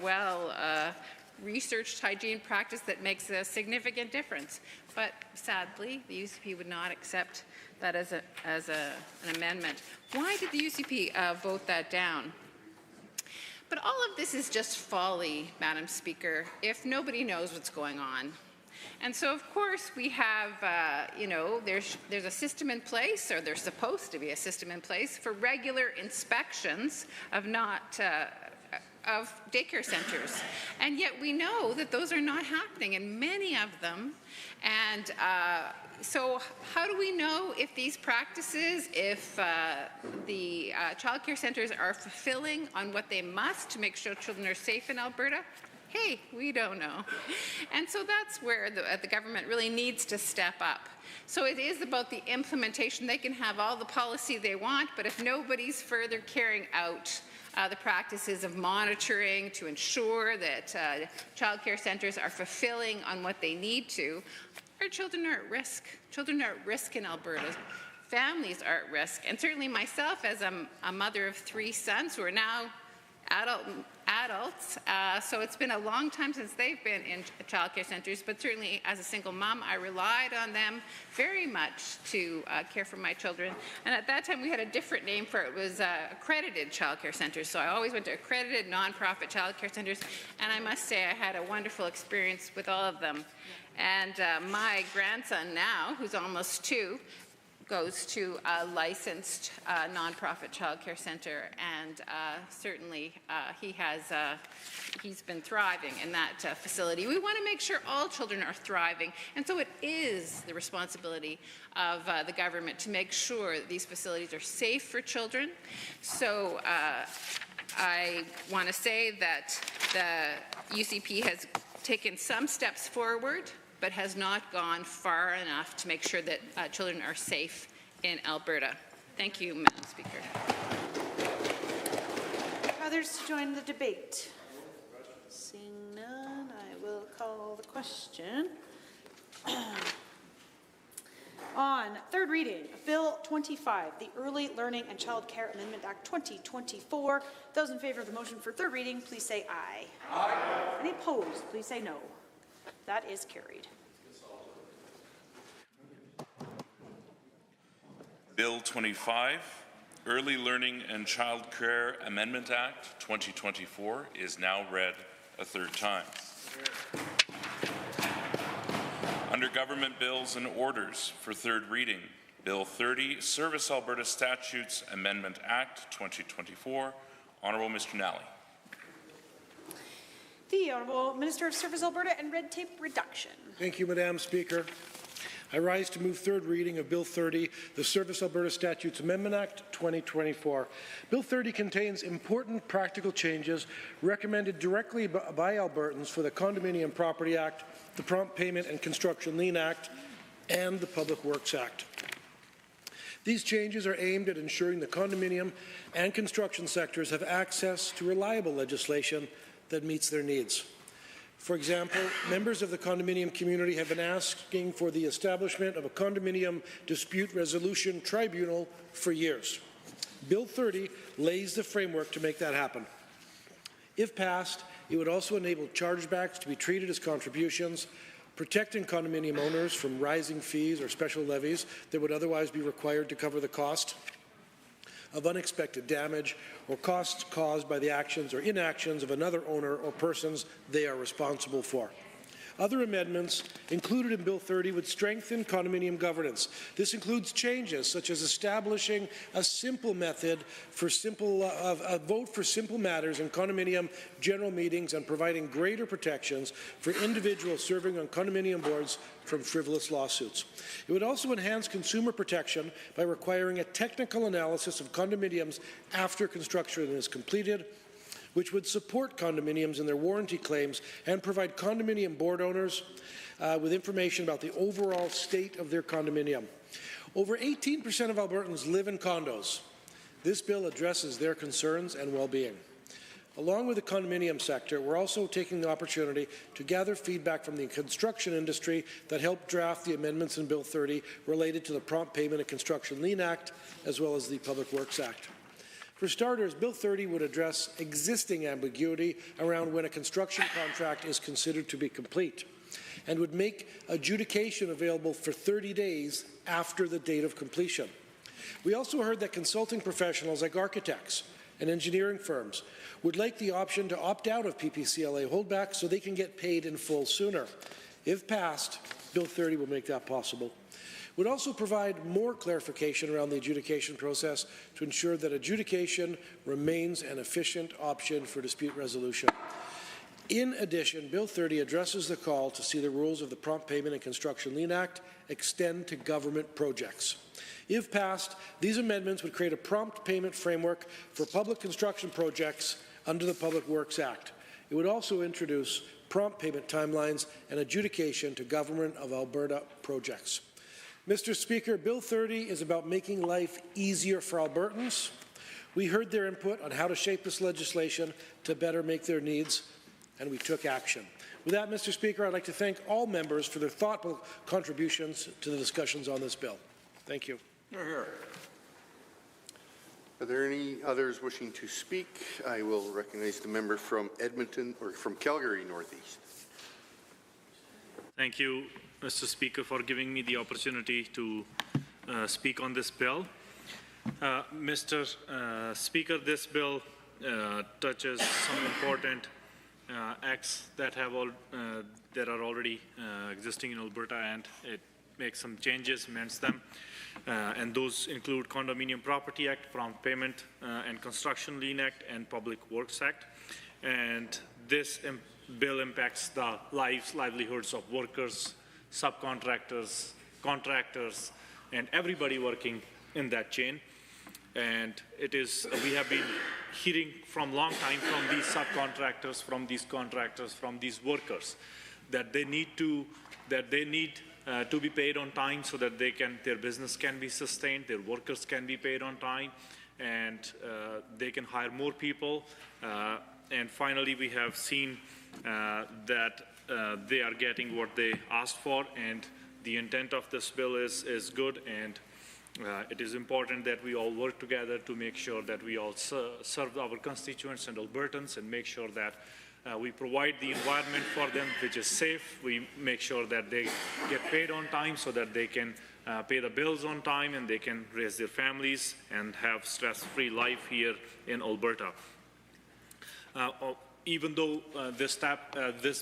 well-researched hygiene practice that makes a significant difference. But sadly, the UCP would not accept that as an amendment. Why did the UCP vote that down? But all of this is just folly, Madam Speaker, if nobody knows what's going on. And so, of course, we have, there's a system in place, or there's supposed to be a system in place for regular inspections of of daycare centers. And yet we know that those are not happening in many of them. And so how do we know if these practices, if the childcare centers are fulfilling on what they must to make sure children are safe in Alberta? Hey, we don't know. And so that's where the government really needs to step up. So it is about the implementation. They can have all the policy they want, but if nobody's further carrying out the practices of monitoring to ensure that childcare centers are fulfilling on what they need to, our children are at risk. Children are at risk in Alberta. Families are at risk. And certainly myself, as a mother of 3 sons who are now adult adults, so it's been a long time since they've been in childcare centres, but certainly as a single mom, I relied on them very much to care for my children. And at that time, we had a different name for it. It was accredited childcare centres. So I always went to accredited nonprofit childcare centres, and I must say I had a wonderful experience with all of them. And my grandson now, who's almost 2, goes to a licensed nonprofit childcare center, and certainly he's been thriving in that facility. We want to make sure all children are thriving, and so it is the responsibility of the government to make sure that these facilities are safe for children. So I want to say that the UCP has taken some steps forward, but has not gone far enough to make sure that children are safe in Alberta. Thank you, Madam Speaker. Others to join the debate? Seeing none, I will call the question. On third reading of Bill 25, the Early Learning and Child Care Amendment Act 2024. Those in favour of the motion for third reading, please say aye. Aye. Any opposed, please say no. That is carried. Bill 25, Early Learning and Child Care Amendment Act 2024 is now read a third time. Under Government Bills and Orders for third reading, Bill 30, Service Alberta Statutes Amendment Act 2024. Honourable Mr. Nally. The Honourable Minister of Service Alberta and Red Tape Reduction. Thank you, Madam Speaker. I rise to move third reading of Bill 30, the Service Alberta Statutes Amendment Act 2024. Bill 30 contains important practical changes recommended directly by Albertans for the Condominium Property Act, the Prompt Payment and Construction Lien Act, and the Public Works Act. These changes are aimed at ensuring the condominium and construction sectors have access to reliable legislation that meets their needs. For example, members of the condominium community have been asking for the establishment of a condominium dispute resolution tribunal for years. Bill 30 lays the framework to make that happen. If passed, it would also enable chargebacks to be treated as contributions, protecting condominium owners from rising fees or special levies that would otherwise be required to cover the cost of unexpected damage or costs caused by the actions or inactions of another owner or persons they are responsible for. Other amendments included in Bill 30 would strengthen condominium governance. This includes changes such as establishing a simple method for a vote for simple matters in condominium general meetings and providing greater protections for individuals serving on condominium boards from frivolous lawsuits. It would also enhance consumer protection by requiring a technical analysis of condominiums after construction is completed, which would support condominiums in their warranty claims and provide condominium board owners with information about the overall state of their condominium. Over 18% of Albertans live in condos. This bill addresses their concerns and well-being. Along with the condominium sector, we're also taking the opportunity to gather feedback from the construction industry that helped draft the amendments in Bill 30 related to the Prompt Payment and Construction Lien Act, as well as the Public Works Act. For starters, Bill 30 would address existing ambiguity around when a construction contract is considered to be complete and would make adjudication available for 30 days after the date of completion. We also heard that consulting professionals like architects and engineering firms would like the option to opt out of PPCLA holdback so they can get paid in full sooner. If passed, Bill 30 will make that possible. Would also provide more clarification around the adjudication process to ensure that adjudication remains an efficient option for dispute resolution. In addition, Bill 30 addresses the call to see the rules of the Prompt Payment and Construction Lien Act extend to government projects. If passed, these amendments would create a prompt payment framework for public construction projects under the Public Works Act. It would also introduce prompt payment timelines and adjudication to Government of Alberta projects. Mr. Speaker, Bill 30 is about making life easier for Albertans. We heard their input on how to shape this legislation to better meet their needs, and we took action. With that, Mr. Speaker, I'd like to thank all members for their thoughtful contributions to the discussions on this bill. Thank you. Are there any others wishing to speak? I will recognize the member from Edmonton, or from Calgary Northeast. Thank you, Mr. Speaker, for giving me the opportunity to speak on this bill. Mr. Speaker, this bill touches some important acts that have that are already existing in Alberta, and it makes some changes, amends them, and those include Condominium Property Act, Prompt Payment and Construction Lien Act, and Public Works Act. And this bill impacts the livelihoods of workers, subcontractors, contractors, and everybody working in that chain. And it is, we have been hearing from long time from these subcontractors, from these contractors, from these workers, that they need to be paid on time so that their business can be sustained, their workers can be paid on time, and they can hire more people. And finally, we have seen that they are getting what they asked for, and the intent of this bill is good, and it is important that we all work together to make sure that we all serve our constituents and Albertans, and make sure that we provide the environment for them which is safe. We make sure that they get paid on time so that they can pay the bills on time, and they can raise their families and have stress-free life here in Alberta. Even though this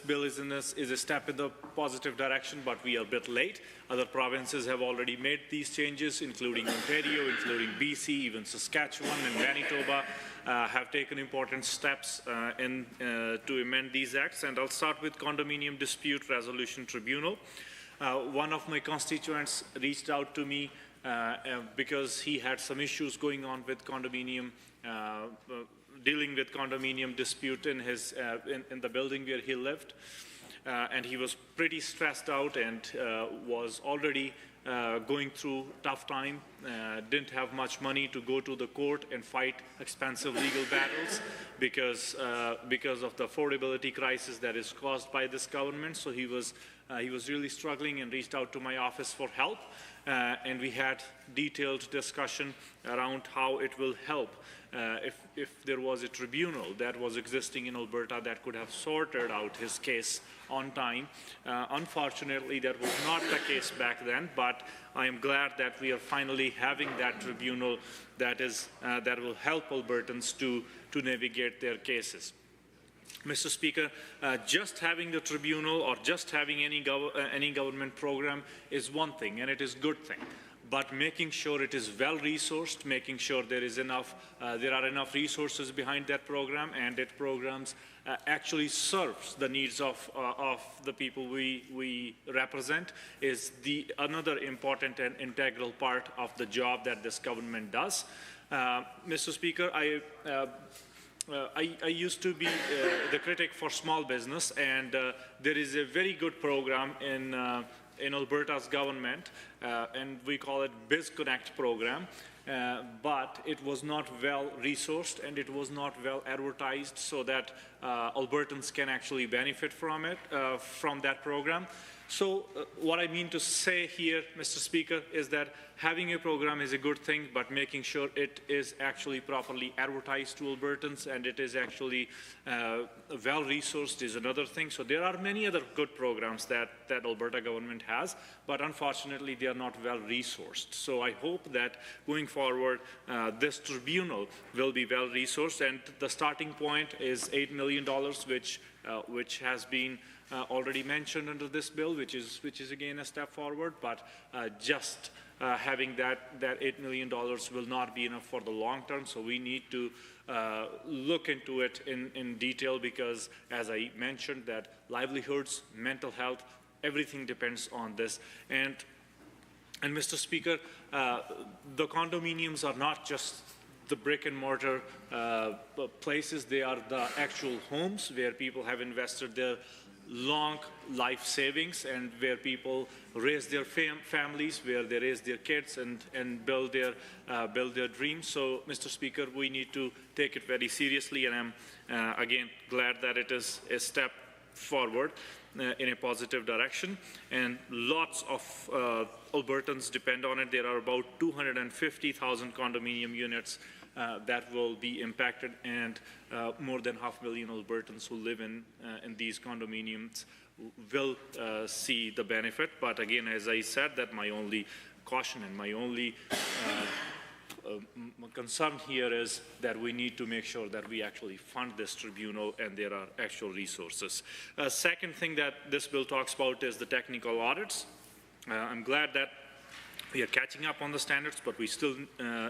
bill is a step in the positive direction, but we are a bit late. Other provinces have already made these changes, including Ontario, including BC, even Saskatchewan and Manitoba have taken important steps to amend these acts. And I'll start with Condominium Dispute Resolution Tribunal. One of my constituents reached out to me because he had some issues going on with condominium dealing with condominium dispute in the building where he lived, and he was pretty stressed out and was already going through tough time, didn't have much money to go to the court and fight expensive legal battles because of the affordability crisis that is caused by this government. So he was really struggling and reached out to my office for help, and we had detailed discussion around how it will help if there was a tribunal that was existing in Alberta that could have sorted out his case on time. Unfortunately, that was not the case back then, but I am glad that we are finally having that tribunal that will help Albertans to navigate their cases. Mr. Speaker, just having the tribunal or just having any government program is one thing, and it is a good thing. But making sure it is well-resourced, making sure there are enough resources behind that program, and that programs actually serves the needs of the people we represent is another important and integral part of the job that this government does. Mr. Speaker, I used to be the critic for small business, and there is a very good program in Alberta's government, and we call it BizConnect program, but it was not well resourced and it was not well advertised so that Albertans can actually benefit from it, from that program. So what I mean to say here, Mr. Speaker, is that having a program is a good thing, but making sure it is actually properly advertised to Albertans and it is actually well-resourced is another thing. So there are many other good programs that Alberta government has, but unfortunately they are not well-resourced. So I hope that going forward, this tribunal will be well-resourced, and the starting point is $8 million, which has been already mentioned under this bill, which is again a step forward, but just having that $8 million will not be enough for the long term. So we need to look into it in detail, because as I mentioned, that livelihoods, mental health, everything depends on this. And Mr. Speaker, the condominiums are not just the brick and mortar places, they are the actual homes where people have invested their long life savings and where people raise their families, where they raise their kids and build their dreams. So, Mr. Speaker, we need to take it very seriously, and I'm again glad that it is a step forward in a positive direction, and lots of Albertans depend on it. There are about 250,000 condominium units that will be impacted, and more than 500,000 Albertans who live in these condominiums will see the benefit. But again, as I said, that my only caution and my only concern here is that we need to make sure that we actually fund this tribunal and there are actual resources. Second thing that this bill talks about is the technical audits. I'm glad that we are catching up on the standards, but we still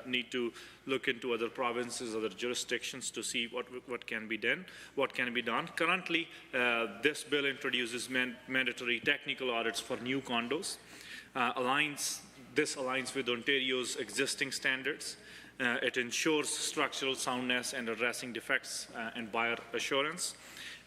need to look into other provinces, other jurisdictions to see what can be done. Currently, this bill introduces mandatory technical audits for new condos. This aligns with Ontario's existing standards. It ensures structural soundness and addressing defects and buyer assurance.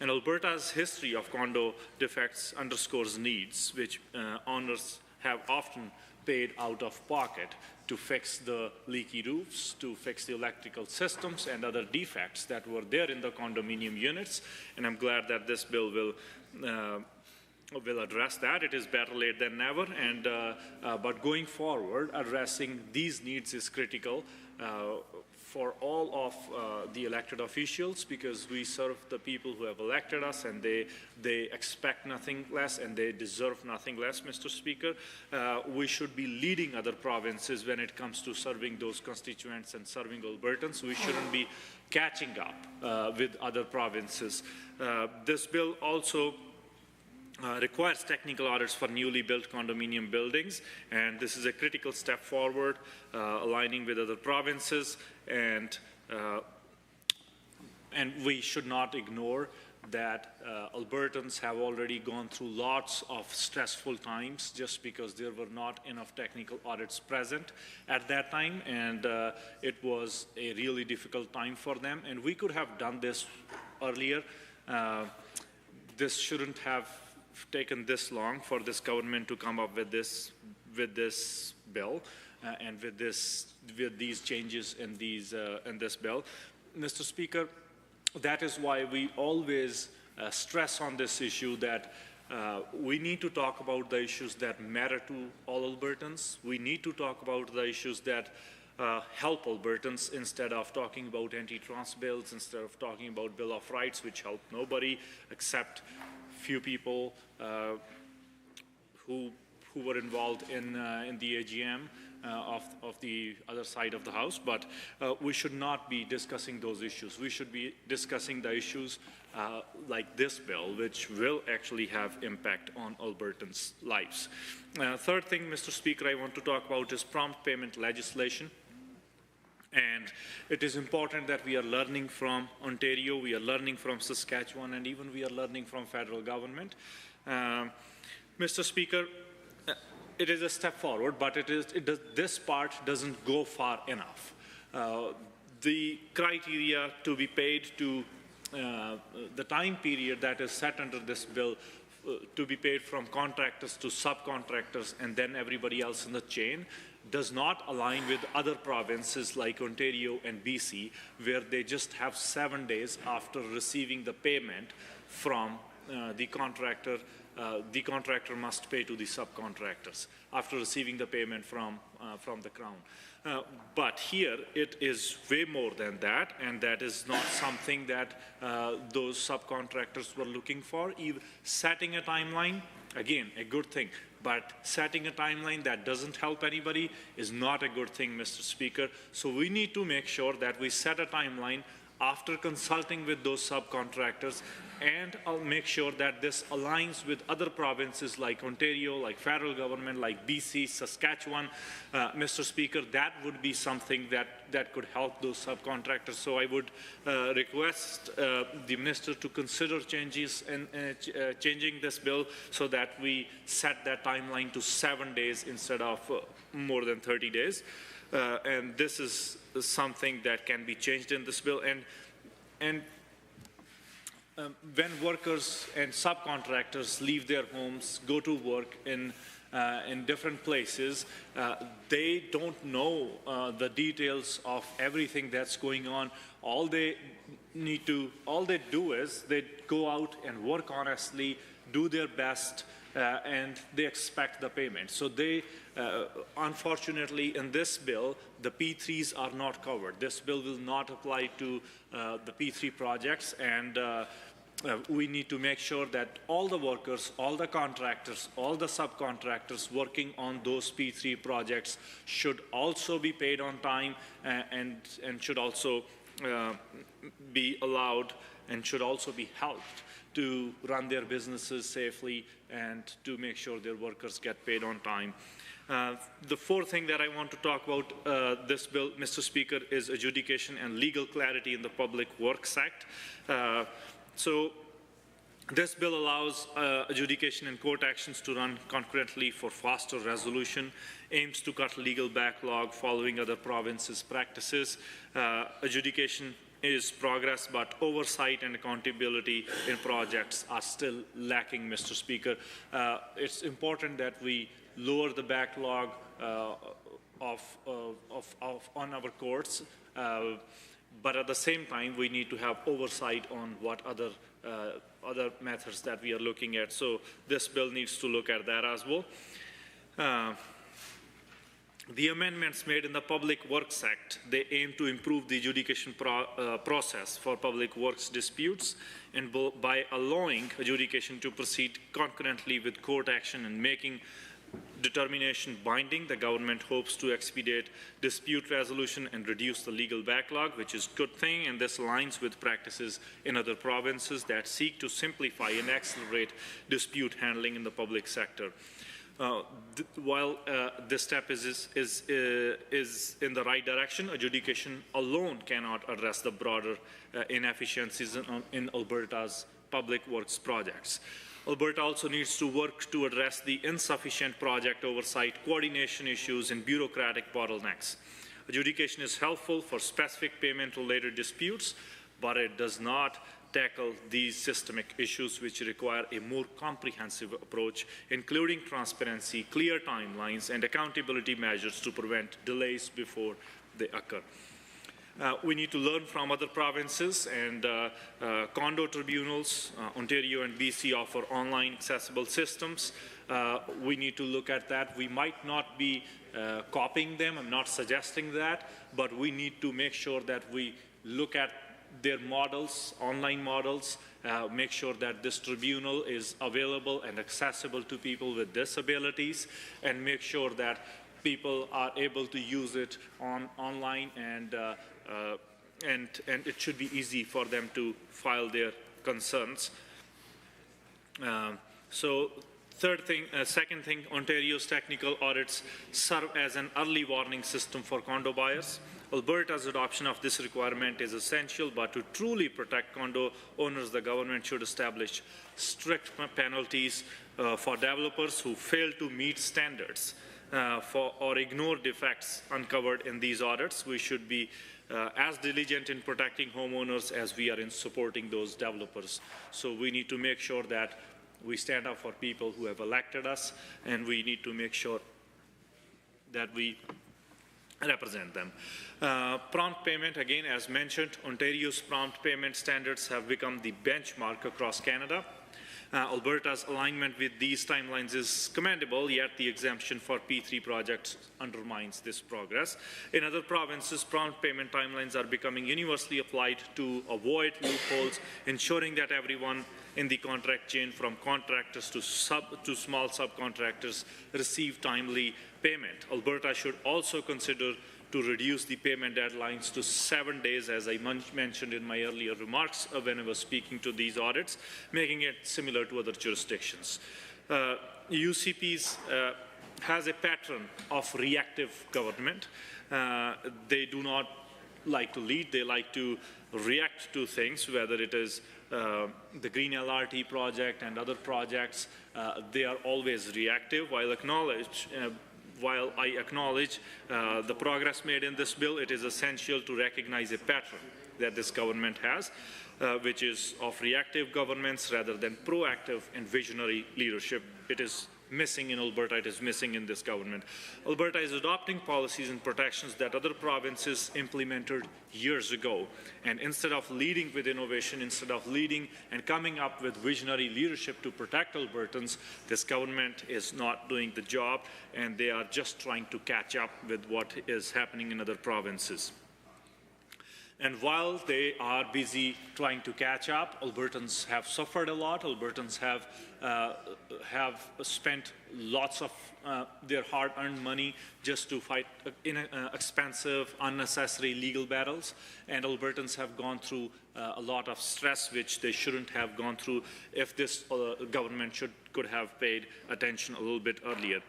And Alberta's history of condo defects underscores needs, which owners have often paid out of pocket to fix the leaky roofs, to fix the electrical systems and other defects that were there in the condominium units. And I'm glad that this bill will address that. It is better late than never, and but going forward, addressing these needs is critical for all of the elected officials, because we serve the people who have elected us, and they expect nothing less and they deserve nothing less, Mr. Speaker. We should be leading other provinces when it comes to serving those constituents and serving Albertans. We shouldn't be catching up with other provinces. This bill also requires technical audits for newly built condominium buildings, and this is a critical step forward, aligning with other provinces, and we should not ignore that Albertans have already gone through lots of stressful times just because there were not enough technical audits present at that time, and it was a really difficult time for them, and we could have done this earlier. This shouldn't have taken this long for this government to come up with this bill and with these changes in this bill. Mr. Speaker, that is why we always stress on this issue that we need to talk about the issues that matter to all Albertans. We need to talk about the issues that help Albertans instead of talking about anti-trust bills, instead of talking about Bill of Rights, which help nobody except few people who were involved in the AGM of the other side of the House. But we should not be discussing those issues. We should be discussing the issues like this bill, which will actually have impact on Albertans' lives. Third thing, Mr. Speaker, I want to talk about is prompt payment legislation. And it is important that we are learning from Ontario, we are learning from Saskatchewan, and even we are learning from federal government. Mr. Speaker, it is a step forward, but this part doesn't go far enough. The criteria to be paid to the time period that is set under this bill to be paid from contractors to subcontractors and then everybody else in the chain does not align with other provinces like Ontario and BC, where they just have 7 days after receiving the payment from the contractor. The contractor must pay to the subcontractors after receiving the payment from the Crown. But here it is way more than that, and that is not something that those subcontractors were looking for. Even setting a timeline, again, a good thing. But setting a timeline that doesn't help anybody is not a good thing, Mr. Speaker. So we need to make sure that we set a timeline after consulting with those subcontractors, and I'll make sure that this aligns with other provinces like Ontario, like federal government, like BC, Saskatchewan. Mr. Speaker, that would be something that could help those subcontractors. So I would request the Minister to consider changes and changing this bill so that we set that timeline to 7 days instead of more than 30 days. And this is something that can be changed in this bill. And when workers and subcontractors leave their homes, go to work in different places, they don't know the details of everything that's going on. All they do is they go out and work honestly, do their best, and they expect the payment. So they, unfortunately, in this bill, the P3s are not covered. This bill will not apply to the P3 projects, and we need to make sure that all the workers, all the contractors, all the subcontractors working on those P3 projects should also be paid on time and should also be allowed and should also be helped to run their businesses safely and to make sure their workers get paid on time. The fourth thing that I want to talk about this bill, Mr. Speaker, is adjudication and legal clarity in the Public Works Act. So this bill allows adjudication and court actions to run concurrently for faster resolution, aims to cut legal backlog following other provinces' practices. Adjudication is progress, but oversight and accountability in projects are still lacking, Mr. Speaker. It's important that we lower the backlog on our courts, but at the same time, we need to have oversight on what other methods that we are looking at. So this bill needs to look at that as well. The amendments made in the Public Works Act, they aim to improve the adjudication process for public works disputes, and by allowing adjudication to proceed concurrently with court action and making determination binding, the government hopes to expedite dispute resolution and reduce the legal backlog, which is a good thing, and this aligns with practices in other provinces that seek to simplify and accelerate dispute handling in the public sector. While this step is in the right direction, adjudication alone cannot address the broader inefficiencies in Alberta's public works projects. Alberta also needs to work to address the insufficient project oversight, coordination issues, and bureaucratic bottlenecks. Adjudication is helpful for specific payment-related disputes, but it does not tackle these systemic issues which require a more comprehensive approach, including transparency, clear timelines, and accountability measures to prevent delays before they occur. We need to learn from other provinces, and condo tribunals, Ontario and BC offer online accessible systems. We need to look at that. We might not be copying them, I'm not suggesting that, but we need to make sure that we look at their models, online models, make sure that this tribunal is available and accessible to people with disabilities, and make sure that people are able to use it online, and it should be easy for them to file their concerns. Second thing, Ontario's technical audits serve as an early warning system for condo buyers. Alberta's adoption of this requirement is essential, but to truly protect condo owners, the government should establish strict penalties for developers who fail to meet standards or ignore defects uncovered in these audits. We should be as diligent in protecting homeowners as we are in supporting those developers. So we need to make sure that we stand up for people who have elected us, and we need to make sure that we represent them. Prompt payment, again, as mentioned, Ontario's prompt payment standards have become the benchmark across Canada. Alberta's alignment with these timelines is commendable, yet the exemption for P3 projects undermines this progress. In other provinces, prompt payment timelines are becoming universally applied to avoid loopholes, ensuring that everyone in the contract chain, from contractors to small subcontractors, receive timely payment. Alberta should also consider to reduce the payment deadlines to 7 days, as I mentioned in my earlier remarks when I was speaking to these audits, making it similar to other jurisdictions. UCPs has a pattern of reactive government. They do not like to lead, they like to react to things, whether it is the Green LRT project and other projects. They are always reactive. While I acknowledge the progress made in this bill, it is essential to recognize a pattern that this government has, which is of reactive governments rather than proactive and visionary leadership. It is missing in Alberta, it is missing in this government. Alberta is adopting policies and protections that other provinces implemented years ago. And instead of leading with innovation, instead of leading and coming up with visionary leadership to protect Albertans, this government is not doing the job, and they are just trying to catch up with what is happening in other provinces. And while they are busy trying to catch up, Albertans have suffered a lot. Albertans have spent lots of their hard-earned money just to fight expensive, unnecessary legal battles. And Albertans have gone through a lot of stress, which they shouldn't have gone through if this government could have paid attention a little bit earlier.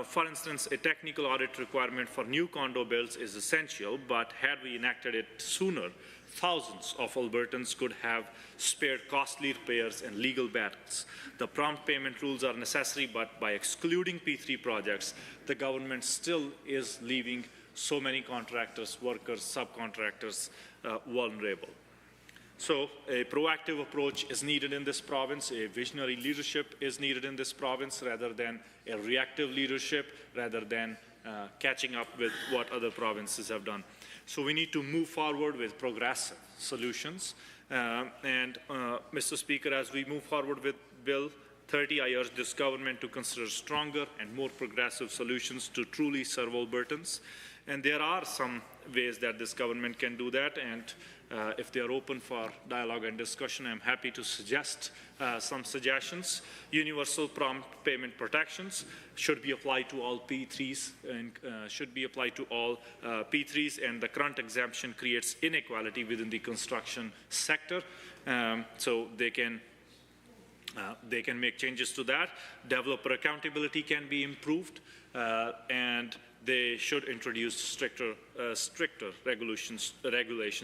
For instance, a technical audit requirement for new condo builds is essential, but had we enacted it sooner, thousands of Albertans could have spared costly repairs and legal battles. The prompt payment rules are necessary, but by excluding P3 projects, the government still is leaving so many contractors, workers, subcontractors vulnerable. So a proactive approach is needed in this province. A visionary leadership is needed in this province rather than a reactive leadership, rather than catching up with what other provinces have done. So we need to move forward with progressive solutions. Mr. Speaker, as we move forward with Bill 30, I urge this government to consider stronger and more progressive solutions to truly serve Albertans. And there are some ways that this government can do that, and if they are open for dialogue and discussion, I'm happy to suggest some suggestions. Universal prompt payment protections should be applied to all P3s and and the current exemption creates inequality within the construction sector. So they can make changes to that. Developer accountability can be improved, and they should introduce stricter regulations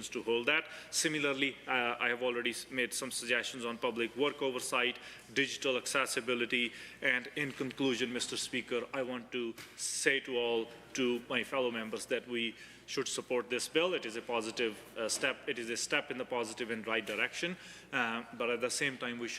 to hold that. Similarly, I have already made some suggestions on public work oversight, digital accessibility, and in conclusion, Mr. Speaker, I want to say to my fellow members that we should support this bill. It is a positive step. It is a step in the positive and right direction, but at the same time, we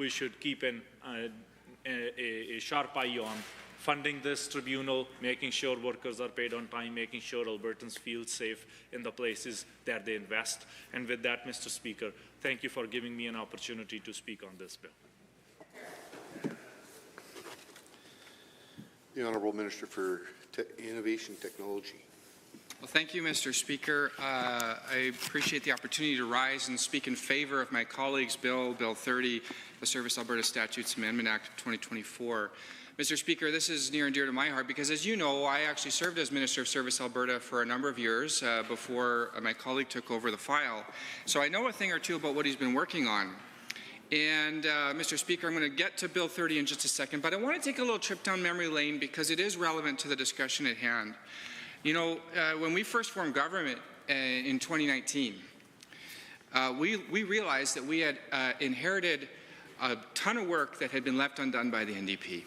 should keep a sharp eye on funding this tribunal, making sure workers are paid on time, making sure Albertans feel safe in the places that they invest. And with that, Mr. Speaker, thank you for giving me an opportunity to speak on this bill. The Honourable Minister for Innovation Technology. Well, thank you, Mr. Speaker. I appreciate the opportunity to rise and speak in favor of my colleague's bill, Bill 30, the Service Alberta Statutes Amendment Act of 2024. Mr. Speaker, this is near and dear to my heart because, as you know, I actually served as Minister of Service Alberta for a number of years before my colleague took over the file. So I know a thing or two about what he's been working on. And, Mr. Speaker, I'm going to get to Bill 30 in just a second, but I want to take a little trip down memory lane because it is relevant to the discussion at hand. You know, when we first formed government in 2019, we realized that we had inherited a ton of work that had been left undone by the NDP.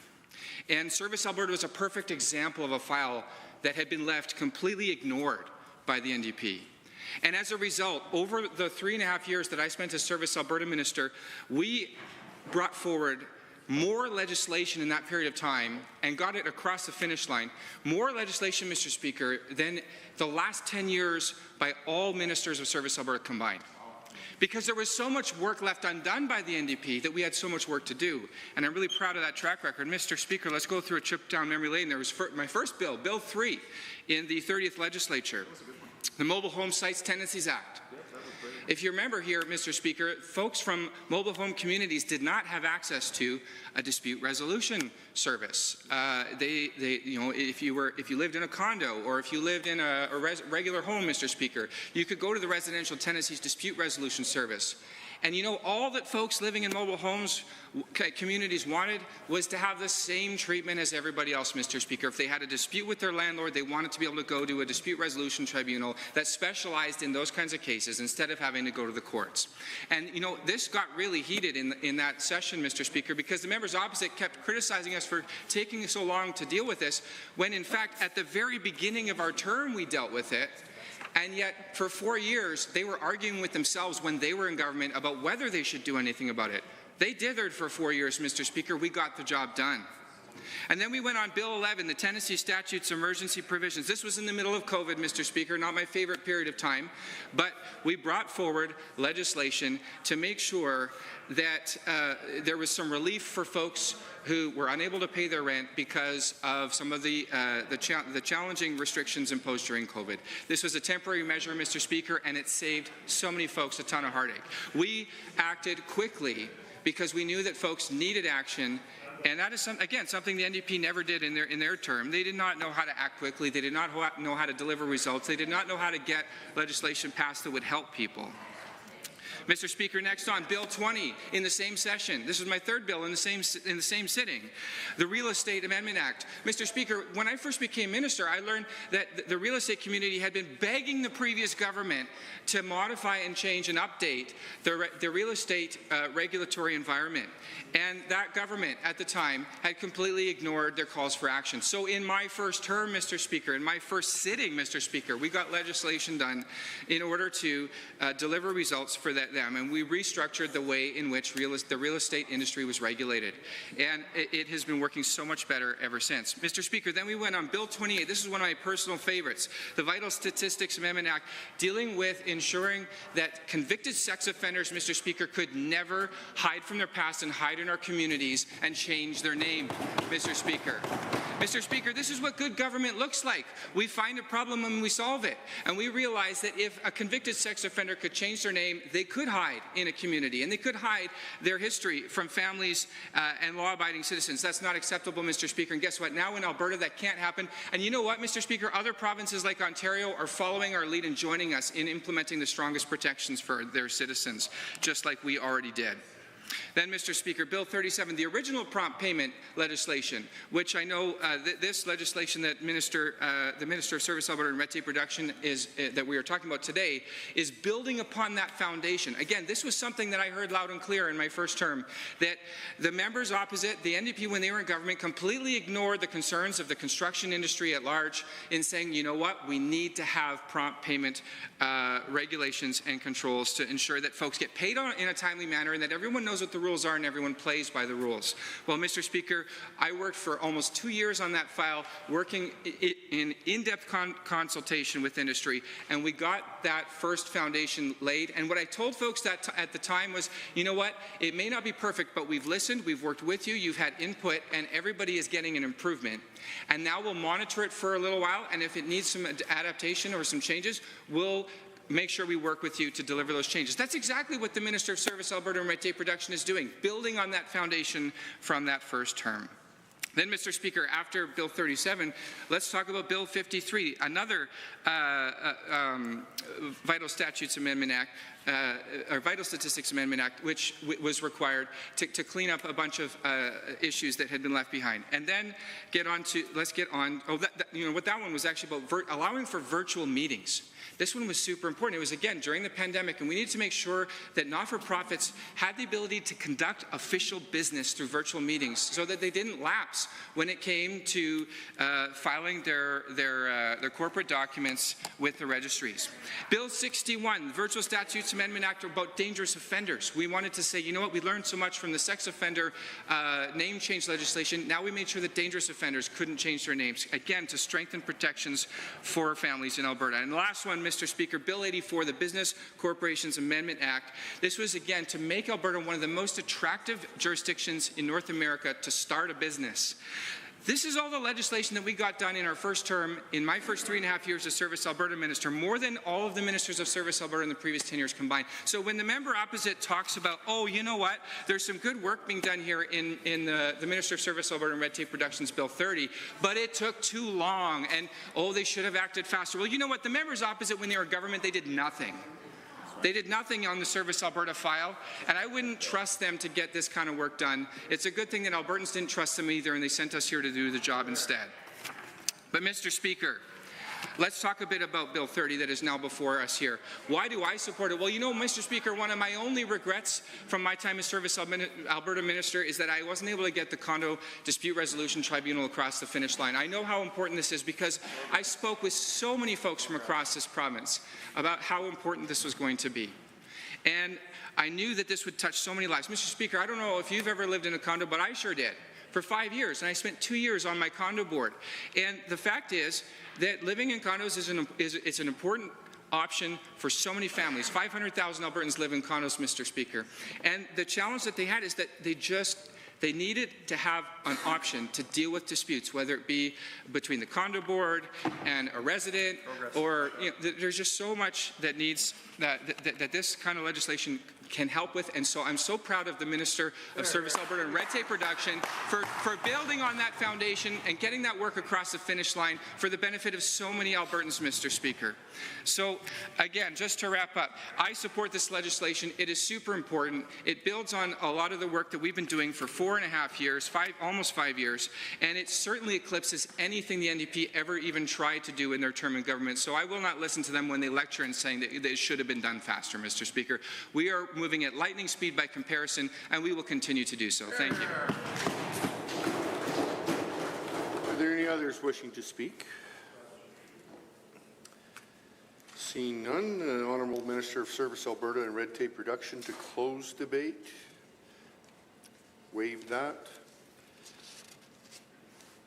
And Service Alberta was a perfect example of a file that had been left completely ignored by the NDP. And as a result, over the 3.5 years that I spent as Service Alberta Minister, we brought forward more legislation in that period of time and got it across the finish line. More legislation, Mr. Speaker, than the last 10 years by all ministers of Service Alberta combined. Because there was so much work left undone by the NDP that we had so much work to do. And I'm really proud of that track record. Mr. Speaker, let's go through a trip down memory lane. There was my first bill, Bill 3, in the 30th Legislature, the Mobile Home Sites Tenancies Act. If you remember here, Mr. Speaker, folks from mobile home communities did not have access to a dispute resolution service. You know, if you lived in a condo or if you lived in a regular home, Mr. Speaker, you could go to the Residential Tenancies Dispute Resolution Service. And you know, all that folks living in mobile homes communities wanted was to have the same treatment as everybody else, Mr. Speaker. If they had a dispute with their landlord, they wanted to be able to go to a dispute resolution tribunal that specialized in those kinds of cases instead of having to go to the courts. And you know, this got really heated in that session, Mr. Speaker, because the members opposite kept criticizing us for taking so long to deal with this, when in fact at the very beginning of our term we dealt with it. And yet, for 4 years, they were arguing with themselves when they were in government about whether they should do anything about it. They dithered for 4 years, Mr. Speaker. We got the job done. And then we went on Bill 11, the Tennessee Statutes Emergency Provisions. This was in the middle of COVID, Mr. Speaker, not my favorite period of time, but we brought forward legislation to make sure that there was some relief for folks who were unable to pay their rent because of some of the challenging restrictions imposed during COVID. This was a temporary measure, Mr. Speaker, and it saved so many folks a ton of heartache. We acted quickly because we knew that folks needed action. And that is, again, something the NDP never did in their term. They did not know how to act quickly. They did not know how to deliver results. They did not know how to get legislation passed that would help people. Mr. Speaker, next on Bill 20 in the same session. This was my third bill in the same sitting. The Real Estate Amendment Act. Mr. Speaker, when I first became minister, I learned that the real estate community had been begging the previous government to modify and change and update the real estate regulatory environment. And that government at the time had completely ignored their calls for action. So in my first term, Mr. Speaker, in my first sitting, Mr. Speaker, we got legislation done in order to deliver results for them, and we restructured the way in which the real estate industry was regulated. And it has been working so much better ever since. Mr. Speaker, then we went on Bill 28. This is one of my personal favorites, the Vital Statistics Amendment Act, dealing with ensuring that convicted sex offenders, Mr. Speaker, could never hide from their past and hide in our communities and change their name, Mr. Speaker. Mr. Speaker, this is what good government looks like. We find a problem and we solve it. And we realize that if a convicted sex offender could change their name, they could hide in a community, and they could hide their history from families and law-abiding citizens. That's not acceptable, Mr. Speaker. And guess what? Now in Alberta, that can't happen. And you know what, Mr. Speaker? Other provinces like Ontario are following our lead and joining us in implementing the strongest protections for their citizens, just like we already did. Then, Mr. Speaker, Bill 37, the original prompt payment legislation, which I know this legislation that the Minister of Service Alberta and Red Tape Reduction that we are talking about today is building upon that foundation. Again, this was something that I heard loud and clear in my first term, that the members opposite, the NDP, when they were in government, completely ignored the concerns of the construction industry at large in saying, you know what, we need to have prompt payment regulations and controls to ensure that folks get paid in a timely manner and that everyone knows what the rules are and everyone plays by the rules. Well, Mr. Speaker, I worked for almost 2 years on that file, working in-depth consultation with industry, and we got that first foundation laid. And what I told folks at the time was, you know what, it may not be perfect, but we've listened, we've worked with you, you've had input, and everybody is getting an improvement. And now we'll monitor it for a little while, and if it needs some adaptation or some changes, we'll make sure we work with you to deliver those changes. That's exactly what the Minister of Service Alberta and Red Tape Reduction is doing, building on that foundation from that first term. Then, Mr. Speaker, after Bill 37, let's talk about Bill 53, another Vital Statutes Amendment Act, or Vital Statistics Amendment Act, which was required to clean up a bunch of issues that had been left behind. And then let's get on, what that one was actually about, allowing for virtual meetings. This one was super important. It was, again, during the pandemic, and we needed to make sure that not-for-profits had the ability to conduct official business through virtual meetings so that they didn't lapse when it came to filing their corporate documents with the registries. Bill 61, the Virtual Statutes Amendment Act, about dangerous offenders. We wanted to say, you know what, we learned so much from the sex offender name change legislation. Now we made sure that dangerous offenders couldn't change their names, again, to strengthen protections for families in Alberta. And the last one, Mr. Speaker, Bill 84, the Business Corporations Amendment Act. This was, again, to make Alberta one of the most attractive jurisdictions in North America to start a business. This is all the legislation that we got done in our first term, in my first 3.5 years as Service Alberta Minister, more than all of the ministers of Service Alberta in the previous 10 years combined. So when the member opposite talks about, oh, you know what, there's some good work being done here in the Minister of Service Alberta and Red Tape Reduction's Bill 30, but it took too long, and, oh, they should have acted faster. Well, you know what, the members opposite, when they were in government, they did nothing. They did nothing on the Service Alberta file, and I wouldn't trust them to get this kind of work done. It's a good thing that Albertans didn't trust them either, and they sent us here to do the job instead. But, Mr. Speaker, let's talk a bit about Bill 30 that is now before us here. Why do I support it? Well, you know, Mr. Speaker, one of my only regrets from my time as Service Alberta Minister is that I wasn't able to get the Condo Dispute Resolution Tribunal across the finish line. I know how important this is because I spoke with so many folks from across this province about how important this was going to be. And I knew that this would touch so many lives. Mr. Speaker, I don't know if you've ever lived in a condo, but I sure did for 5 years, and I spent 2 years on my condo board. And the fact is that living in condos is an important option for so many families. 500,000 Albertans live in condos, Mr. Speaker. And the challenge that they had is that they needed to have an option to deal with disputes, whether it be between the condo board and a resident, or there's just so much that needs that this kind of legislation can help with. And so I'm so proud of the Minister of Service Alberta and Red Tape Reduction for building on that foundation and getting that work across the finish line for the benefit of so many Albertans, Mr. Speaker. So again, just to wrap up, I support this legislation. It is super important. It builds on a lot of the work that we've been doing for 4.5 years, almost 5 years, and it certainly eclipses anything the NDP ever even tried to do in their term in government. So I will not listen to them when they lecture and saying that it should have been done faster, Mr. Speaker. We are moving at lightning speed by comparison, and we will continue to do so. Thank you. Are there any others wishing to speak? Seeing none, the Honourable Minister of Service Alberta and Red Tape Reduction to close debate. Waive that.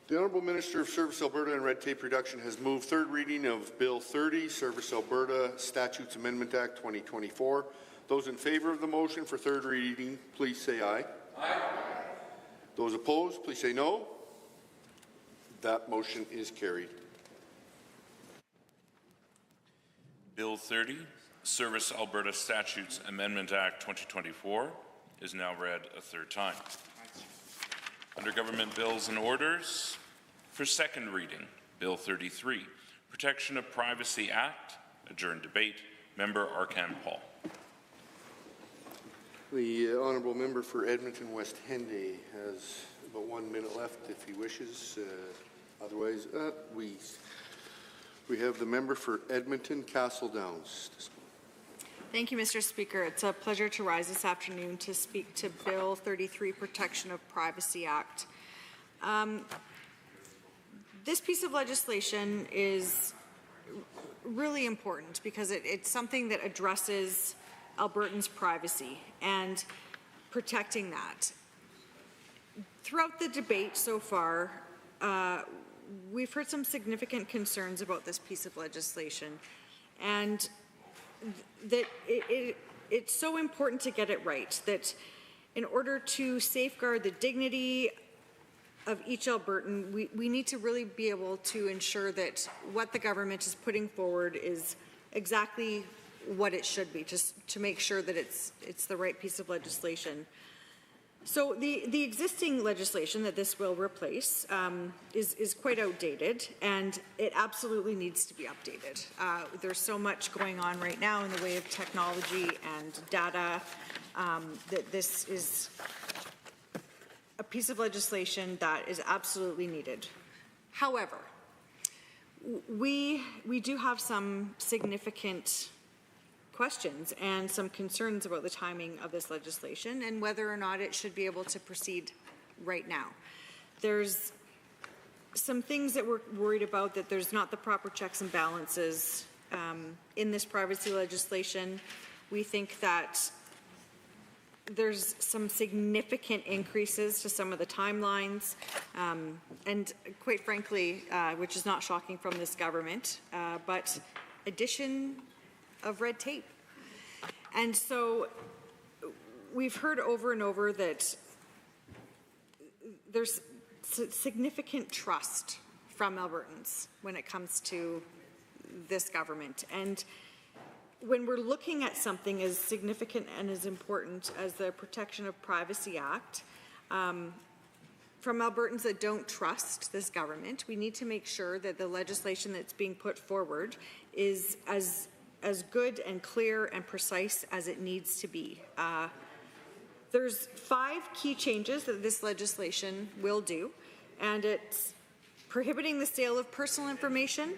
The Honourable Minister of Service Alberta and Red Tape Reduction has moved third reading of Bill 30, Service Alberta Statutes Amendment Act 2024. Those in favour of the motion for third reading, please say aye. Aye. Those opposed, please say no. That motion is carried. Bill 30, Service Alberta Statutes Amendment Act 2024 is now read a third time. Under Government Bills and Orders, for second reading, Bill 33, Protection of Privacy Act, adjourned debate. Member Arkan Paul. The Honourable Member for Edmonton West Henday has about 1 minute left if he wishes. Otherwise, we have the member for Edmonton Castle Downs. Thank you, Mr. Speaker. It's a pleasure to rise this afternoon to speak to Bill 33, Protection of Privacy Act. This piece of legislation is really important because it's something that addresses Albertans' privacy and protecting that. Throughout the debate so far, we've heard some significant concerns about this piece of legislation, and that it's so important to get it right, that in order to safeguard the dignity of each Albertan, we need to really be able to ensure that what the government is putting forward is exactly what it should be, just to make sure that it's the right piece of legislation. So the existing legislation that this will replace is quite outdated, and it absolutely needs to be updated. There's so much going on right now in the way of technology and data that this is a piece of legislation that is absolutely needed. However, we do have some significant questions and some concerns about the timing of this legislation and whether or not it should be able to proceed right now. There's some things that we're worried about, that there's not the proper checks and balances in this privacy legislation. We think that there's some significant increases to some of the timelines, and quite frankly, which is not shocking from this government, but addition of red tape. And so we've heard over and over that there's significant trust from Albertans when it comes to this government. And when we're looking at something as significant and as important as the Protection of Privacy Act, from Albertans that don't trust this government, we need to make sure that the legislation that's being put forward is as good and clear and precise as it needs to be. There's 5 key changes that this legislation will do, and it's prohibiting the sale of personal information,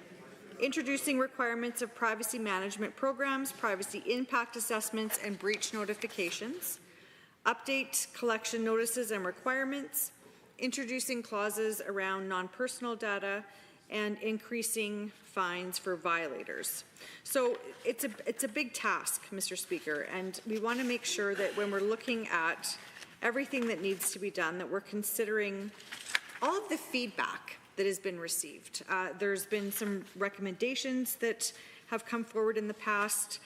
introducing requirements of privacy management programs, privacy impact assessments, and breach notifications, update collection notices and requirements, introducing clauses around non-personal data, and increasing fines for violators. So it's a big task, Mr. Speaker, and we want to make sure that when we're looking at everything that needs to be done, that we're considering all of the feedback that has been received. There's been some recommendations that have come forward in the past,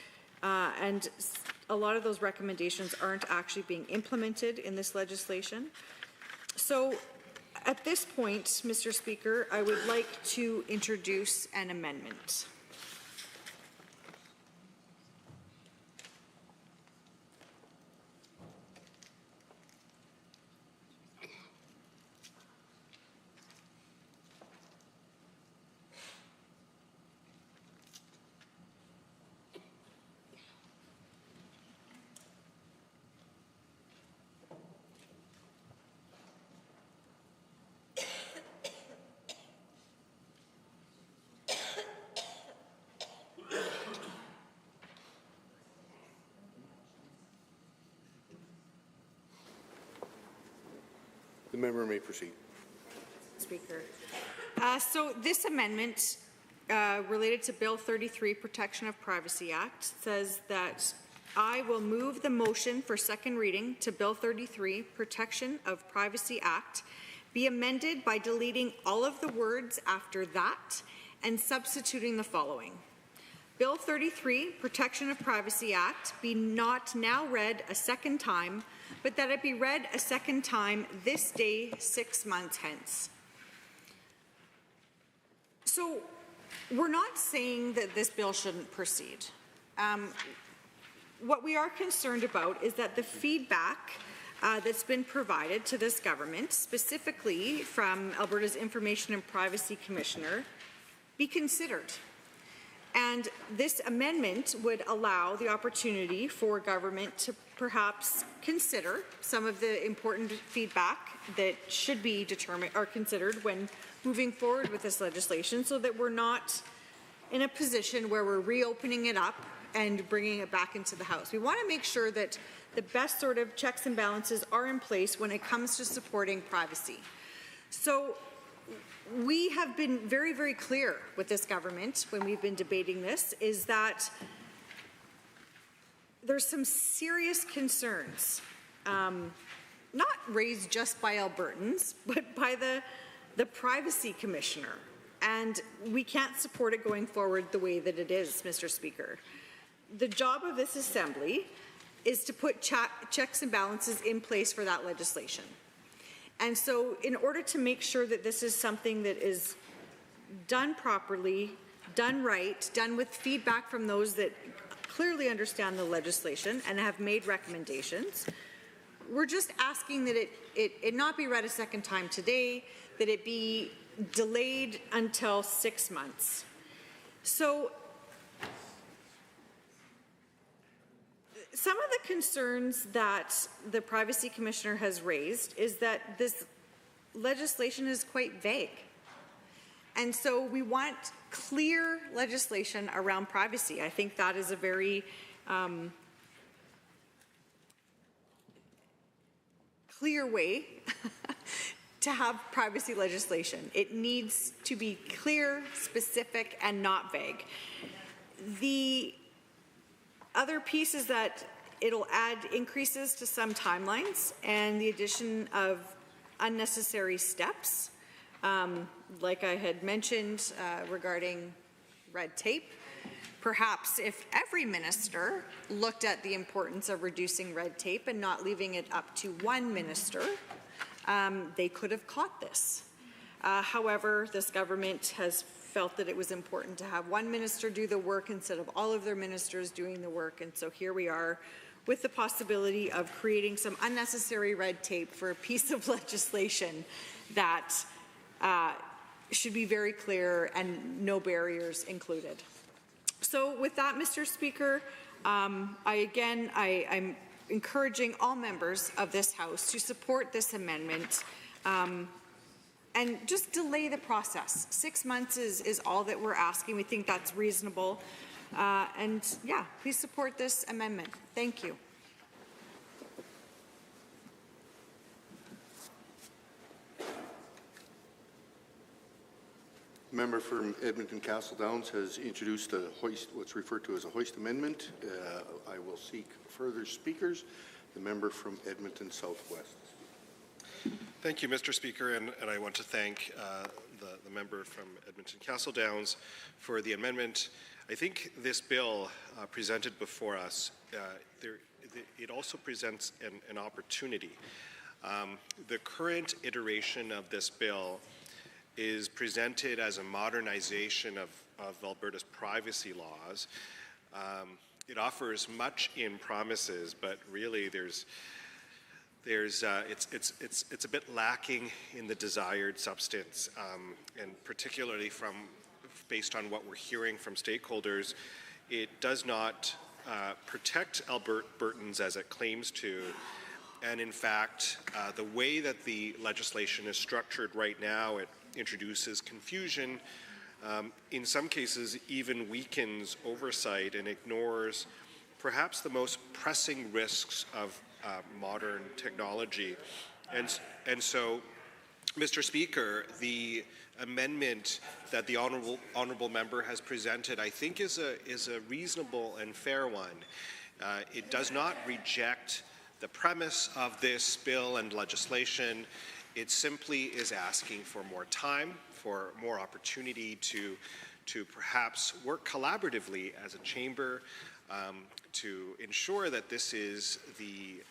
and a lot of those recommendations aren't actually being implemented in this legislation. So at this point, Mr. Speaker, I would like to introduce an amendment. The member may proceed. Speaker. So this amendment related to Bill 33, Protection of Privacy Act, says that I will move the motion for second reading to Bill 33, Protection of Privacy Act, be amended by deleting all of the words after that and substituting the following. Bill 33, Protection of Privacy Act, be not now read a second time, but that it be read a second time this day, 6 months hence. So we're not saying that this bill shouldn't proceed. What we are concerned about is that the feedback that's been provided to this government, specifically from Alberta's Information and Privacy Commissioner, be considered. And this amendment would allow the opportunity for government to perhaps consider some of the important feedback that should be determined or considered when moving forward with this legislation, so that we're not in a position where we're reopening it up and bringing it back into the House. We want to make sure that the best sort of checks and balances are in place when it comes to supporting privacy. So we have been very, very clear with this government when we've been debating this, is that there's some serious concerns, not raised just by Albertans, but by the Privacy Commissioner. And we can't support it going forward the way that it is, Mr. Speaker. The job of this Assembly is to put checks and balances in place for that legislation. And so in order to make sure that this is something that is done properly, done right, done with feedback from those that clearly understand the legislation and have made recommendations, we're just asking that it not be read a second time today, that it be delayed until 6 months. So some of the concerns that the Privacy Commissioner has raised is that this legislation is quite vague. And so we want clear legislation around privacy. I think that is a very clear way to have privacy legislation. It needs to be clear, specific, and not vague. The other piece is that it'll add increases to some timelines and the addition of unnecessary steps, like I had mentioned regarding red tape. Perhaps if every minister looked at the importance of reducing red tape and not leaving it up to one minister, they could have caught this. However, this government has felt that it was important to have one minister do the work instead of all of their ministers doing the work, and so here we are with the possibility of creating some unnecessary red tape for a piece of legislation that should be very clear and no barriers included. So with that, Mr. Speaker, I'm encouraging all members of this House to support this amendment and just delay the process. 6 months is all that we're asking. We think that's reasonable. And yeah, please support this amendment. Thank you. Member from Edmonton Castle Downs has introduced a what's referred to as a hoist amendment. I will seek further speakers. The member from Edmonton Southwest. Thank you, Mr. Speaker, and I want to thank the member from Edmonton Castle Downs for the amendment. I think this bill presented before us, it also presents an opportunity. The current iteration of this bill is presented as a modernization of Alberta's privacy laws. It offers much in promises, but really it's a bit lacking in the desired substance, and particularly based on what we're hearing from stakeholders, it does not protect Albertans as it claims to. And in fact, the way that the legislation is structured right now, it introduces confusion, in some cases even weakens oversight and ignores perhaps the most pressing risks of modern technology. And so, Mr. Speaker, the amendment that the honourable member has presented, I think, is a reasonable and fair one. It does not reject the premise of this bill and legislation. It simply is asking for more time, for more opportunity to perhaps work collaboratively as a chamber to ensure that this is the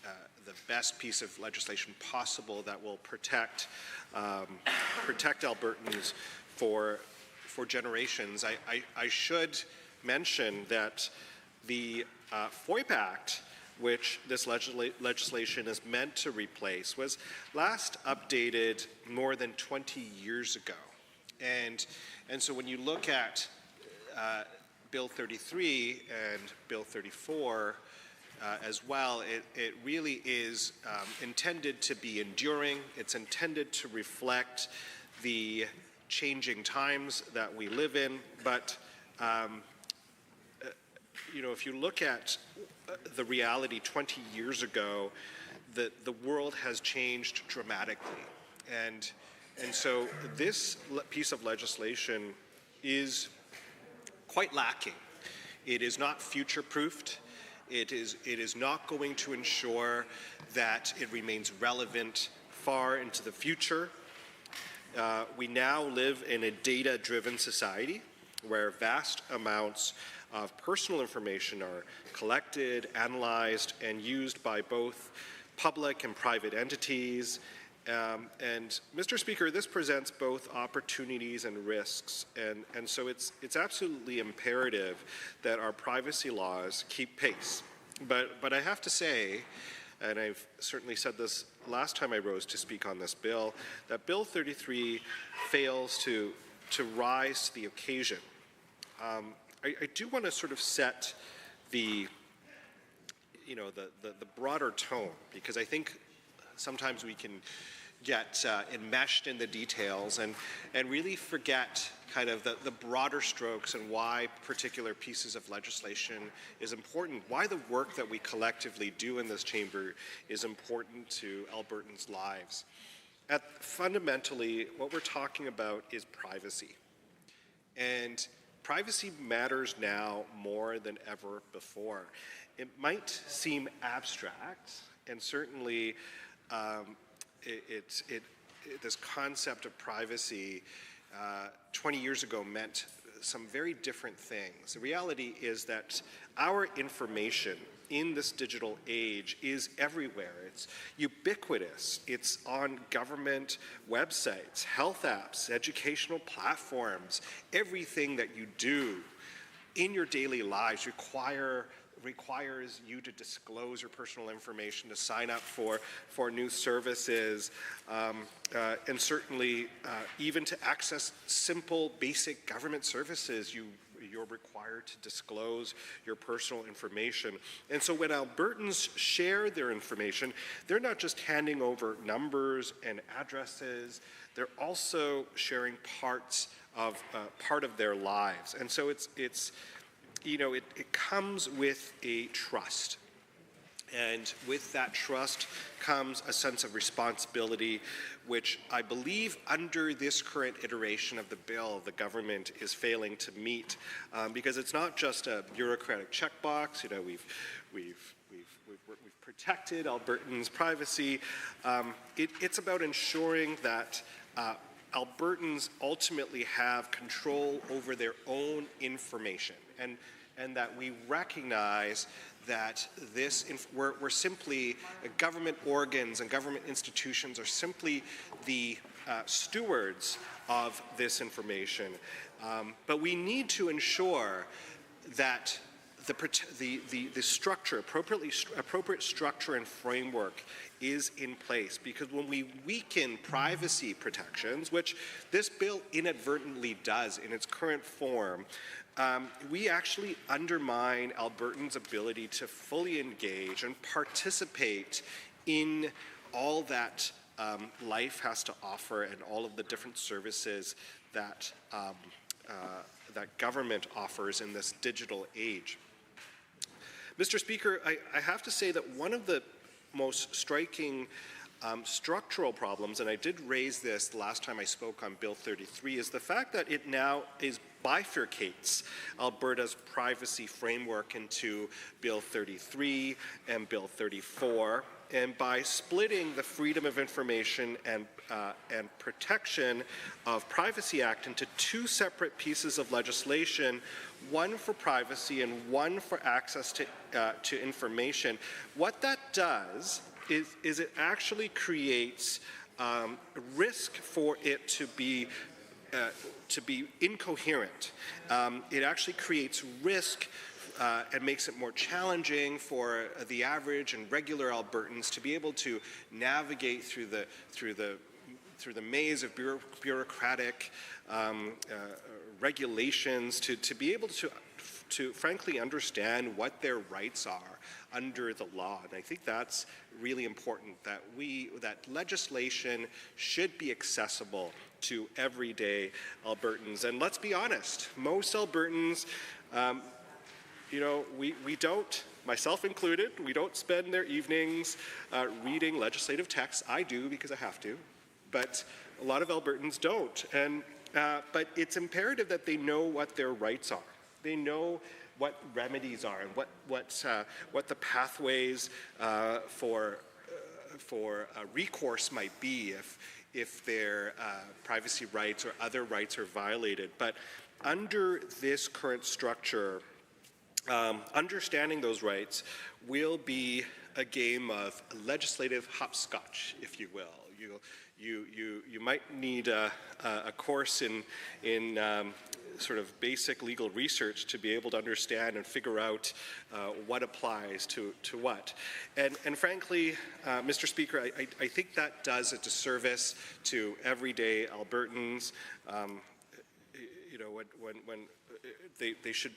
best piece of legislation possible that will protect Albertans for generations. I should mention that the FOIP Act, which this legislation is meant to replace, was last updated more than 20 years ago. And so when you look at Bill 33 and Bill 34 as well, it really is intended to be enduring. It's intended to reflect the changing times that we live in. But, you know, if you look at the reality 20 years ago, the world has changed dramatically. And so this piece of legislation is quite lacking. It is not future-proofed. It is not going to ensure that it remains relevant far into the future. We now live in a data-driven society where vast amounts of personal information are collected, analyzed, and used by both public and private entities. And Mr. Speaker, this presents both opportunities and risks, and so it's absolutely imperative that our privacy laws keep pace. But I have to say, and I've certainly said this last time I rose to speak on this bill, that Bill 33 fails to rise to the occasion. I do want to sort of set the broader tone, because I think sometimes we can get enmeshed in the details and really forget kind of the broader strokes and why particular pieces of legislation is important, why the work that we collectively do in this chamber is important to Albertans' lives. Fundamentally, what we're talking about is privacy. And privacy matters now more than ever before. It might seem abstract, and certainly this concept of privacy 20 years ago meant some very different things. The reality is that our information in this digital age is everywhere. It's ubiquitous. It's on government websites, health apps, educational platforms. Everything that you do in your daily lives requires you to disclose your personal information, to sign up for new services, and certainly even to access simple, basic government services, you're required to disclose your personal information. And so when Albertans share their information, they're not just handing over numbers and addresses, they're also sharing part of their lives. And so it comes with a trust. And with that trust comes a sense of responsibility, which I believe under this current iteration of the bill, the government is failing to meet, because it's not just a bureaucratic checkbox. You know, we've protected Albertans' privacy. It's about ensuring that Albertans ultimately have control over their own information, and that we recognize that we're simply government organs and government institutions are simply the stewards of this information. But we need to ensure that the structure, appropriate structure and framework is in place, because when we weaken privacy protections, which this bill inadvertently does in its current form, we actually undermine Albertans' ability to fully engage and participate in all that life has to offer and all of the different services that that government offers in this digital age. Mr. Speaker, I have to say that one of the most striking structural problems, and I did raise this the last time I spoke on Bill 33, is the fact that it now bifurcates Alberta's privacy framework into Bill 33 and Bill 34. And by splitting the Freedom of Information and Protection of Privacy Act into two separate pieces of legislation, one for privacy and one for access to information, what that does is it actually creates risk for it to be incoherent. It actually creates risk and makes it more challenging for the average and regular Albertans to be able to navigate through the maze of bureaucratic regulations, to be able to frankly understand what their rights are under the law. And I think that's really important, that legislation should be accessible to everyday Albertans. And let's be honest, most Albertans, you know, we don't, myself included, we don't spend their evenings reading legislative texts. I do because I have to, but a lot of Albertans don't. And but it's imperative that they know what their rights are. They know what remedies are and what the pathways for recourse might be if their privacy rights or other rights are violated. But under this current structure, understanding those rights will be a game of legislative hopscotch, if you will. You might need a course in sort of basic legal research to be able to understand and figure out what applies to what. And frankly, Mr. Speaker, I think that does a disservice to everyday Albertans. You know, when they should,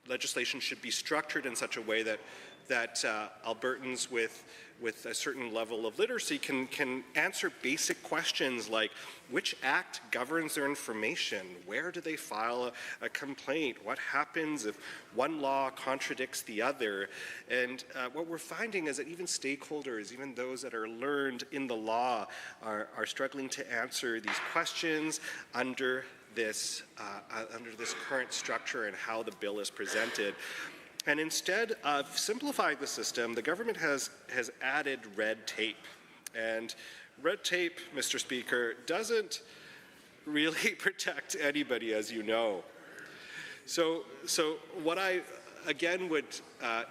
legislation should be structured in such a way that Albertans with a certain level of literacy can answer basic questions like, which act governs their information? Where do they file a complaint? What happens if one law contradicts the other? And what we're finding is that even stakeholders, even those that are learned in the law, are struggling to answer these questions under this current structure and how the bill is presented. And instead of simplifying the system, the government has added red tape. And red tape, Mr. Speaker, doesn't really protect anybody, as you know. So what I, again, would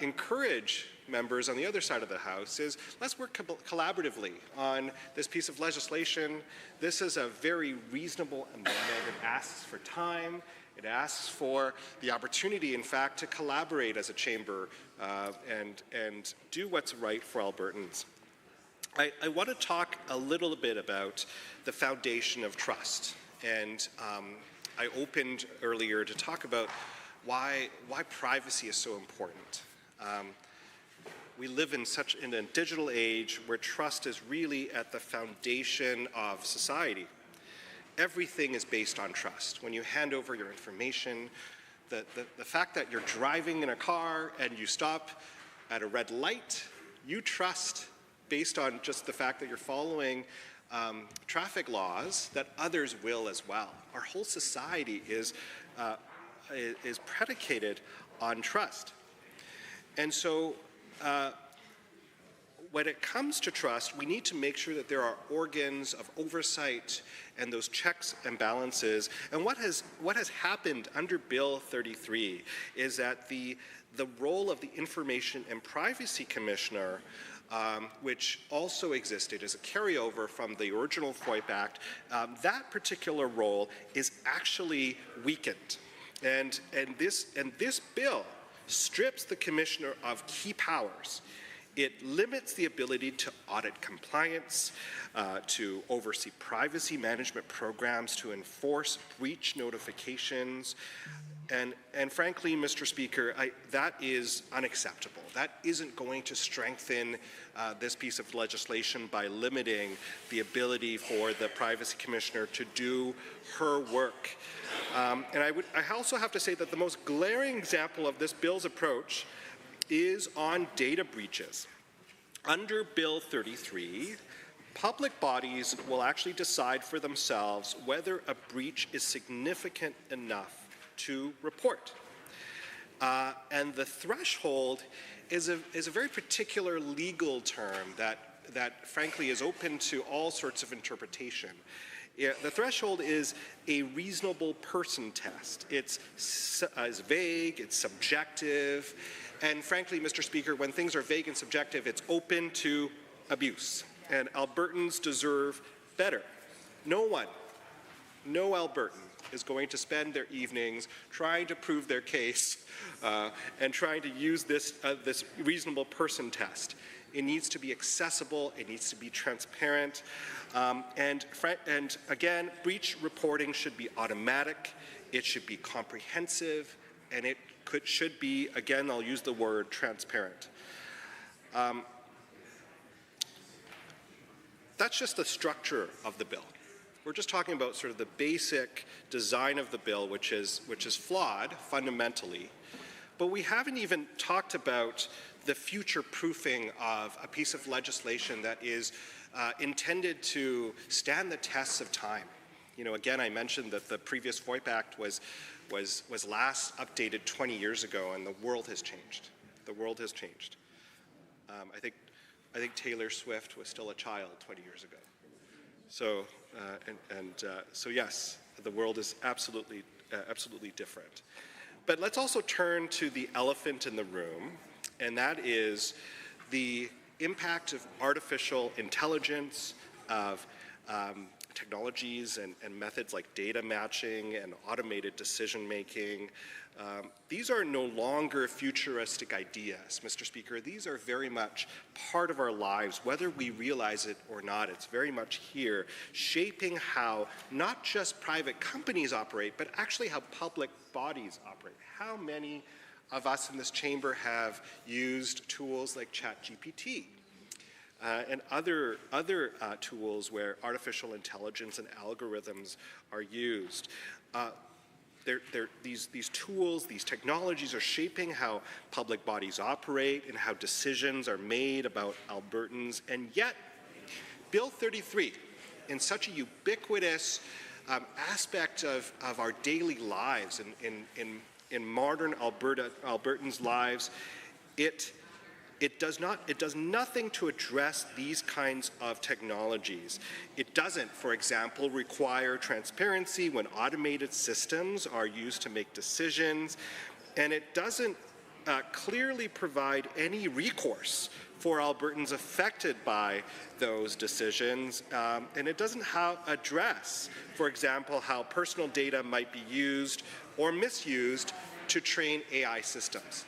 encourage members on the other side of the House is, let's work collaboratively on this piece of legislation. This is a very reasonable amendment. It asks for time. It asks for the opportunity, in fact, to collaborate as a chamber and do what's right for Albertans. I want to talk a little bit about the foundation of trust. And I opened earlier to talk about why privacy is so important. We live in a digital age where trust is really at the foundation of society. Everything is based on trust. When you hand over your information, the fact that you're driving in a car and you stop at a red light, you trust, based on just the fact that you're following traffic laws, that others will as well. Our whole society is predicated on trust. And so when it comes to trust, we need to make sure that there are organs of oversight and those checks and balances. And what has happened under Bill 33 is that the role of the Information and Privacy Commissioner, which also existed as a carryover from the original FOIP Act, that particular role is actually weakened. And this bill strips the commissioner of key powers. It limits the ability to audit compliance, to oversee privacy management programs, to enforce breach notifications. And frankly, Mr. Speaker, that is unacceptable. That isn't going to strengthen this piece of legislation by limiting the ability for the Privacy Commissioner to do her work. And I also have to say that the most glaring example of this bill's approach is on data breaches. Under Bill 33, public bodies will actually decide for themselves whether a breach is significant enough to report. And the threshold is a very particular legal term that frankly is open to all sorts of interpretation. The threshold is a reasonable person test. It's vague, it's subjective, and frankly, Mr. Speaker, when things are vague and subjective, it's open to abuse. And Albertans deserve better. No Albertan is going to spend their evenings trying to prove their case and trying to use this reasonable person test. It needs to be accessible, it needs to be transparent, and again, breach reporting should be automatic, it should be comprehensive, and it should be, again, I'll use the word transparent. That's just the structure of the bill. We're just talking about sort of the basic design of the bill, which is flawed fundamentally. But we haven't even talked about the future proofing of a piece of legislation that is intended to stand the tests of time. You know, again, I mentioned that the previous FOIP Act was last updated 20 years ago, and the world has changed. The world has changed. I think Taylor Swift was still a child 20 years ago. So, so yes, the world is absolutely different. But let's also turn to the elephant in the room, and that is the impact of artificial intelligence, of technologies and methods like data matching and automated decision making. These are no longer futuristic ideas, Mr. Speaker. These are very much part of our lives, whether we realize it or not. It's very much here, shaping how not just private companies operate, but actually how public bodies operate. How many of us in this chamber have used tools like ChatGPT? And other tools where artificial intelligence and algorithms are used. These tools, these technologies are shaping how public bodies operate and how decisions are made about Albertans. And yet, Bill 33, in such a ubiquitous aspect of our daily lives, in modern Albertans' lives, it does nothing to address these kinds of technologies. It doesn't, for example, require transparency when automated systems are used to make decisions, and it doesn't clearly provide any recourse for Albertans affected by those decisions, and it doesn't address, for example, how personal data might be used or misused to train AI systems.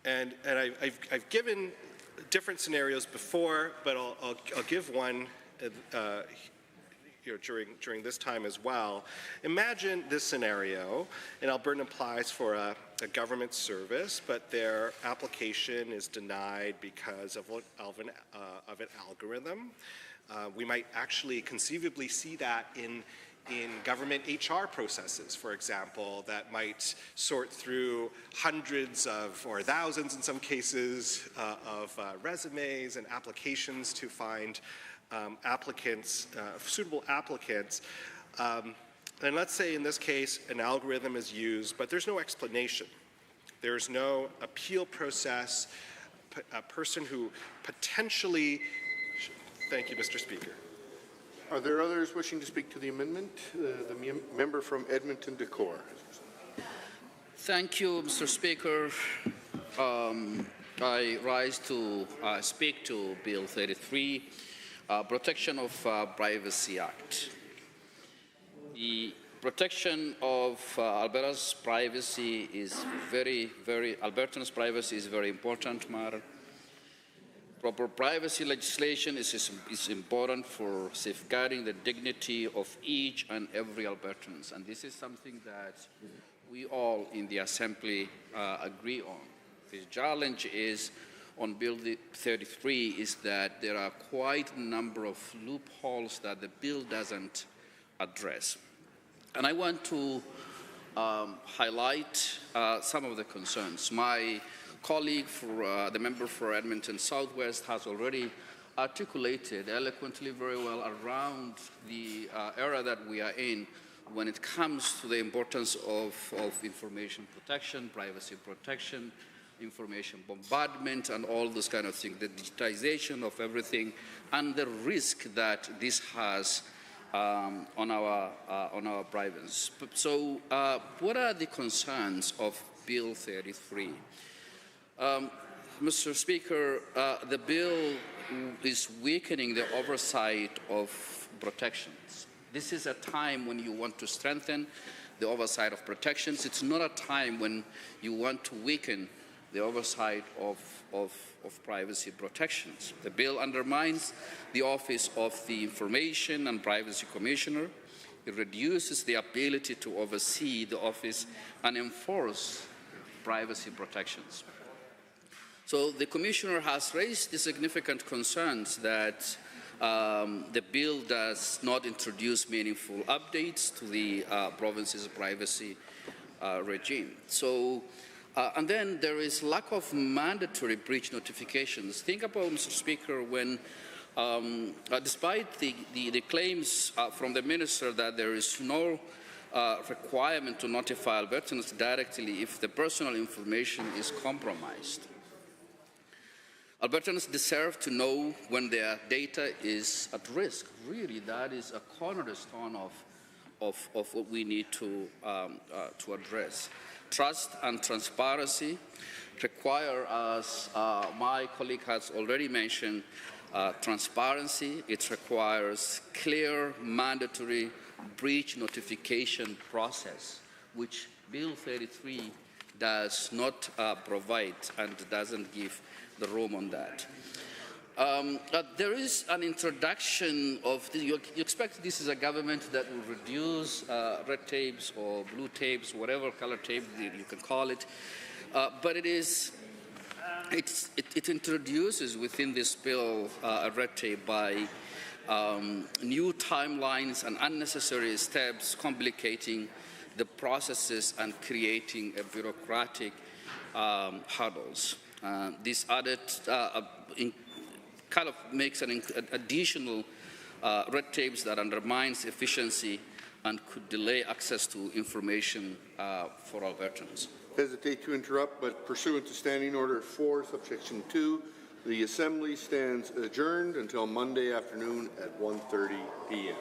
And I've given different scenarios before, but I'll give one during this time as well. Imagine this scenario: an Albertan applies for a government service, but their application is denied because of an algorithm. We might actually conceivably see that in government HR processes, for example, that might sort through hundreds of, or thousands in some cases, of resumes and applications to find applicants, suitable applicants. And let's say in this case an algorithm is used, but there's no explanation. There's no appeal process. A person who potentially, thank you, Mr. Speaker. Are there others wishing to speak to the amendment? The member from Edmonton Decor. Thank you, Mr. Speaker. I rise to speak to Bill 33, Protection of Privacy Act. The protection of Alberta's privacy is Albertans' privacy is very important matter. Proper privacy legislation is important for safeguarding the dignity of each and every Albertans, and this is something that we all in the Assembly agree on. The challenge is on Bill 33 is that there are quite a number of loopholes that the bill doesn't address. And I want to highlight some of the concerns. My colleague, the member for Edmonton Southwest, has already articulated eloquently very well around the era that we are in when it comes to the importance of information protection, privacy protection, information bombardment, and all those kind of things, the digitization of everything, and the risk that this has on our privacy. So what are the concerns of Bill 33? Mr. Speaker, the bill is weakening the oversight of protections. This is a time when you want to strengthen the oversight of protections. It's not a time when you want to weaken the oversight of privacy protections. The bill undermines the Office of the Information and Privacy Commissioner. It reduces the ability to oversee the office and enforce privacy protections. So the Commissioner has raised the significant concerns that the bill does not introduce meaningful updates to the province's privacy regime. So, and then there is lack of mandatory breach notifications. Think about, Mr. Speaker, when despite the claims from the Minister that there is no requirement to notify Albertans directly if the personal information is compromised. Albertans deserve to know when their data is at risk. Really, that is a cornerstone of what we need to address. Trust and transparency require, as my colleague has already mentioned, transparency. It requires clear, mandatory breach notification process, which Bill 33 does not provide and doesn't give the room on that. There is an introduction of, you expect this is a government that will reduce red tapes or blue tapes, whatever color tape you can call it, but it introduces within this bill a red tape by new timelines and unnecessary steps complicating the processes and creating a bureaucratic hurdles. This added kind of makes an additional red tapes that undermines efficiency and could delay access to information for Albertans. Hesitate to interrupt, but pursuant to Standing Order 4, subsection 2, the Assembly stands adjourned until Monday afternoon at 1:30 p.m.